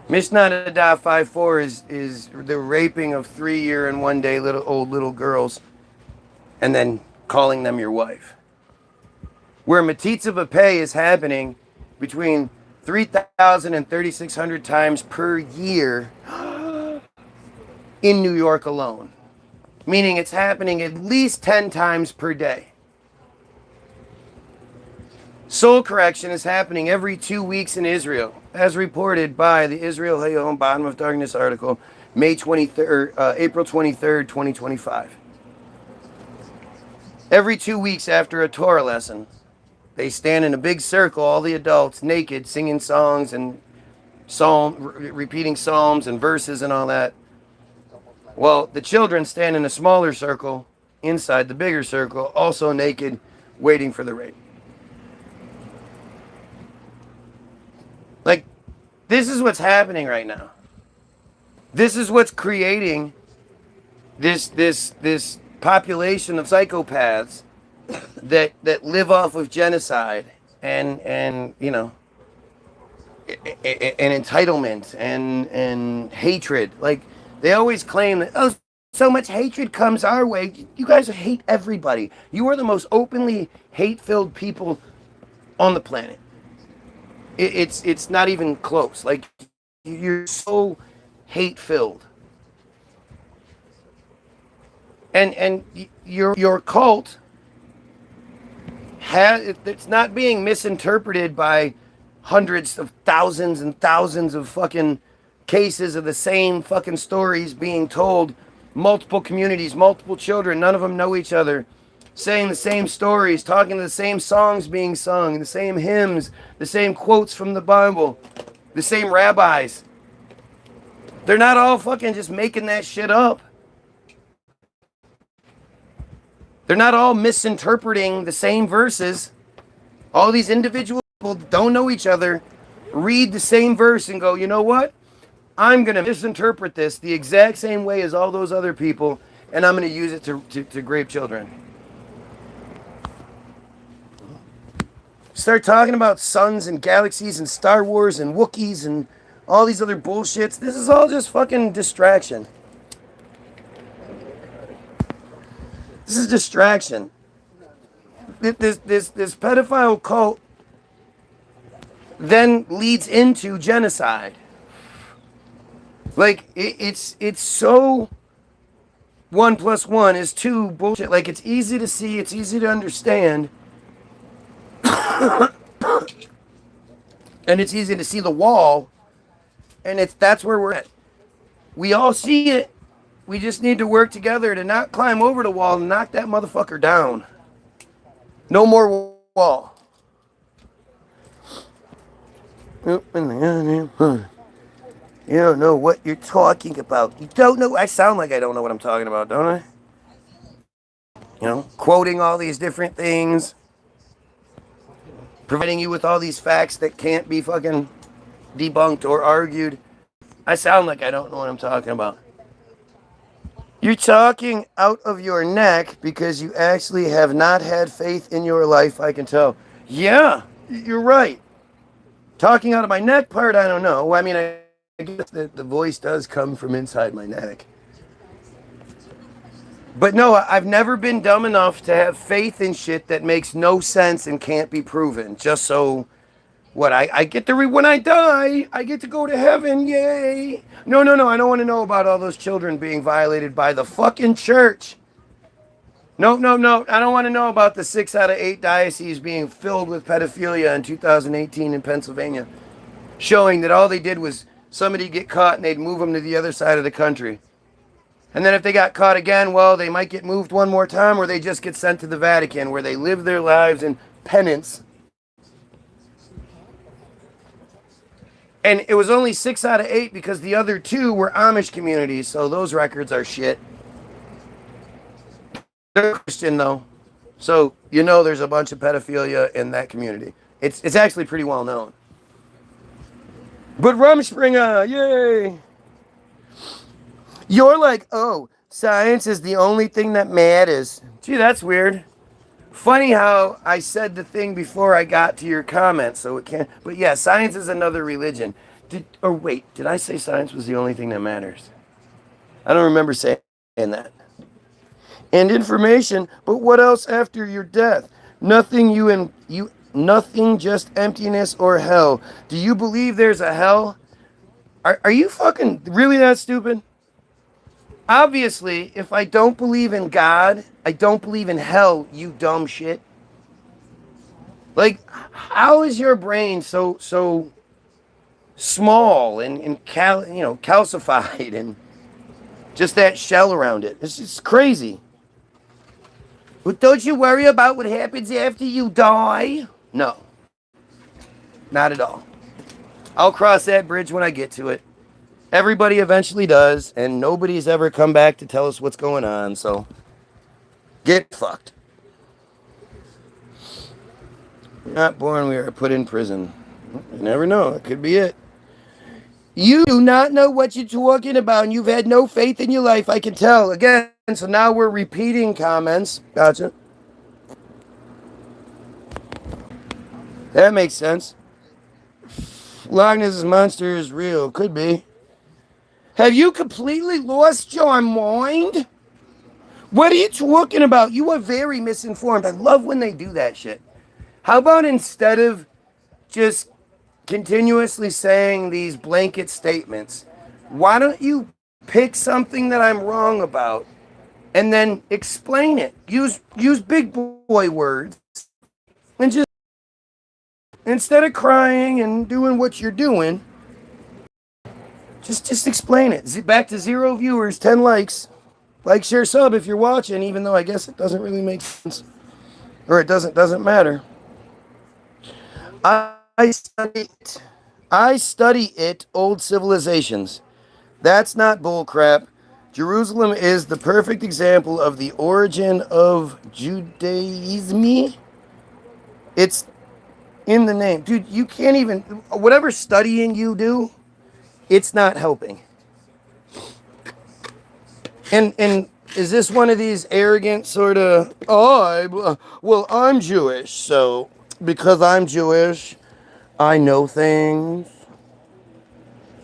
Mishnah Nada 5.4 is the raping of 3-year and 1-day little girls and then calling them your wife. Where metzitzia b'peh is happening between 3,000 and 3,600 times per year in New York alone. Meaning it's happening at least 10 times per day. Soul correction is happening every 2 weeks in Israel, as reported by the Israel Hayom Bottom of Darkness article, April 23rd, 2025. Every 2 weeks after a Torah lesson, they stand in a big circle, all the adults, naked, singing songs and repeating psalms and verses and all that. Well, the children stand in a smaller circle, inside the bigger circle, also naked, waiting for the rape. Like, this is what's happening right now. This is what's creating this population of psychopaths that live off of genocide and and entitlement and hatred. Like, they always claim that, oh, so much hatred comes our way. You guys hate everybody. You are the most openly hate-filled people on the planet. It's not even close. Like, you're so hate-filled. And your cult it's not being misinterpreted by hundreds of thousands and thousands of fucking cases of the same fucking stories being told, multiple communities, multiple children, none of them know each other, saying the same stories, talking the same songs being sung, the same hymns, the same quotes from the Bible, the same rabbis. They're not all fucking just making that shit up. They're not all misinterpreting the same verses. All these individual people don't know each other, read the same verse and go, you know what? I'm going to misinterpret this the exact same way as all those other people, and I'm going to use it to grape children. Start talking about suns and galaxies and Star Wars and Wookiees and all these other bullshits. This is all just fucking distraction. This is distraction. This pedophile cult then leads into genocide. Like, it's so 1 + 1 is 2 bullshit. Like, it's easy to see, it's easy to understand. And it's easy to see the wall. And that's where we're at. We all see it. We just need to work together to not climb over the wall and knock that motherfucker down. No more wall. You don't know what you're talking about. You don't know. I sound like I don't know what I'm talking about, don't I? You know, quoting all these different things, providing you with all these facts that can't be fucking debunked or argued. I sound like I don't know what I'm talking about. You're talking out of your neck because you actually have not had faith in your life, I can tell. Yeah, you're right. Talking out of my neck part, I don't know. I mean, I guess the voice does come from inside my neck. But no, I've never been dumb enough to have faith in shit that makes no sense and can't be proven. Just so, what, I get to, when I die, I get to go to heaven, yay. No, I don't want to know about all those children being violated by the fucking church. No, I don't want to know about the 6 out of 8 dioceses being filled with pedophilia in 2018 in Pennsylvania, showing that all they did was somebody get caught and they'd move them to the other side of the country. And then if they got caught again, well, they might get moved one more time, or they just get sent to the Vatican, where they live their lives in penance. And it was only 6 out of 8 because the other 2 were Amish communities, so those records are shit. They're Christian, though. So, you know there's a bunch of pedophilia in that community. It's actually pretty well known. But Rumspringa, yay! You're like, oh, science is the only thing that matters. Gee, that's weird. Funny how I said the thing before I got to your comment, so it can't. But yeah, science is another religion. Did I say science was the only thing that matters? I don't remember saying that. And information, but what else after your death? Nothing nothing, just emptiness or hell. Do you believe there's a hell? Are you fucking really that stupid? Obviously, if I don't believe in God, I don't believe in hell, you dumb shit. Like, how is your brain so small and calcified and just that shell around it? It's just crazy. But don't you worry about what happens after you die? No. Not at all. I'll cross that bridge when I get to it. Everybody eventually does, and nobody's ever come back to tell us what's going on, so get fucked. Not born, we are put in prison. You never know, it could be it. You do not know what you're talking about, and you've had no faith in your life, I can tell. Again, so now we're repeating comments. Gotcha. That makes sense. Loch Ness's monster is real. Could be. Have you completely lost your mind? What are you talking about? You are very misinformed. I love when they do that shit. How about instead of just continuously saying these blanket statements, why don't you pick something that I'm wrong about and then explain it? Use big boy words and just instead of crying and doing what you're doing, just explain it. Back to 0 viewers, 10 likes. Like, share, sub if you're watching, even though I guess it doesn't really make sense. Or it doesn't matter. I study it. I study it, old civilizations. That's not bullcrap. Jerusalem is the perfect example of the origin of Judaism. It's in the name. Dude, you can't even, whatever studying you do, it's not helping. And is this one of these arrogant sort of, well, I'm Jewish, so because I'm Jewish, I know things.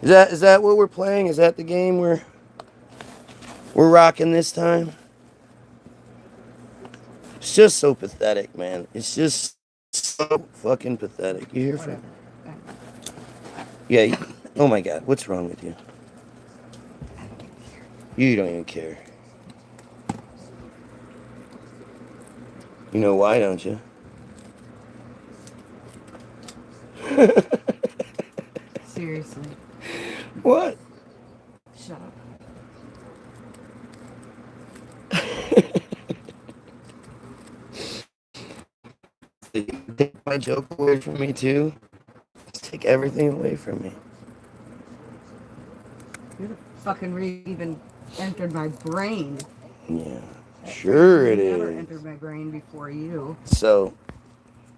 Is that what we're playing? Is that the game we're rocking this time? It's just so pathetic, man. It's just so fucking pathetic. You hear from? Yeah. Oh my God, what's wrong with you? You don't even care. You know why, don't you? Seriously. What? Shut up. Take my joke away from me too. Just take everything away from me. You fucking even entered my brain. Yeah, sure it Never is. entered my brain before you. So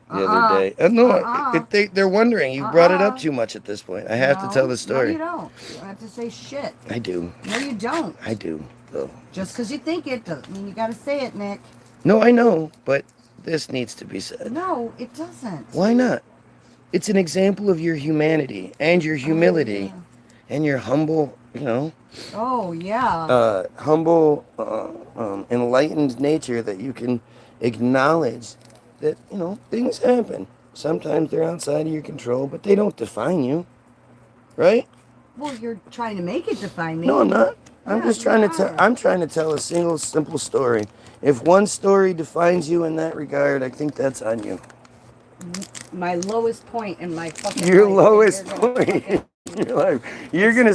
the other day, they're wondering. You brought it up too much at this point. I have to tell the story. No, you don't. You don't have to say shit. I do. No, you don't. I do, though. Just because you think it doesn't mean you got to say it, Nick. No, I know, but this needs to be said. No, it doesn't. Why not? It's an example of your humanity and your humility and your humble, Oh, yeah. humble, enlightened nature that you can acknowledge that, things happen. Sometimes they're outside of your control, but they don't define you. Right? Well, you're trying to make it define me. No, I'm not. I'm just trying to tell. I'm trying to tell a single, simple story. If one story defines you in that regard, I think that's on you. My lowest point in my fucking Your life. lowest point in your life. You're gonna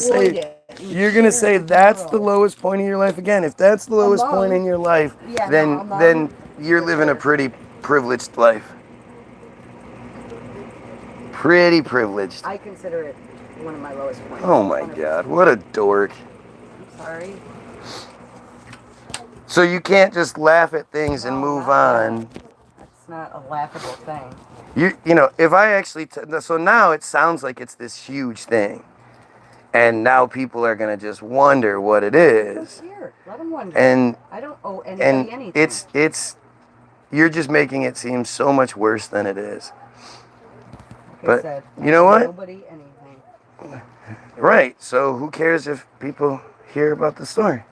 say that's the lowest point in your life again. If that's the lowest point in your life, then you're living a pretty privileged life. Pretty privileged. I consider it one of my lowest points. Oh my God, what a dork. I'm sorry. So you can't just laugh at things and move on. That's not a laughable thing. If I actually, so now it sounds like it's this huge thing. And now people are going to just wonder what it is. Here, let them wonder. And I don't owe anybody anything. You're just making it seem so much worse than it is. Like but I said, you know what? Nobody anything. Right. So who cares if people hear about the story?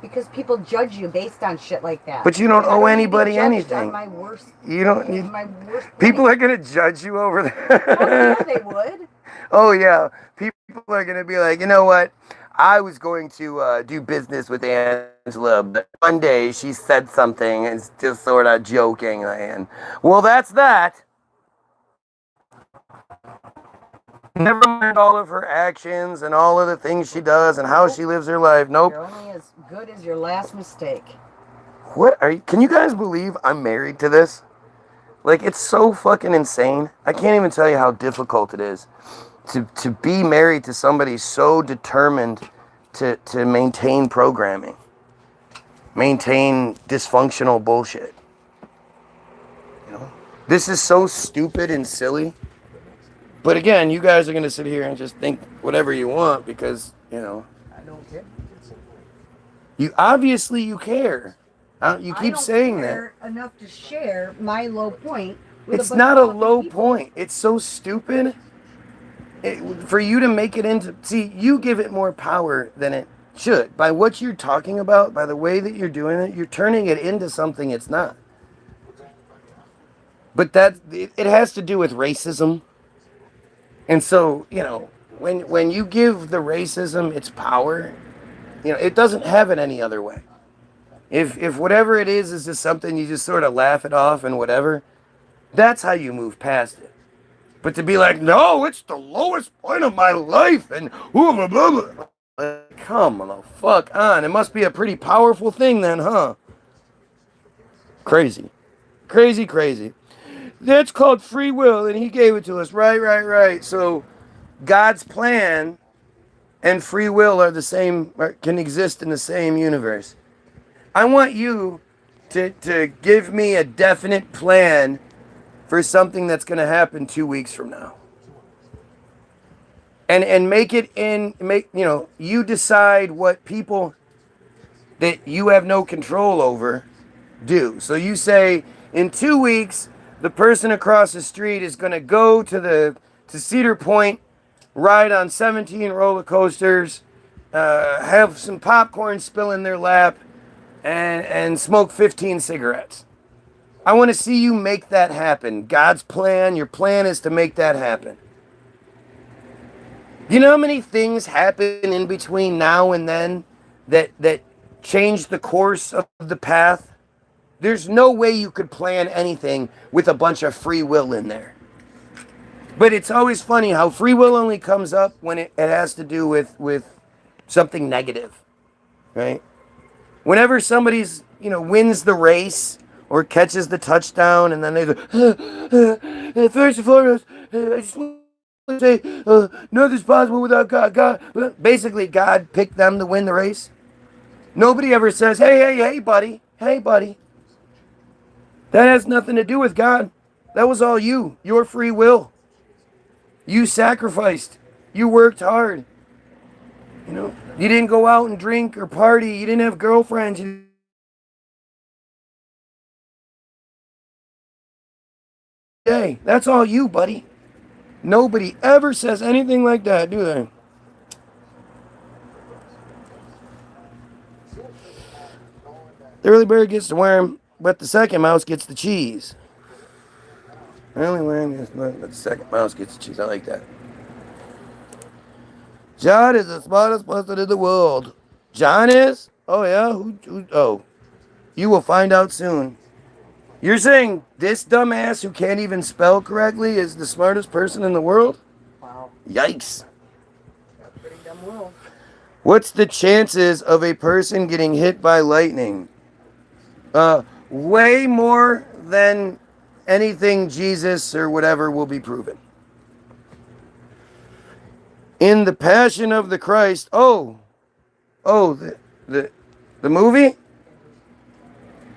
Because people judge you based on shit like that. But you don't owe anybody anything. My worst, you don't need. My worst people are gonna judge you over that. Oh yeah, they would. Oh yeah, people are gonna be like, you know what? I was going to do business with Angela, but one day she said something, and it's just sort of joking, and well, that's that. Never mind all of her actions and all of the things she does and how she lives her life. Nope. You're only as good as your last mistake. What are you? Can you guys believe I'm married to this? Like, it's so fucking insane. I can't even tell you how difficult it is to be married to somebody so determined to maintain programming, maintain dysfunctional bullshit. This is so stupid and silly. But again, you guys are going to sit here and just think whatever you want because, I don't care. you obviously you care. You keep saying that. Enough to share my low point It's not a low point. It's so stupid. For you to make it into... See, you give it more power than it should. By what you're talking about, by the way that you're doing it, you're turning it into something it's not. But it has to do with racism. And so, when you give the racism its power, it doesn't have it any other way. If whatever it is just something you just sort of laugh it off and whatever, that's how you move past it. But to be like, no, it's the lowest point of my life, and blah, blah, blah, blah. Come the fuck on. It must be a pretty powerful thing then, huh? Crazy. Crazy, crazy. That's called free will, and he gave it to us. Right. So God's plan and free will are the same, can exist in the same universe. I want you to give me a definite plan for something that's going to happen 2 weeks from now. And you decide what people that you have no control over do. So you say, in 2 weeks, the person across the street is going to go to Cedar Point, ride on 17 roller coasters, have some popcorn spill in their lap, and smoke 15 cigarettes. I want to see you make that happen. God's plan, your plan is to make that happen. You know how many things happen in between now and then that change the course of the path? There's no way you could plan anything with a bunch of free will in there. But it's always funny how free will only comes up when it has to do with something negative, right? Whenever somebody's, wins the race or catches the touchdown, and then they go, first and foremost, I just want to say, nothing's possible without God. Basically, God picked them to win the race. Nobody ever says, hey, buddy. That has nothing to do with God. That was all you, your free will. You sacrificed. You worked hard. You didn't go out and drink or party. You didn't have girlfriends. Hey, that's all you, buddy. Nobody ever says anything like that, do they? The early bird gets the worm, but the second mouse gets the cheese. The early worm gets the worm, but the second mouse gets the cheese. I like that. John is the smartest person in the world. John is? Oh, yeah? Oh, you will find out soon. You're saying this dumbass who can't even spell correctly is the smartest person in the world? Wow. Yikes. That's a pretty dumb world. What's the chances of a person getting hit by lightning? Way more than anything Jesus or whatever will be proven. In the Passion of the Christ, the movie?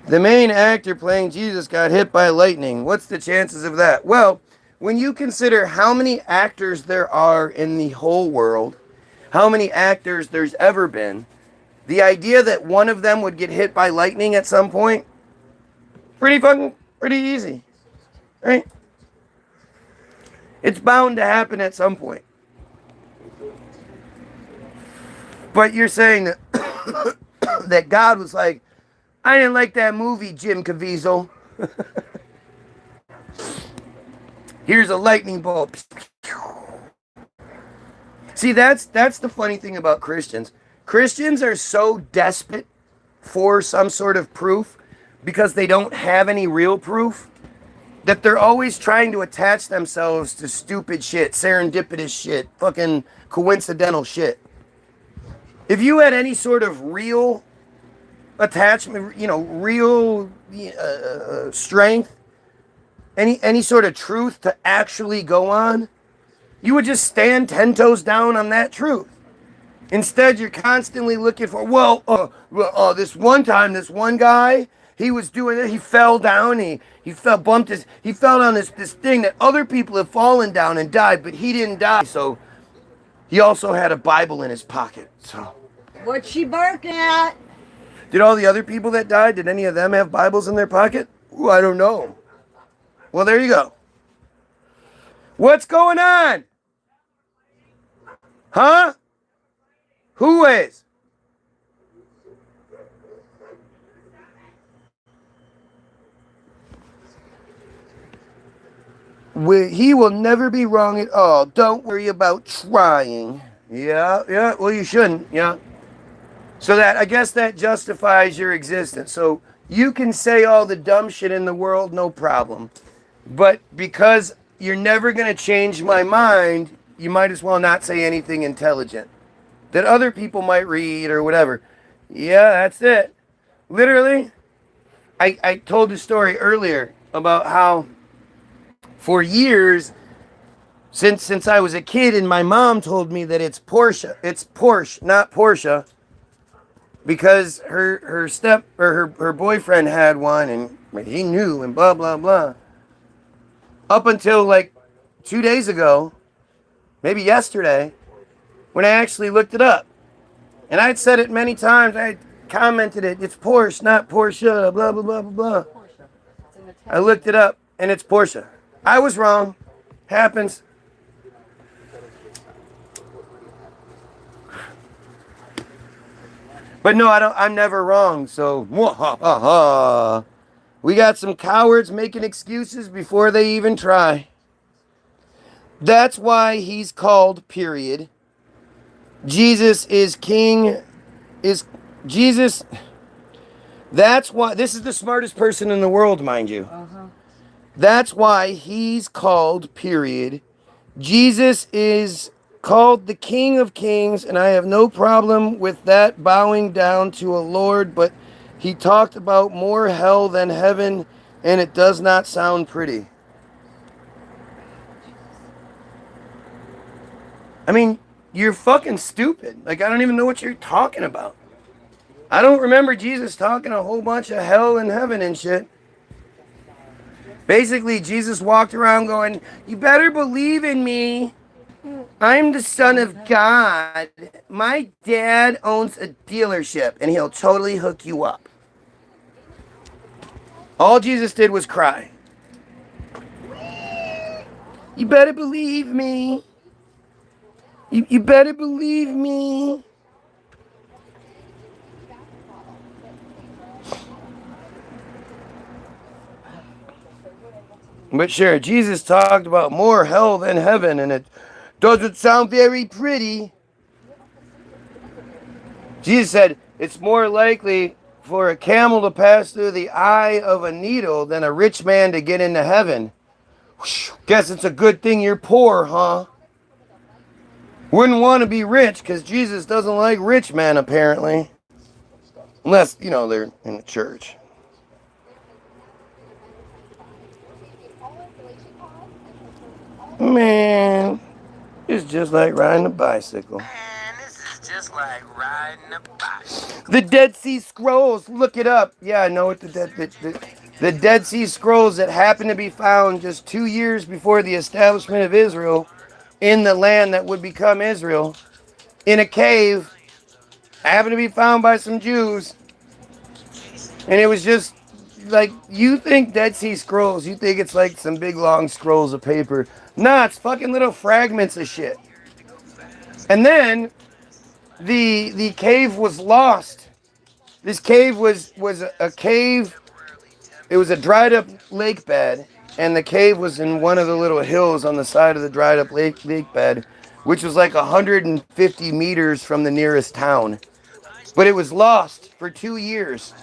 The main actor playing Jesus got hit by lightning. What's the chances of that? Well, when you consider how many actors there are in the whole world, how many actors there's ever been, the idea that one of them would get hit by lightning at some point, pretty easy, right? It's bound to happen at some point. But you're saying that that God was like, I didn't like that movie, Jim Caviezel. Here's a lightning bolt. See, that's the funny thing about Christians. Christians are so desperate for some sort of proof because they don't have any real proof that they're always trying to attach themselves to stupid shit, serendipitous shit, fucking coincidental shit. If you had any sort of real attachment, real strength, any sort of truth to actually go on, you would just stand 10 toes down on that truth. Instead, you're constantly looking for, this one time, this one guy, he was doing it, he fell down, he fell on this thing that other people have fallen down and died, but he didn't die, so he also had a Bible in his pocket, so. What's she barking at? Did all the other people that died, did any of them have Bibles in their pocket? Ooh, I don't know. Well, there you go. What's going on? Huh? Who is? He will never be wrong at all. Don't worry about trying. Yeah. Well, you shouldn't. Yeah. So that, I guess that justifies your existence. So you can say all the dumb shit in the world, no problem. But because you're never going to change my mind, you might as well not say anything intelligent that other people might read or whatever. Yeah, that's it. Literally, I told the story earlier about how for years, since I was a kid, and my mom told me that it's Porsche, not Porsche, because her boyfriend had one and he knew and blah blah blah. Up until like 2 days ago, maybe yesterday, when I actually looked it up. And I'd said it many times. I commented it. It's Porsche, not Porsche, blah, blah, blah, blah, blah. I looked it up, and it's Porsche. I was wrong. Happens. But no, I'm never wrong, so we got some cowards making excuses before they even try. That's why he's called, period. Jesus is king, Jesus. That's why, this is the smartest person in the world, mind you. That's why he's called, period. Jesus is called the King of Kings, and I have no problem with that, bowing down to a Lord, but he talked about more hell than heaven, and it does not sound pretty. I mean, you're fucking stupid. Like, I don't even know what you're talking about. I don't remember Jesus talking a whole bunch of hell and heaven and shit. Basically, Jesus walked around going, you better believe in me. I'm the son of God. My dad owns a dealership, and he'll totally hook you up. All Jesus did was cry. You better believe me. You better believe me. But sure, Jesus talked about more hell than heaven, and it doesn't sound very pretty. Jesus said, it's more likely for a camel to pass through the eye of a needle than a rich man to get into heaven. Guess it's a good thing you're poor, huh? Wouldn't want to be rich, because Jesus doesn't like rich men, apparently. Unless, they're in the church. Man, it's just like riding a bicycle. Man, this is just like riding a bicycle. The Dead Sea Scrolls, look it up. Yeah, I know what the Dead Sea Scrolls that happened to be found just 2 years before the establishment of Israel in the land that would become Israel, in a cave, happened to be found by some Jews. And it was just like, you think Dead Sea Scrolls, you think it's like some big long scrolls of paper. Nah, it's fucking little fragments of shit. And then the cave was lost. This cave was a cave. It was a dried up lake bed, and the cave was in one of the little hills on the side of the dried up lake bed, which was like 150 meters from the nearest town. But it was lost for 2 years.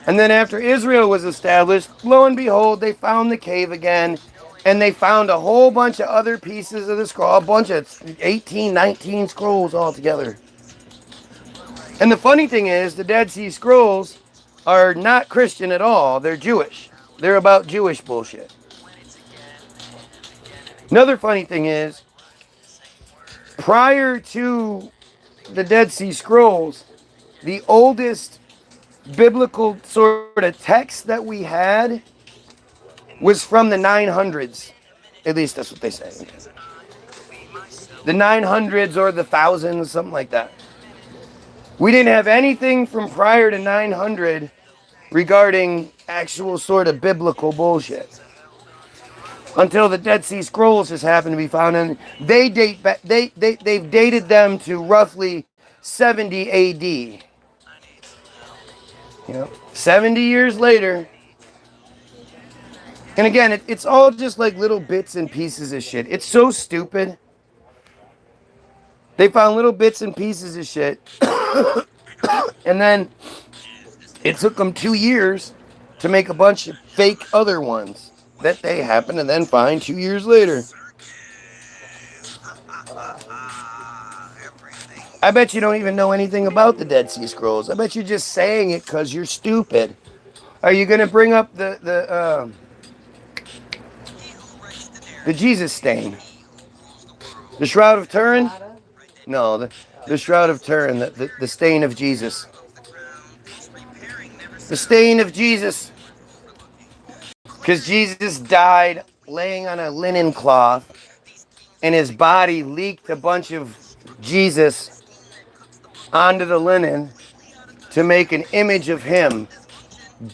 And then after Israel was established, lo and behold, they found the cave again, and they found a whole bunch of other pieces of the scroll, a bunch of 18, 19 scrolls altogether. And the funny thing is, the Dead Sea Scrolls are not Christian at all. They're Jewish. They're about Jewish bullshit. Another funny thing is, prior to the Dead Sea Scrolls, the oldest biblical sort of text that we had was from the 900s. At least that's what they say. The 900s or the 1000s, something like that. We didn't have anything from prior to 900 regarding actual sort of biblical bullshit. until the Dead Sea Scrolls just happen to be found, and they date back. They've dated them to roughly 70 A.D. 70 years later. And again, it's all just like little bits and pieces of shit. It's so stupid. They found little bits and pieces of shit. And then it took them 2 years to make a bunch of fake other ones that they happen to then find 2 years later. I bet you don't even know anything about the Dead Sea Scrolls. I bet you're just saying it because you're stupid. Are you going to bring up the Jesus stain? The Shroud of Turin? No, the Shroud of Turin, the stain of Jesus. The stain of Jesus. Because Jesus died laying on a linen cloth, and his body leaked a bunch of Jesus onto the linen to make an image of him,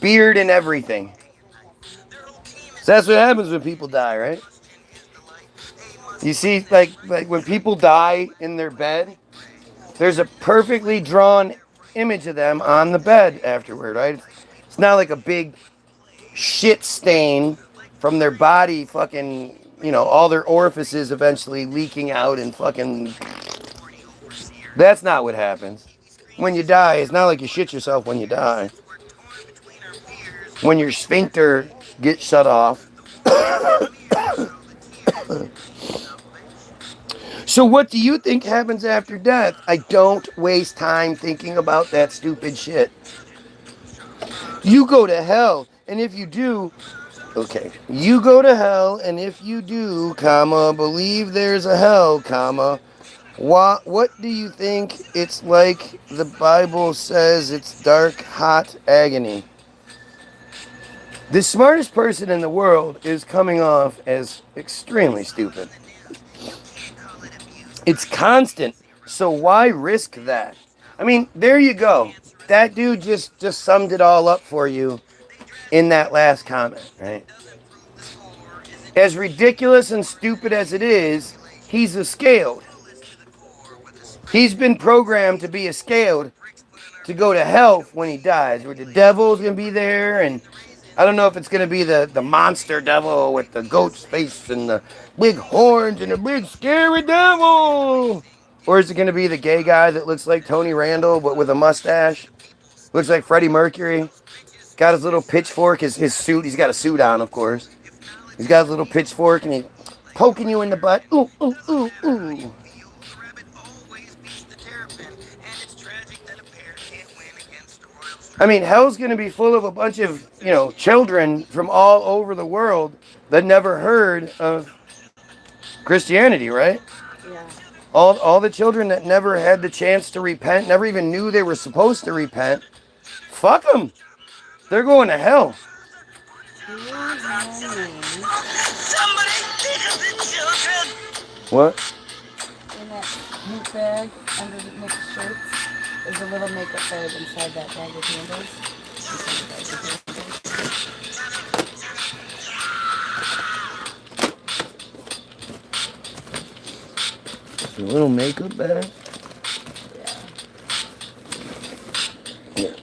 beard and everything. So that's what happens when people die, right? You see, like when people die in their bed, there's a perfectly drawn image of them on the bed afterward, right? It's not like a big shit stain from their body fucking, all their orifices eventually leaking out and fucking... That's not what happens. When you die, it's not like you shit yourself when you die. When your sphincter gets shut off. So what do you think happens after death? I don't waste time thinking about that stupid shit. You go to hell, and if you do... Okay, you go to hell, and if you do, believe there's a hell, what do you think it's like? The Bible says it's dark, hot agony. The smartest person in the world is coming off as extremely stupid. It's constant, so why risk that? I mean, there you go. That dude just summed it all up for you in that last comment, right? As ridiculous and stupid as it is, he's a scaled. He's been programmed to be a scaled, to go to hell when he dies, where the devil's going to be there, and I don't know if it's going to be the monster devil with the goat's face and the big horns and the big scary devil. Or is it going to be the gay guy that looks like Tony Randall but with a mustache? Looks like Freddie Mercury. Got his little pitchfork, his suit. He's got a suit on, of course. He's got his little pitchfork and he's poking you in the butt. Ooh, ooh, ooh, ooh. I mean, hell's going to be full of a bunch of, children from all over the world that never heard of Christianity, right? Yeah. All the children that never had the chance to repent, never even knew they were supposed to repent. Fuck them. They're going to hell. What? In that pink bag under the mixed shirts, there's a little makeup bag inside that bag of candles. A little makeup bag? Yeah. Yeah.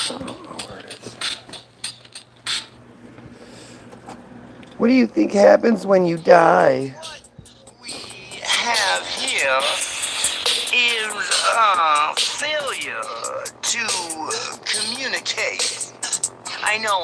I don't know where it is. What do you think happens when you die? What we have here is a failure to communicate. I know,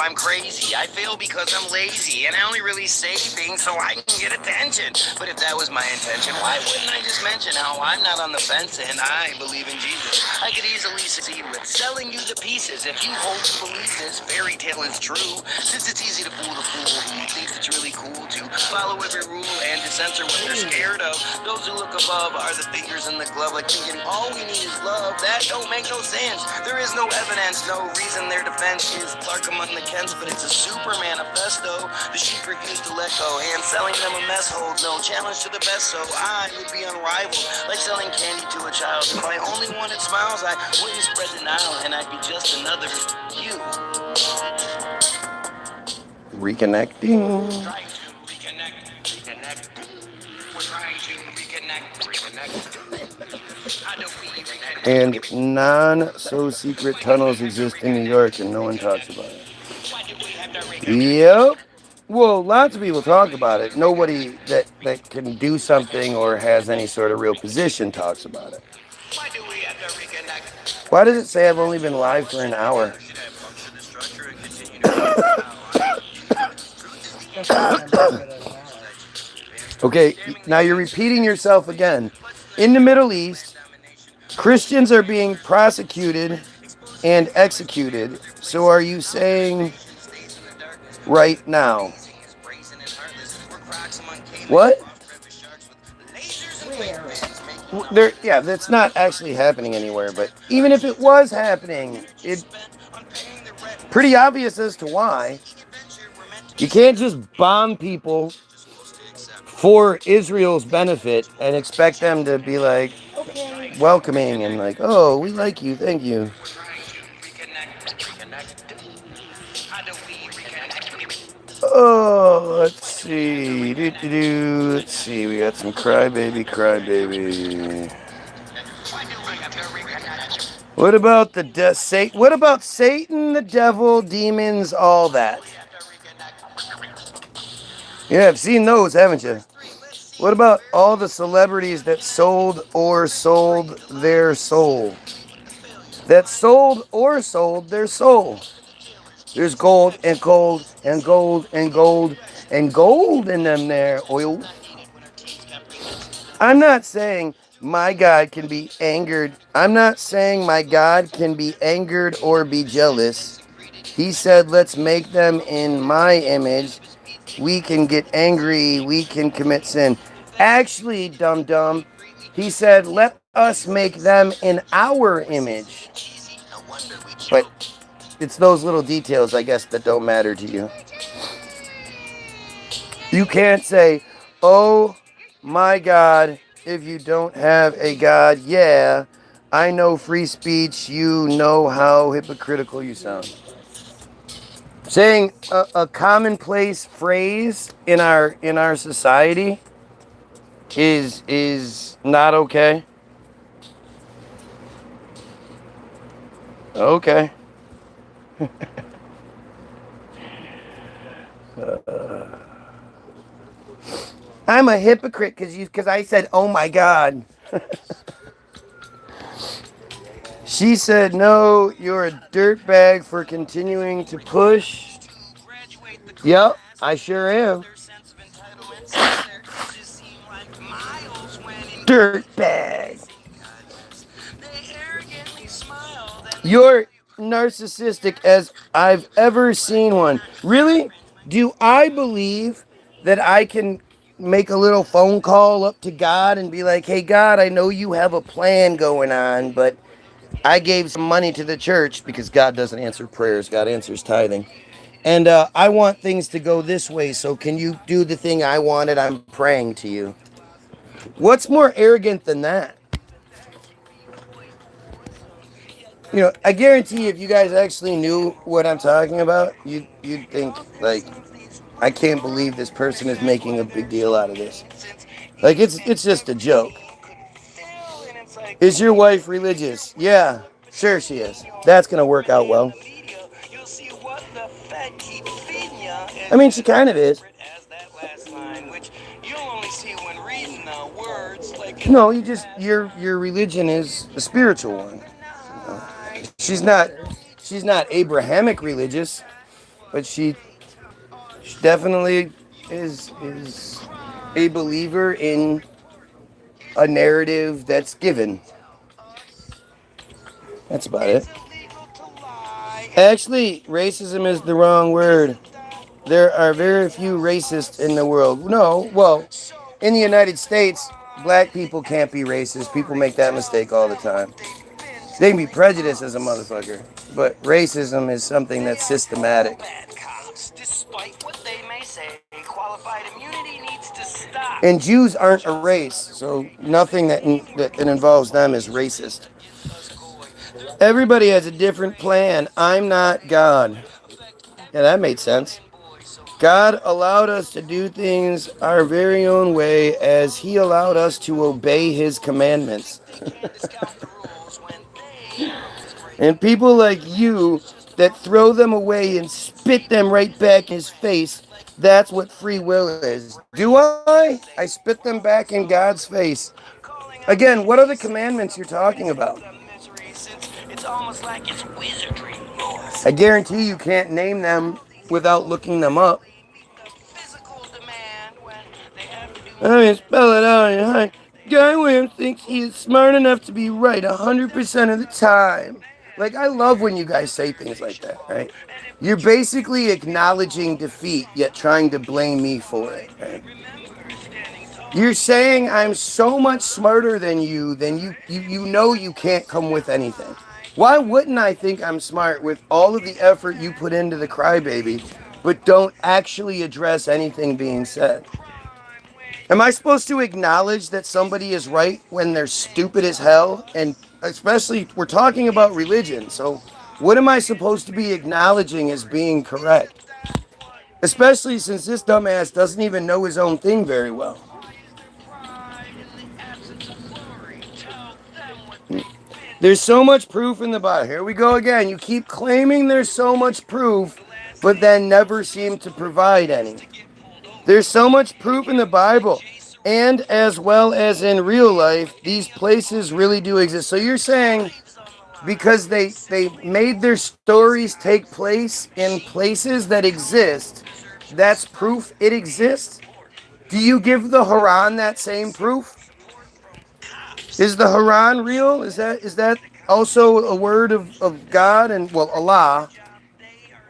I'm crazy. I fail because I'm lazy, and I only really say things so I can get attention. But if that was my intention, why wouldn't I just mention how I'm not on the fence and I believe in Jesus? I could easily succeed with selling you the pieces if you hold to believe this fairy tale is true. Since it's easy to fool the fool who thinks it's really cool to follow every rule and to censor what they're scared of. Those who look above are the fingers in the glove, like thinking all we need is love. That don't make no sense. There is no evidence, no reason their defense is Clark among the Kents, but it's a super manifesto. The sheep refuse to let go, and selling them a mess holds no challenge to the best, so I would be unrivaled, like selling candy to a child. If I only wanted smiles, I wouldn't spread denial, and I'd be just another you. Reconnecting. Try to And non-so-secret tunnels exist in New York and no one talks about it. Yep. Well, lots of people talk about it. Nobody that can do something or has any sort of real position talks about it. Why does it say I've only been live for an hour? Just remember it as an hour. Okay, now you're repeating yourself again. In the Middle East, Christians are being prosecuted and executed. So are you saying right now? What? Where? Yeah, that's not actually happening anywhere, but even if it was happening, it's pretty obvious as to why. You can't just bomb people for Israel's benefit and expect them to be like Okay. welcoming and like, oh, we like you, thank you. Oh, let's see. Let's see. We got some crybaby, crybaby. What about the What about Satan, the devil, demons, all that? Yeah, I've seen those, haven't you? What about all the celebrities that sold their soul? That sold or sold their soul. There's gold and gold and gold and gold and gold in them there oil. I'm not saying my God can be angered. I'm not saying my God can be angered or be jealous. He said, let's make them in my image. We can get angry. We can commit sin. Actually, dum-dum, he said, let us make them in our image. But it's those little details, I guess, that don't matter to you. You can't say, oh my God, if you don't have a God. Yeah, I know free speech. You know how hypocritical you sound. Saying a commonplace phrase in our society is not okay. Okay. I'm a hypocrite because I said, oh my God. She said, no, you're a dirtbag for continuing to push. Yep, I sure am. Dirtbag. You're narcissistic as I've ever seen one. Really? Do I believe that I can make a little phone call up to God and be like, hey, God, I know you have a plan going on, but I gave some money to the church because God doesn't answer prayers. God answers tithing. And I want things to go this way. So can you do the thing I wanted? I'm praying to you. What's more arrogant than that? You know, I guarantee if you guys actually knew what I'm talking about, you'd think, like, I can't believe this person is making a big deal out of this. Like, it's just a joke. Is your wife religious? Yeah, sure she is. That's going to work out well. I mean, she kind of is. No, your religion is a spiritual one. She's not Abrahamic religious, but she definitely is a believer in a narrative that's given. That's about it. Actually, racism is the wrong word. There are very few racists in the world. No, well, in the United States, black people can't be racist. People make that mistake all the time. They can be prejudiced as a motherfucker, but racism is something that's systematic. And Jews aren't a race, so nothing that involves them is racist. Everybody has a different plan. I'm not God. Yeah, that made sense. God allowed us to do things our very own way as he allowed us to obey his commandments. And people like you that throw them away and spit them right back in his face, that's what free will is. Do I? I spit them back in God's face. Again, what are the commandments you're talking about? I guarantee you can't name them without looking them up. I mean, spell it out. Guy Williams thinks he is smart enough to be right 100% of the time. Like, I love when you guys say things like that, right? You're basically acknowledging defeat, yet trying to blame me for it, right? You're saying I'm so much smarter than you know you can't come with anything. Why wouldn't I think I'm smart with all of the effort you put into the crybaby, but don't actually address anything being said? Am I supposed to acknowledge that somebody is right when they're stupid as hell? And especially, we're talking about religion, so what am I supposed to be acknowledging as being correct? Especially since this dumbass doesn't even know his own thing very well. There's so much proof in the Bible. Here we go again. You keep claiming there's so much proof, but then never seem to provide any. There's so much proof in the Bible, and as well as in real life, these places really do exist. So you're saying because they made their stories take place in places that exist, that's proof it exists? Do you give the Quran that same proof? Is the Quran real? Is that also a word of God and, well, Allah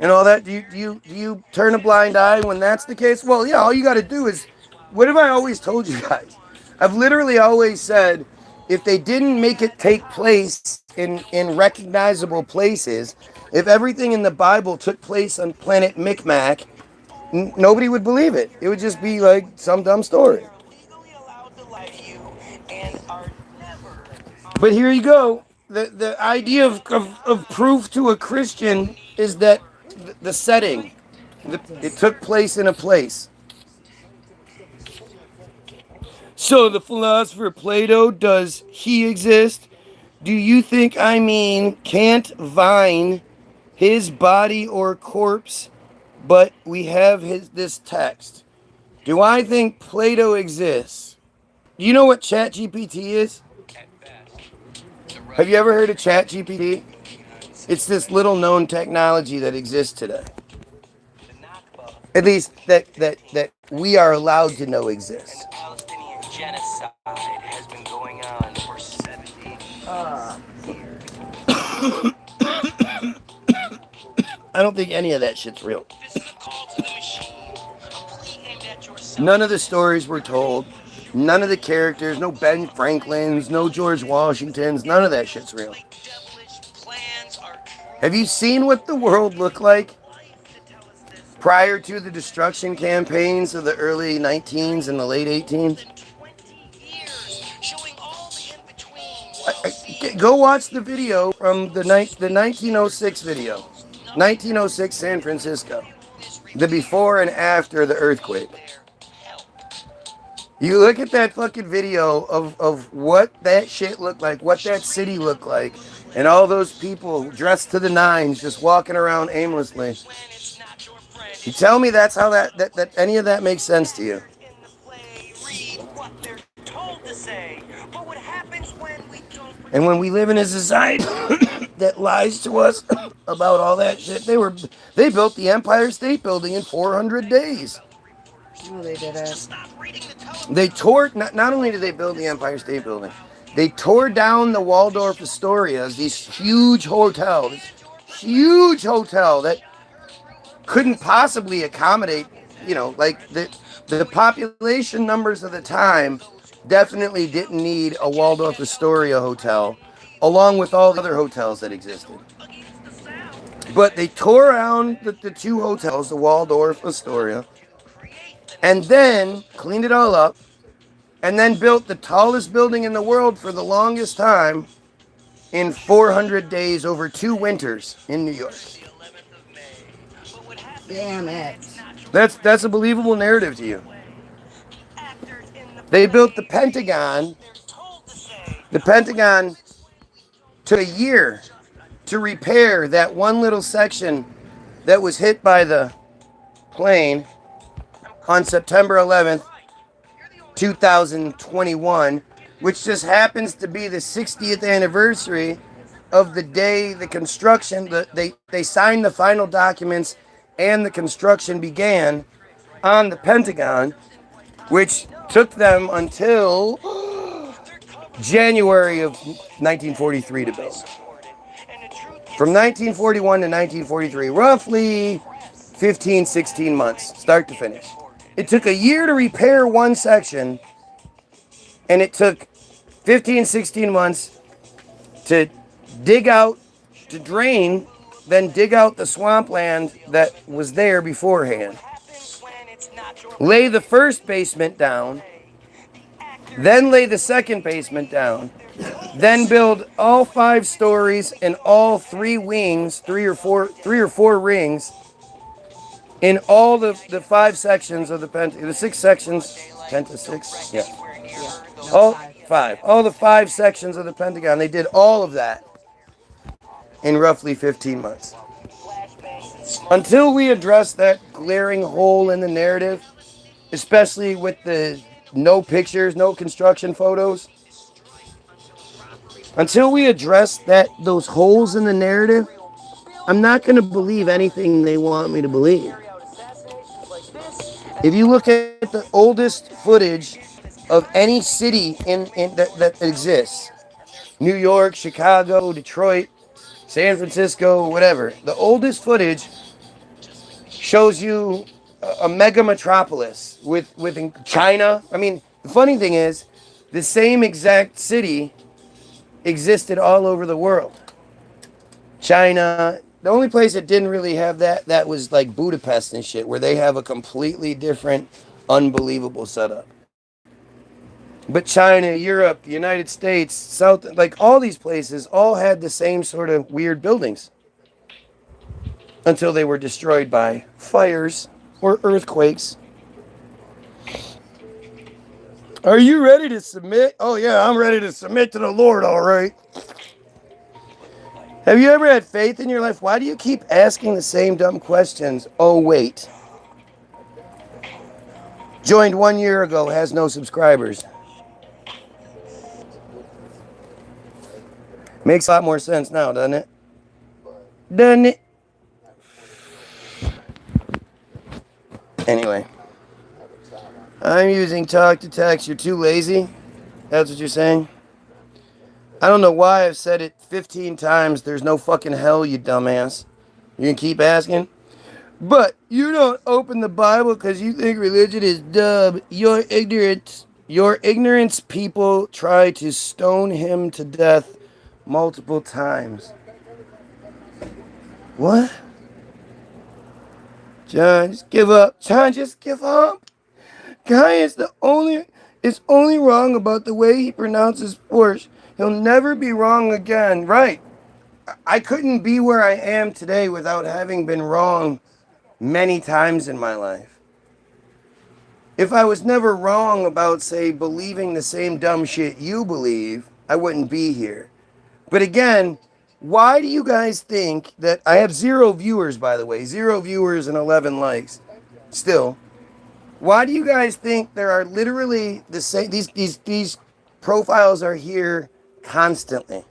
and all that? Do you turn a blind eye when that's the case? Well, yeah, all you got to do is, what have I always told you guys? I've literally always said, if they didn't make it take place in recognizable places, if everything in the Bible took place on planet Micmac, nobody would believe it. It would just be like some dumb story. But here you go. The idea of proof to a Christian is that the setting, it took place in a place. So the philosopher Plato, does he exist? Do you think I mean can't vine his body or corpse, but we have this text? Do I think Plato exists? Do you know what ChatGPT is? Have you ever heard of ChatGPT? It's this little known technology that exists today. At least that we are allowed to know exists. Palestinian genocide has been going on for 70 years. I don't think any of that shit's real. None of the stories were told. None of the characters, no Ben Franklins, no George Washingtons, none of that shit's real. Have you seen what the world looked like prior to the destruction campaigns of the early 19s and the late 18s? Go watch the video from the 1906 video. 1906 San Francisco. The before and after the earthquake. You look at that fucking video of what that shit looked like, what that city looked like, and all those people dressed to the nines just walking around aimlessly. You tell me that's how that any of that makes sense to you. And when we live in a society that lies to us about all that shit, they built the Empire State Building in 400 days. No, they didn't. They tore, not only did they build the Empire State Building, they tore down the Waldorf Astorias, these huge hotel that couldn't possibly accommodate, like the population numbers of the time definitely didn't need a Waldorf Astoria hotel, along with all the other hotels that existed. But they tore down the two hotels, the Waldorf Astoria, and then cleaned it all up, and then built the tallest building in the world for the longest time in 400 days over 2 winters in New York. Damn it. That's a believable narrative to you. They built the Pentagon. The Pentagon Took a year to repair that one little section that was hit by the plane on September 11th, 2021, which just happens to be the 60th anniversary of the day the construction, they signed the final documents and the construction began on the Pentagon, which took them until January of 1943 to build. From 1941 to 1943, roughly 15, 16 months, start to finish. It took a year to repair one section, and it took 15, 16 months to dig out, to drain, then dig out the swampland that was there beforehand. Lay the first basement down, then lay the second basement down, then build all 5 stories and all 3 wings, 3 or 4 rings in all the 5 sections of the 6 sections, Penta 6, yeah. All 5, all the 5 sections of the Pentagon. They did all of that in roughly 15 months. Until we address that glaring hole in the narrative, especially with the no pictures, no construction photos, until we address those holes in the narrative, I'm not going to believe anything they want me to believe. If you look at the oldest footage of any city that exists, New York, Chicago, Detroit, San Francisco, whatever, the oldest footage shows you a mega metropolis with China. I mean, the funny thing is, the same exact city existed all over the world. China, the only place that didn't really have that was like Budapest and shit, where they have a completely different, unbelievable setup. But China, Europe, the United States, South, like all these places all had the same sort of weird buildings until they were destroyed by fires or earthquakes. Are you ready to submit? Oh yeah, I'm ready to submit to the Lord, all right. Have you ever had faith in your life? Why do you keep asking the same dumb questions? Oh wait. Joined 1 year ago, has no subscribers. Makes a lot more sense now, doesn't it? Doesn't it? Anyway. I'm using talk to text. You're too lazy? That's what you're saying? I don't know why I've said it 15 times. There's no fucking hell, you dumbass. You can keep asking? But you don't open the Bible because you think religion is dumb. You're ignorant. Your ignorance people try to stone him to death multiple times. What? John, just give up. John, just give up. Guy is only wrong about the way he pronounces Porsche. He'll never be wrong again. Right. I couldn't be where I am today without having been wrong many times in my life. If I was never wrong about, say, believing the same dumb shit you believe, I wouldn't be here. But again, why do you guys think that I have 0 viewers, by the way, 0 viewers and 11 likes? Still, why do you guys think there are literally the same? These profiles are here constantly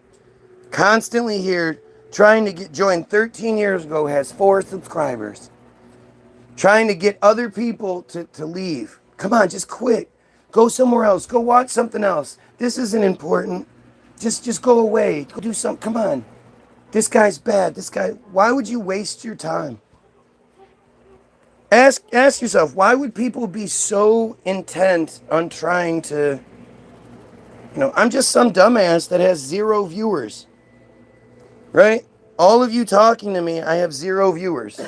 here, trying to get joined. 13 years ago, has 4 subscribers. Trying to get other people to leave. Come on, just quit. Go somewhere else. Go watch something else. This isn't important. Just go away. Go do something. Come on. This guy's bad. This guy. Why would you waste your time? Ask yourself, why would people be so intent on trying to, I'm just some dumbass that has 0 viewers. Right? All of you talking to me, I have 0 viewers.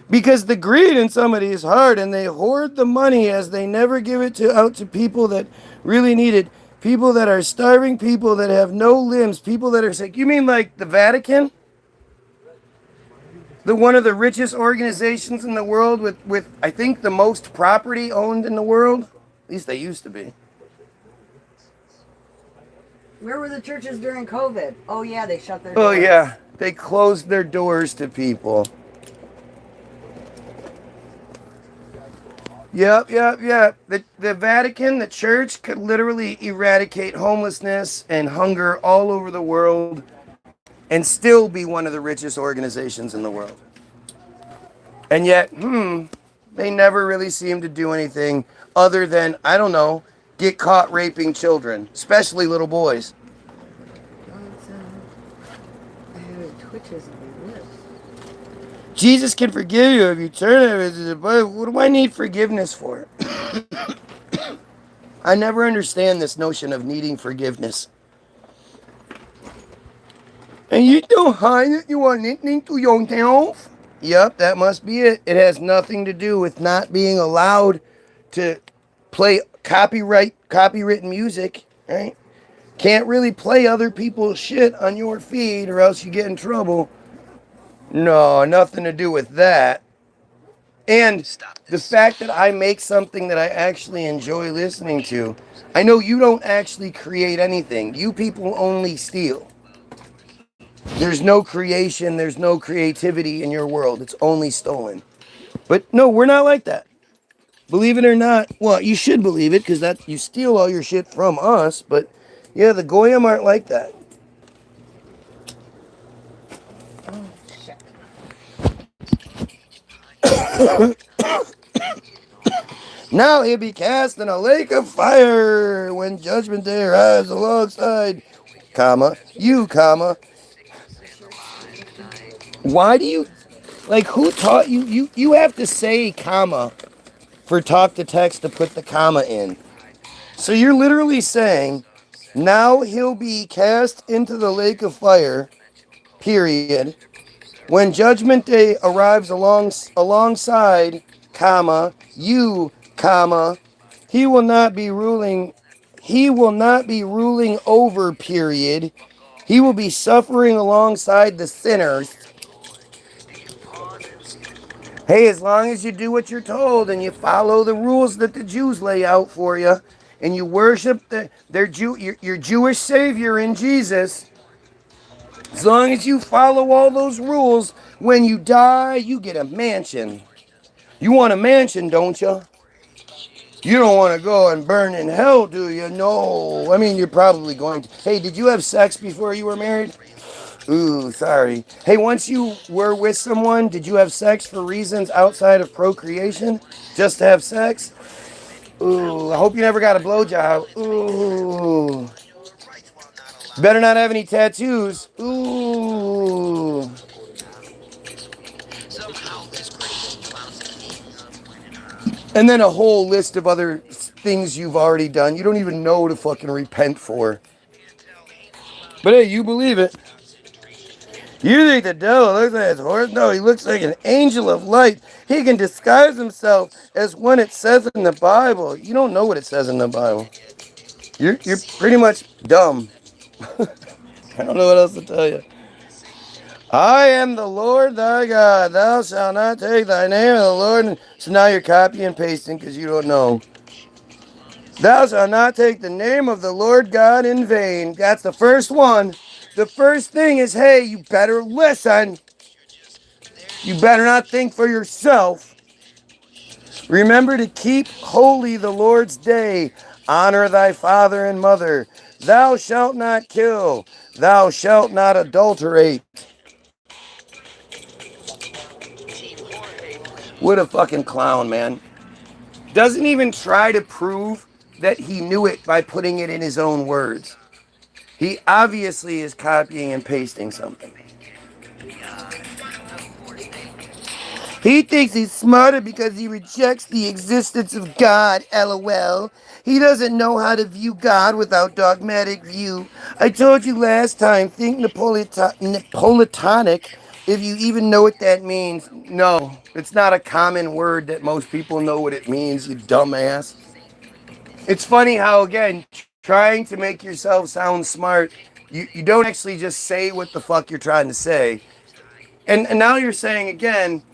Because the greed in somebody is hard, and they hoard the money as they never give it out to people that really need it. People that are starving, people that have no limbs, people that are sick. You mean like the Vatican? One of the richest organizations in the world with I think the most property owned in the world? At least they used to be. Where were the churches during COVID? Oh yeah, they shut their Oh doors. yeah, they closed their doors to people. Yep. The Vatican, the church, could literally eradicate homelessness and hunger all over the world and still be one of the richest organizations in the world. And yet, they never really seem to do anything other than, I don't know, get caught raping children, especially little boys. I have twitches on my lips. Jesus can forgive you if you turn. But what do I need forgiveness for? I never understand this notion of needing forgiveness. And you don't hide it. You want anything to yourself? Yep, that must be it. It has nothing to do with not being allowed to play copywritten music, right? Can't really play other people's shit on your feed or else you get in trouble. No, nothing to do with that. And the fact that I make something that I actually enjoy listening to, I know you don't actually create anything. You people only steal. There's no creation, there's no creativity in your world. It's only stolen. But no, we're not like that. Believe it or not, well, you should believe it because that you steal all your shit from us. But yeah, the Goyim aren't like that. Oh shit. Now he'll be cast in a lake of fire when judgment day arrives alongside, comma, you, comma. Why do you, like, who taught you? You have to say comma for talk to text to put the comma in. So you're literally saying, now he'll be cast into the lake of fire, period, when judgment day arrives alongside, comma, you, comma, he will not be ruling over, period. He will be suffering alongside the sinners. Hey, as long as you do what you're told and you follow the rules that the Jews lay out for you, and you worship your Jewish Savior in Jesus, as long as you follow all those rules, when you die, you get a mansion. You want a mansion, don't you? You don't want to go and burn in hell, do you? No. I mean, you're probably going to. Hey, did you have sex before you were married? Ooh, sorry. Hey, once you were with someone, did you have sex for reasons outside of procreation? Just to have sex? Ooh, I hope you never got a blowjob. Ooh. Better not have any tattoos. Ooh. And then a whole list of other things you've already done. You don't even know to fucking repent for. But hey, you believe it. You think the devil looks like his horse? No, he looks like an angel of light. He can disguise himself as when it says in the Bible. You don't know what it says in the Bible. You're pretty much dumb. I don't know what else to tell you. I am the Lord thy God. Thou shalt not take thy name of the Lord. So now you're copying and pasting because you don't know. Thou shalt not take the name of the Lord God in vain. That's the first one. The first thing is, hey, you better listen. You better not think for yourself. Remember to keep holy the Lord's day. Honor thy father and mother. Thou shalt not kill. Thou shalt not adulterate. What a fucking clown, man. Doesn't even try to prove that he knew it by putting it in his own words. He obviously is copying and pasting something. He thinks he's smarter because he rejects the existence of God, lol. He doesn't know how to view God without dogmatic view. I told you last time, think Napolitanic, if you even know what that means. No, it's not a common word that most people know what it means, you dumbass. It's funny how, again, trying to make yourself sound smart, you don't actually just say what the fuck you're trying to say. And now you're saying, again,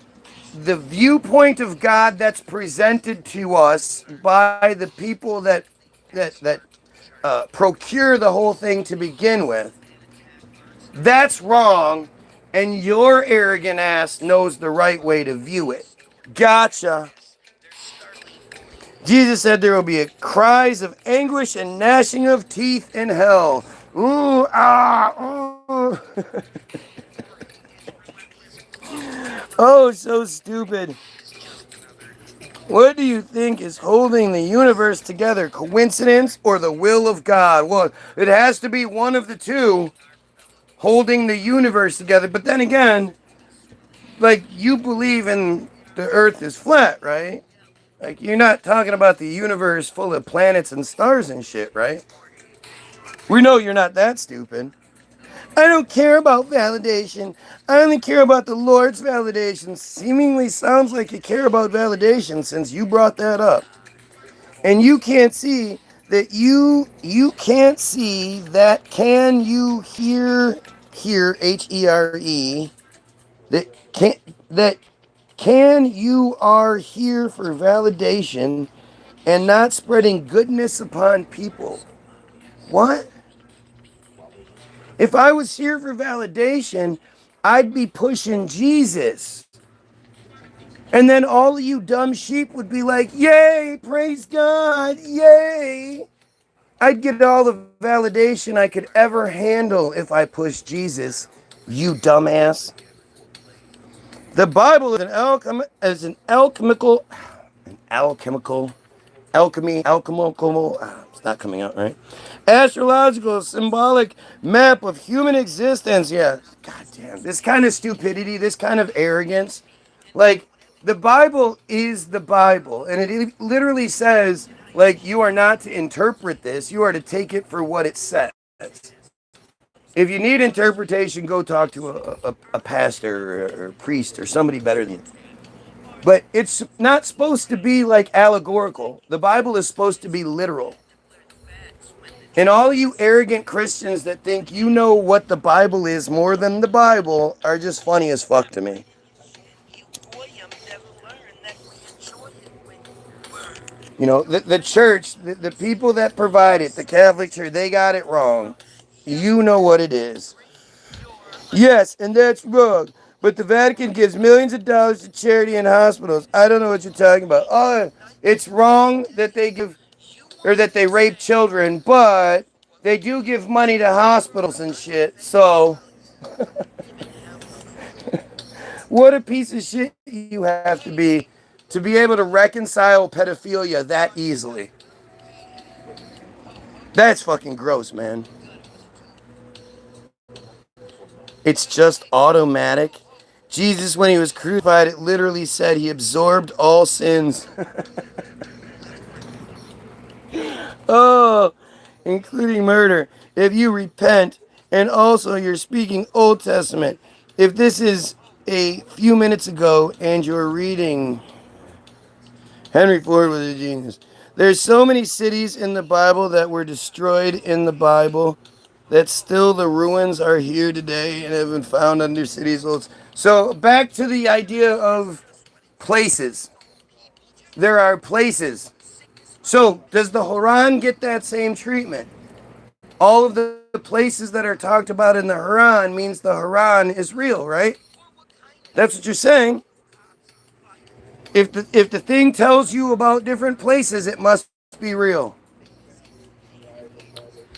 the viewpoint of God that's presented to us by the people that procure the whole thing to begin with. That's wrong, and your arrogant ass knows the right way to view it. Gotcha. Jesus said there will be cries of anguish and gnashing of teeth in hell. Ooh, ah, ooh. Oh, so stupid. What do you think is holding the universe together? Coincidence or the will of God? Well, it has to be one of the two holding the universe together. But then again, like, you believe in the earth is flat, right? Like, you're not talking about the universe full of planets and stars and shit, right? We know you're not that stupid. I don't care about validation. I only care about the Lord's validation. Seemingly sounds like you care about validation since you brought that up. And you can't see that you can't see that can you hear Here that that can you are here for validation and not spreading goodness upon people. What? If I was here for validation, I'd be pushing Jesus. And then all of you dumb sheep would be like, yay, praise God, yay. I'd get all the validation I could ever handle if I pushed Jesus, you dumbass. The Bible is alchemical, it's not coming out right. Astrological, symbolic map of human existence. Yeah, goddamn, this kind of stupidity, this kind of arrogance. Like, the Bible is the Bible, and it literally says, like, you are not to interpret this, you are to take it for what it says. If you need interpretation, go talk to a pastor or a priest or somebody better than you. But it's not supposed to be like allegorical. The Bible is supposed to be literal. And all you arrogant Christians that think you know what the Bible is more than the Bible are just funny as fuck to me. You know, the church, the people that provide it, the Catholic Church, they got it wrong. You know what it is. Yes, and that's wrong. But the Vatican gives millions of dollars to charity and hospitals. I don't know what you're talking about. Oh, it's wrong that they give or that they rape children, but they do give money to hospitals and shit. So, what a piece of shit you have to be able to reconcile pedophilia that easily. That's fucking gross, man. It's just automatic. Jesus, when he was crucified, it literally said he absorbed all sins. Oh, including murder. If you repent, and also you're speaking Old Testament. If this is a few minutes ago and you're reading, Henry Ford was a genius. There's so many cities in the Bible that were destroyed in the Bible that still the ruins are here today and have been found under cities. So back to the idea of places. There are places. So does the Quran get that same treatment? All of the places that are talked about in the Quran means the Quran is real, right? That's what you're saying. If the thing tells you about different places, it must be real.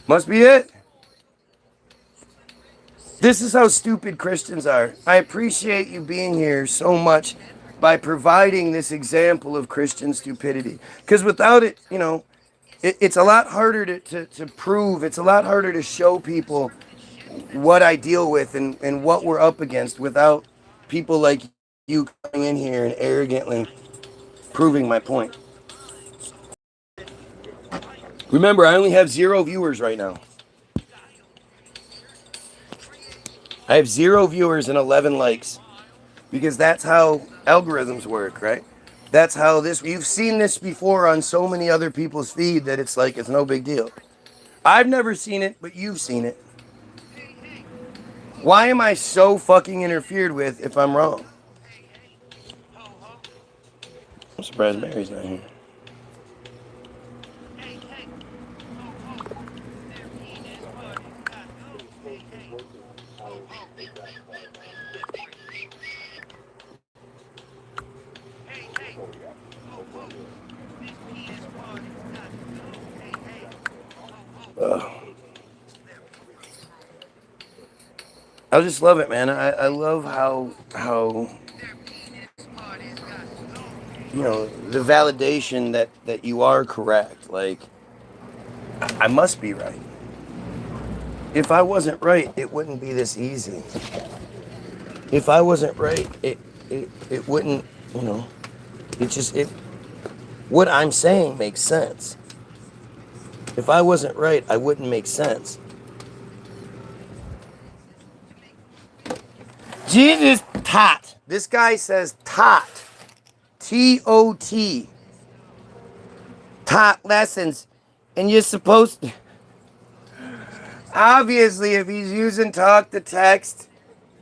Must be it. This is how stupid Christians are. I appreciate you being here so much by providing this example of Christian stupidity. Because without it, you know, it's a lot harder to prove. It's a lot harder to show people what I deal with and what we're up against without people like you coming in here and arrogantly proving my point. Remember, I only have 0 viewers right now. I have 0 viewers and 11 likes because that's how algorithms work, right? That's how this, you've seen this before on so many other people's feed that it's like, it's no big deal. I've never seen it, but you've seen it. Why am I so fucking interfered with if I'm wrong? I'm surprised Mary's not here. I just love it, man. I love how the validation that you are correct. Like, I must be right. If I wasn't right, it wouldn't be this easy. If I wasn't right, it wouldn't, it what I'm saying makes sense. If I wasn't right, I wouldn't make sense. Jesus taught. This guy says taught. T-O-T. Taught lessons. And you're supposed to... Obviously, if he's using talk to text,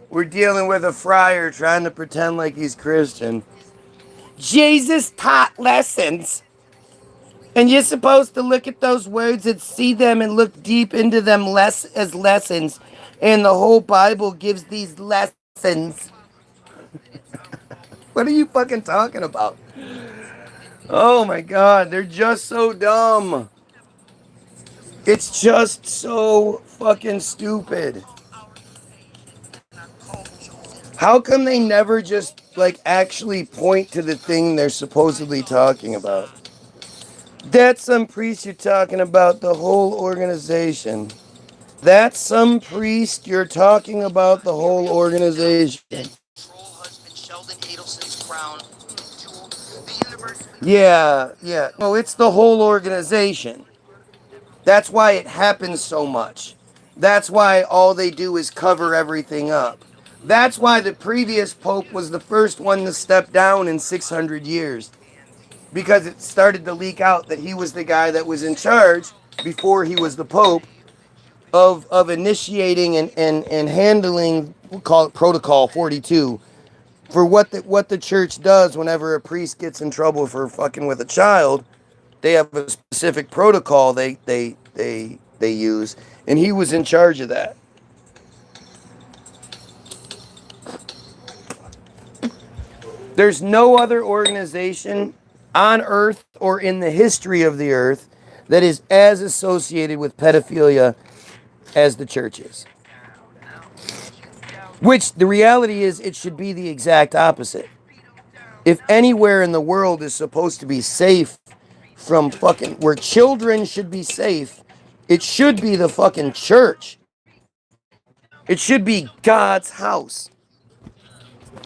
we're dealing with a friar trying to pretend like he's Christian. Jesus taught lessons. And you're supposed to look at those words and see them and look deep into them less as lessons. And the whole Bible gives these lessons. What are you fucking talking about? Oh my God, they're just so dumb. It's just so fucking stupid. How come they never just like actually point to the thing they're supposedly talking about? That's some priest you're talking about the whole organization. That's some priest you're talking about the whole organization. Yeah. No, it's the whole organization. That's why it happens so much. That's why all they do is cover everything up. That's why the previous pope was the first one to step down in 600 years. Because it started to leak out that he was the guy that was in charge before he was the pope of initiating and handling, we'll call it Protocol 42, for what the church does whenever a priest gets in trouble for fucking with a child. They have a specific protocol they use, and he was in charge of that. There's no other organization on earth or in the history of the earth that is as associated with pedophilia as the church is. Which the reality is, it should be the exact opposite. If anywhere in the world is supposed to be safe from fucking, where children should be safe, it should be the fucking church. It should be God's house.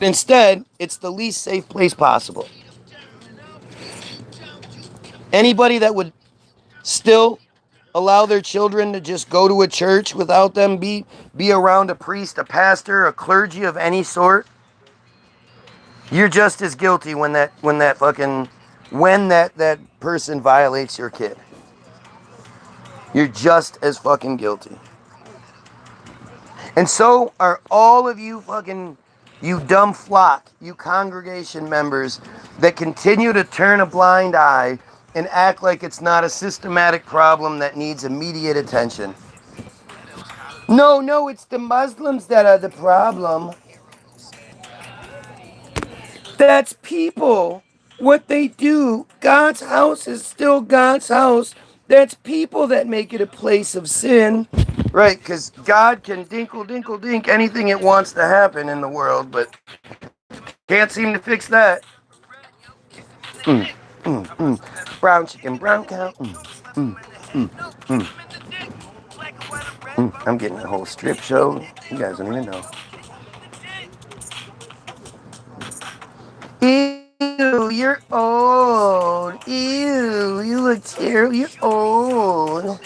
Instead, it's the least safe place possible. Anybody that would still allow their children to just go to a church without them be around a priest, a pastor, a clergy of any sort, you're just as guilty when that person violates your kid. You're just as fucking guilty. And so are all of you fucking, you dumb flock, you congregation members that continue to turn a blind eye and act like it's not a systematic problem that needs immediate attention. No, it's the Muslims that are the problem. That's people. What they do, God's house is still God's house. That's people that make it a place of sin. Right, because God can dinkle, dinkle, dink anything it wants to happen in the world, but can't seem to fix that. Brown chicken, brown cow. I'm getting a whole strip show. You guys don't even know. Ew, you're old. Ew, you look terrible. You're old.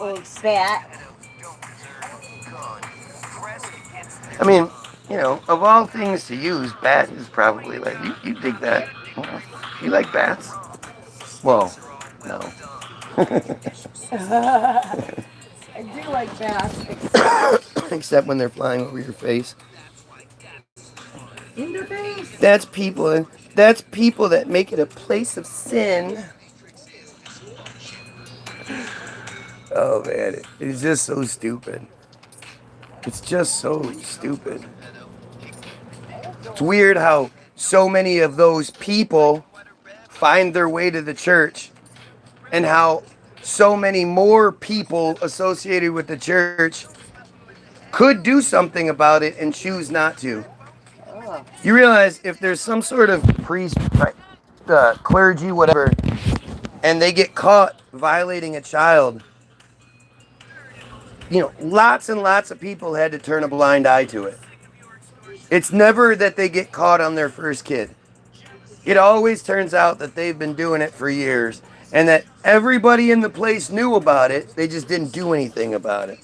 Old fat. I mean, of all things to use, bat is probably like, you dig that. You like bats? Well, no. I do like bass, Except when they're flying over your face. in the face. That's people that make it a place of sin. Oh man, it's just so stupid. It's just so stupid. It's weird how so many of those people find their way to the church, and how so many more people associated with the church could do something about it and choose not to. Oh. You realize if there's some sort of priest, clergy, whatever, and they get caught violating a child, lots and lots of people had to turn a blind eye to it. It's never that they get caught on their first kid. It always turns out that they've been doing it for years and that everybody in the place knew about it. They just didn't do anything about it.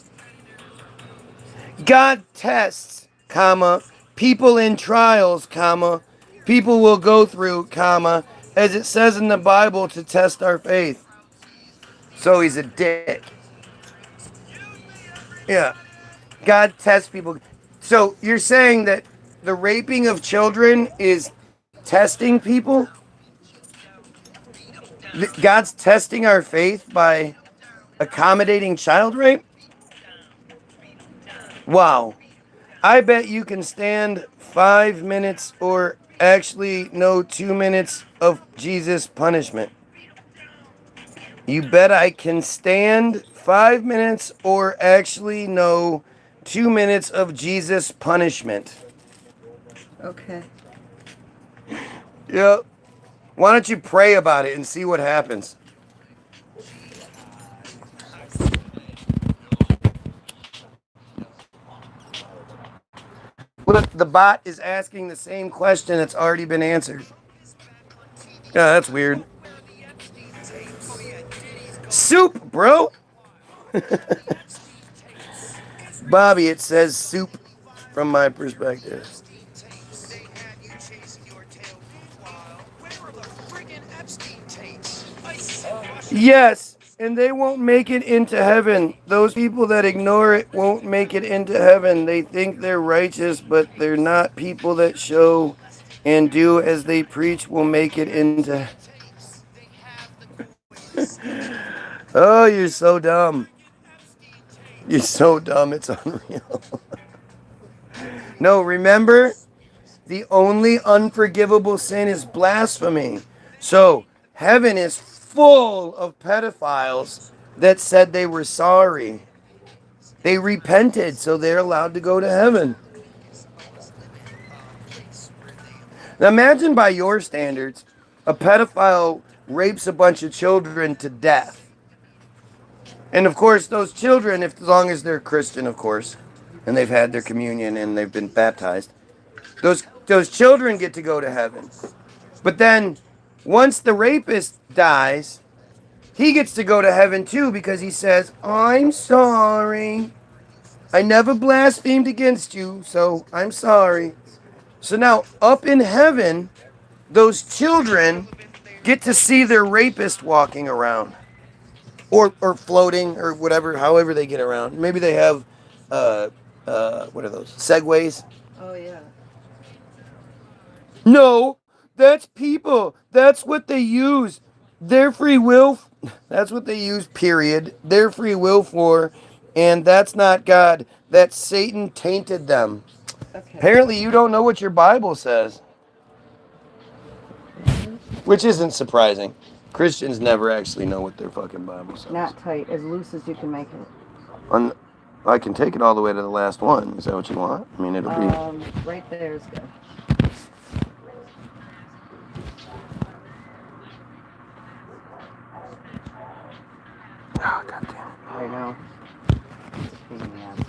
God tests, comma, people in trials, comma, people will go through, comma, as it says in the Bible to test our faith. So he's a dick. Yeah. God tests people. So you're saying that the raping of children is testing people? God's testing our faith by accommodating child rape? Wow. I bet you can stand 5 minutes or actually no 2 minutes of Jesus' punishment. You bet I can stand 5 minutes or actually no 2 minutes of Jesus' punishment. Okay. Yep. Why don't you pray about it and see what happens? Look, the bot is asking the same question that's already been answered. Yeah, that's weird. Soup, bro. Bobby, it says soup from my perspective. Yes, and they won't make it into heaven. Those people that ignore it won't make it into heaven. They think they're righteous, but they're not. People that show and do as they preach will make it into. Oh, you're so dumb. You're so dumb, it's unreal. No, remember, the only unforgivable sin is blasphemy. So, heaven is full of pedophiles that said they were sorry. They repented, so they're allowed to go to heaven. Now, imagine by your standards, a pedophile rapes a bunch of children to death. And of course, those children, as long as they're Christian, of course, and they've had their communion and they've been baptized, those children get to go to heaven. But then, once the rapist dies, he gets to go to heaven too because he says, I'm sorry. I never blasphemed against you, so I'm sorry. So now, up in heaven, those children get to see their rapist walking around. Or floating, or whatever, however they get around. Maybe they have, what are those? Segways? Oh, yeah. No, that's people. That's what they use. Their free will, that's what they use, period. Their free will for, and that's not God. That's Satan tainted them. Okay. Apparently you don't know what your Bible says. Which isn't surprising. Christians never actually know what their fucking Bible says. Not tight, as loose as you can make it. I can take it all the way to the last one. Is that what you want? I mean, it'll be... Right there is good. Oh, God damn it. I know. It's a pain in the ass.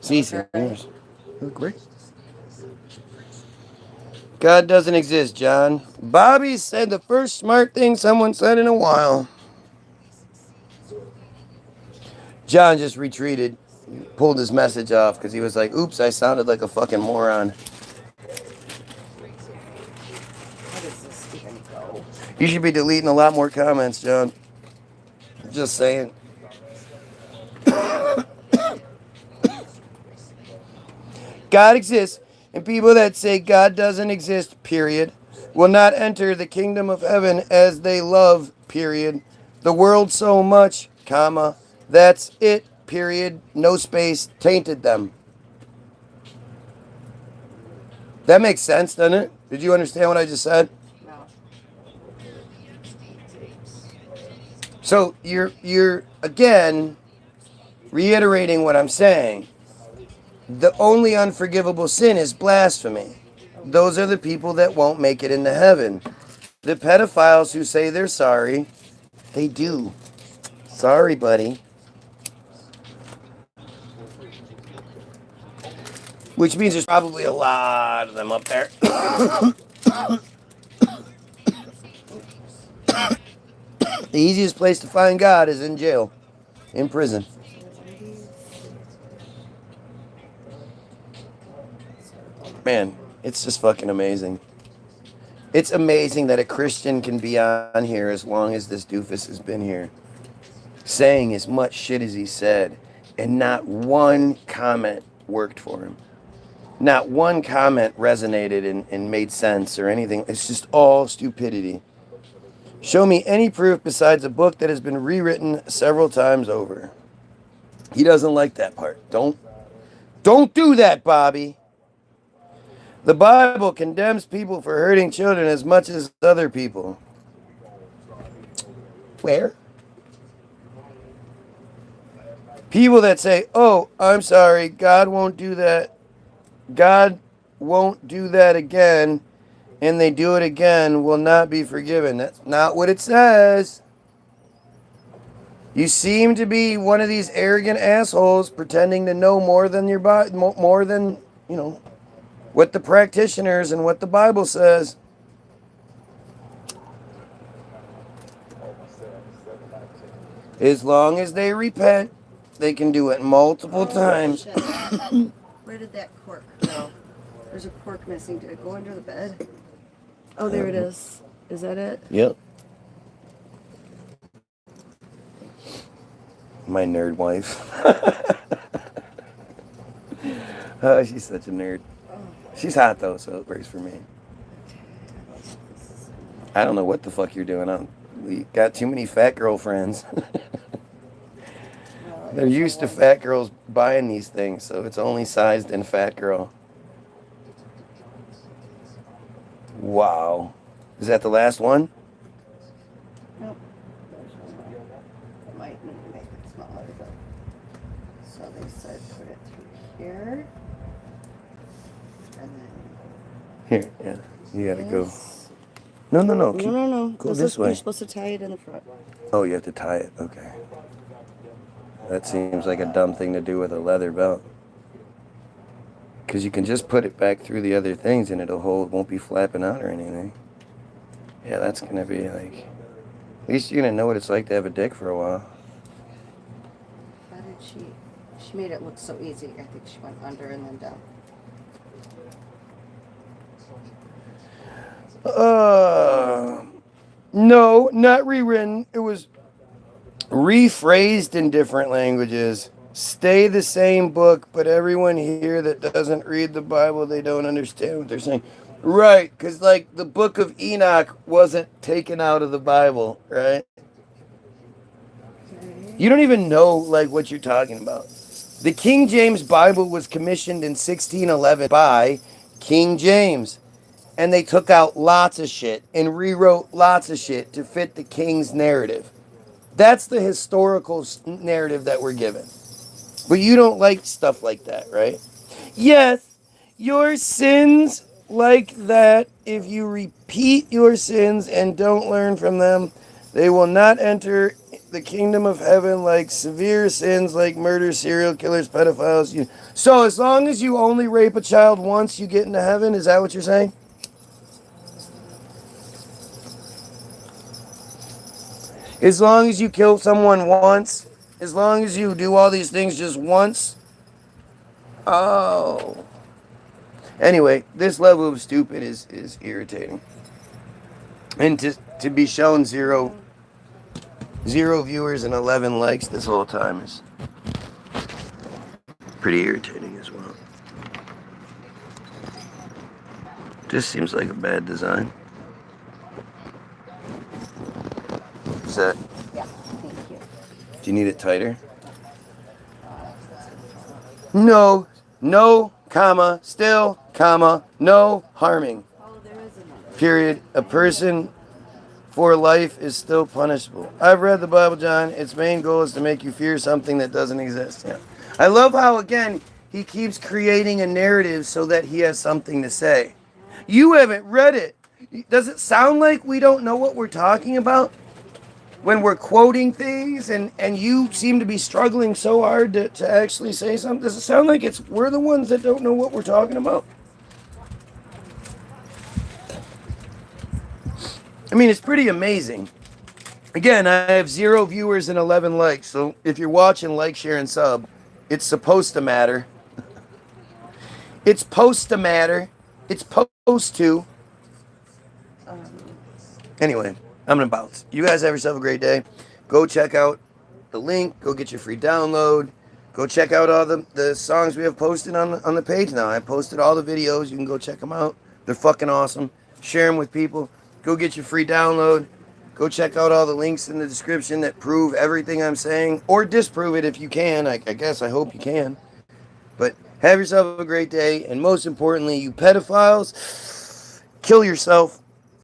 See, yours. Look great. God doesn't exist, John. Bobby said the first smart thing someone said in a while. John just retreated, pulled his message off because he was like, oops, I sounded like a fucking moron. How does this even go? You should be deleting a lot more comments, John. Just saying. God exists, and people that say God doesn't exist, period, will not enter the kingdom of heaven as they love, period, the world so much, comma, that's it, period, no space, tainted them. That makes sense, doesn't it? Did you understand what I just said? No. So you're again reiterating what I'm saying. The only unforgivable sin is blasphemy. Those are the people that won't make it into heaven. The pedophiles who say they're sorry, they do. Sorry, buddy. Which means there's probably a lot of them up there. The easiest place to find God is in jail, in prison. Man, it's just fucking amazing. It's amazing that a Christian can be on here as long as this doofus has been here, saying as much shit as he said, and not one comment worked for him. Not one comment resonated and made sense or anything. It's just all stupidity. Show me any proof besides a book that has been rewritten several times over. He doesn't like that part. Don't do that, Bobby. The Bible condemns people for hurting children as much as other people. Where? People that say, oh, I'm sorry, God won't do that. God won't do that again, and they do it again, will not be forgiven. That's not what it says. You seem to be one of these arrogant assholes pretending to know more than your more than, what the practitioners and what the Bible says. As long as they repent, they can do it multiple times. Where did that cork go? There's a cork missing. Did it go under the bed? Oh, there it is. Is that it? Yep. My nerd wife. Oh, she's such a nerd. She's hot though, so it works for me. I don't know what the fuck you're doing. We got too many fat girl friends. They're used to fat girls buying these things, so it's only sized in fat girl. Wow. Is that the last one? Nope. There's one more. Might need to make it smaller, but so they said put it through here. And then Here, yeah. You gotta go. this. No. No. Go this way. You're supposed to tie it in the front. Oh, you have to tie it. Okay. That seems like a dumb thing to do with a leather belt. Because you can just put it back through the other things and it'll hold, won't be flapping out or anything. Yeah, that's going to be like... At least you're going to know what it's like to have a dick for a while. How did she... She made it look so easy. I think she went under and then down. No, not rewritten. It was rephrased in different languages. Stay the same book, but everyone here that doesn't read the Bible, they don't understand what they're saying. Right, because like the book of Enoch wasn't taken out of the Bible, right? You don't even know like what you're talking about. The King James Bible was commissioned in 1611 by King James. And they took out lots of shit and rewrote lots of shit to fit the king's narrative. That's the historical narrative that we're given. But you don't like stuff like that, right? Yes, your sins like that, if you repeat your sins and don't learn from them, they will not enter the kingdom of heaven like severe sins like murder, serial killers, pedophiles. So as long as you only rape a child once, you get into heaven? Is that what you're saying? As long as you kill someone once, as long as you do all these things just once. Oh. Anyway, this level of stupid is irritating. And to be shown zero viewers and 11 likes this whole time is pretty irritating as well. Just seems like a bad design. Is that? Yeah, thank you. Do you need it tighter? No, comma, still, comma, no harming. Oh, there Period. A person for life is still punishable. I've read the Bible, John. Its main goal is to make you fear something that doesn't exist. Yeah. I love how, again, he keeps creating a narrative so that he has something to say. You haven't read it. Does it sound like we don't know what we're talking about when we're quoting things, and you seem to be struggling so hard to actually say something? Does it sound like we're the ones that don't know what we're talking about? I mean, it's pretty amazing. Again, I have 0 viewers and 11 likes, so if you're watching, like, share, and sub. It's supposed to matter. It's supposed to matter. It's supposed to. Anyway, I'm gonna bounce. You guys have yourself a great day. Go check out the link. Go get your free download. Go check out all the songs we have posted on the page now. I posted all the videos. You can go check them out. They're fucking awesome. Share them with people. Go get your free download. Go check out all the links in the description that prove everything I'm saying, or disprove it if you can. I guess I hope you can. But have yourself a great day, and most importantly, you pedophiles, kill yourself.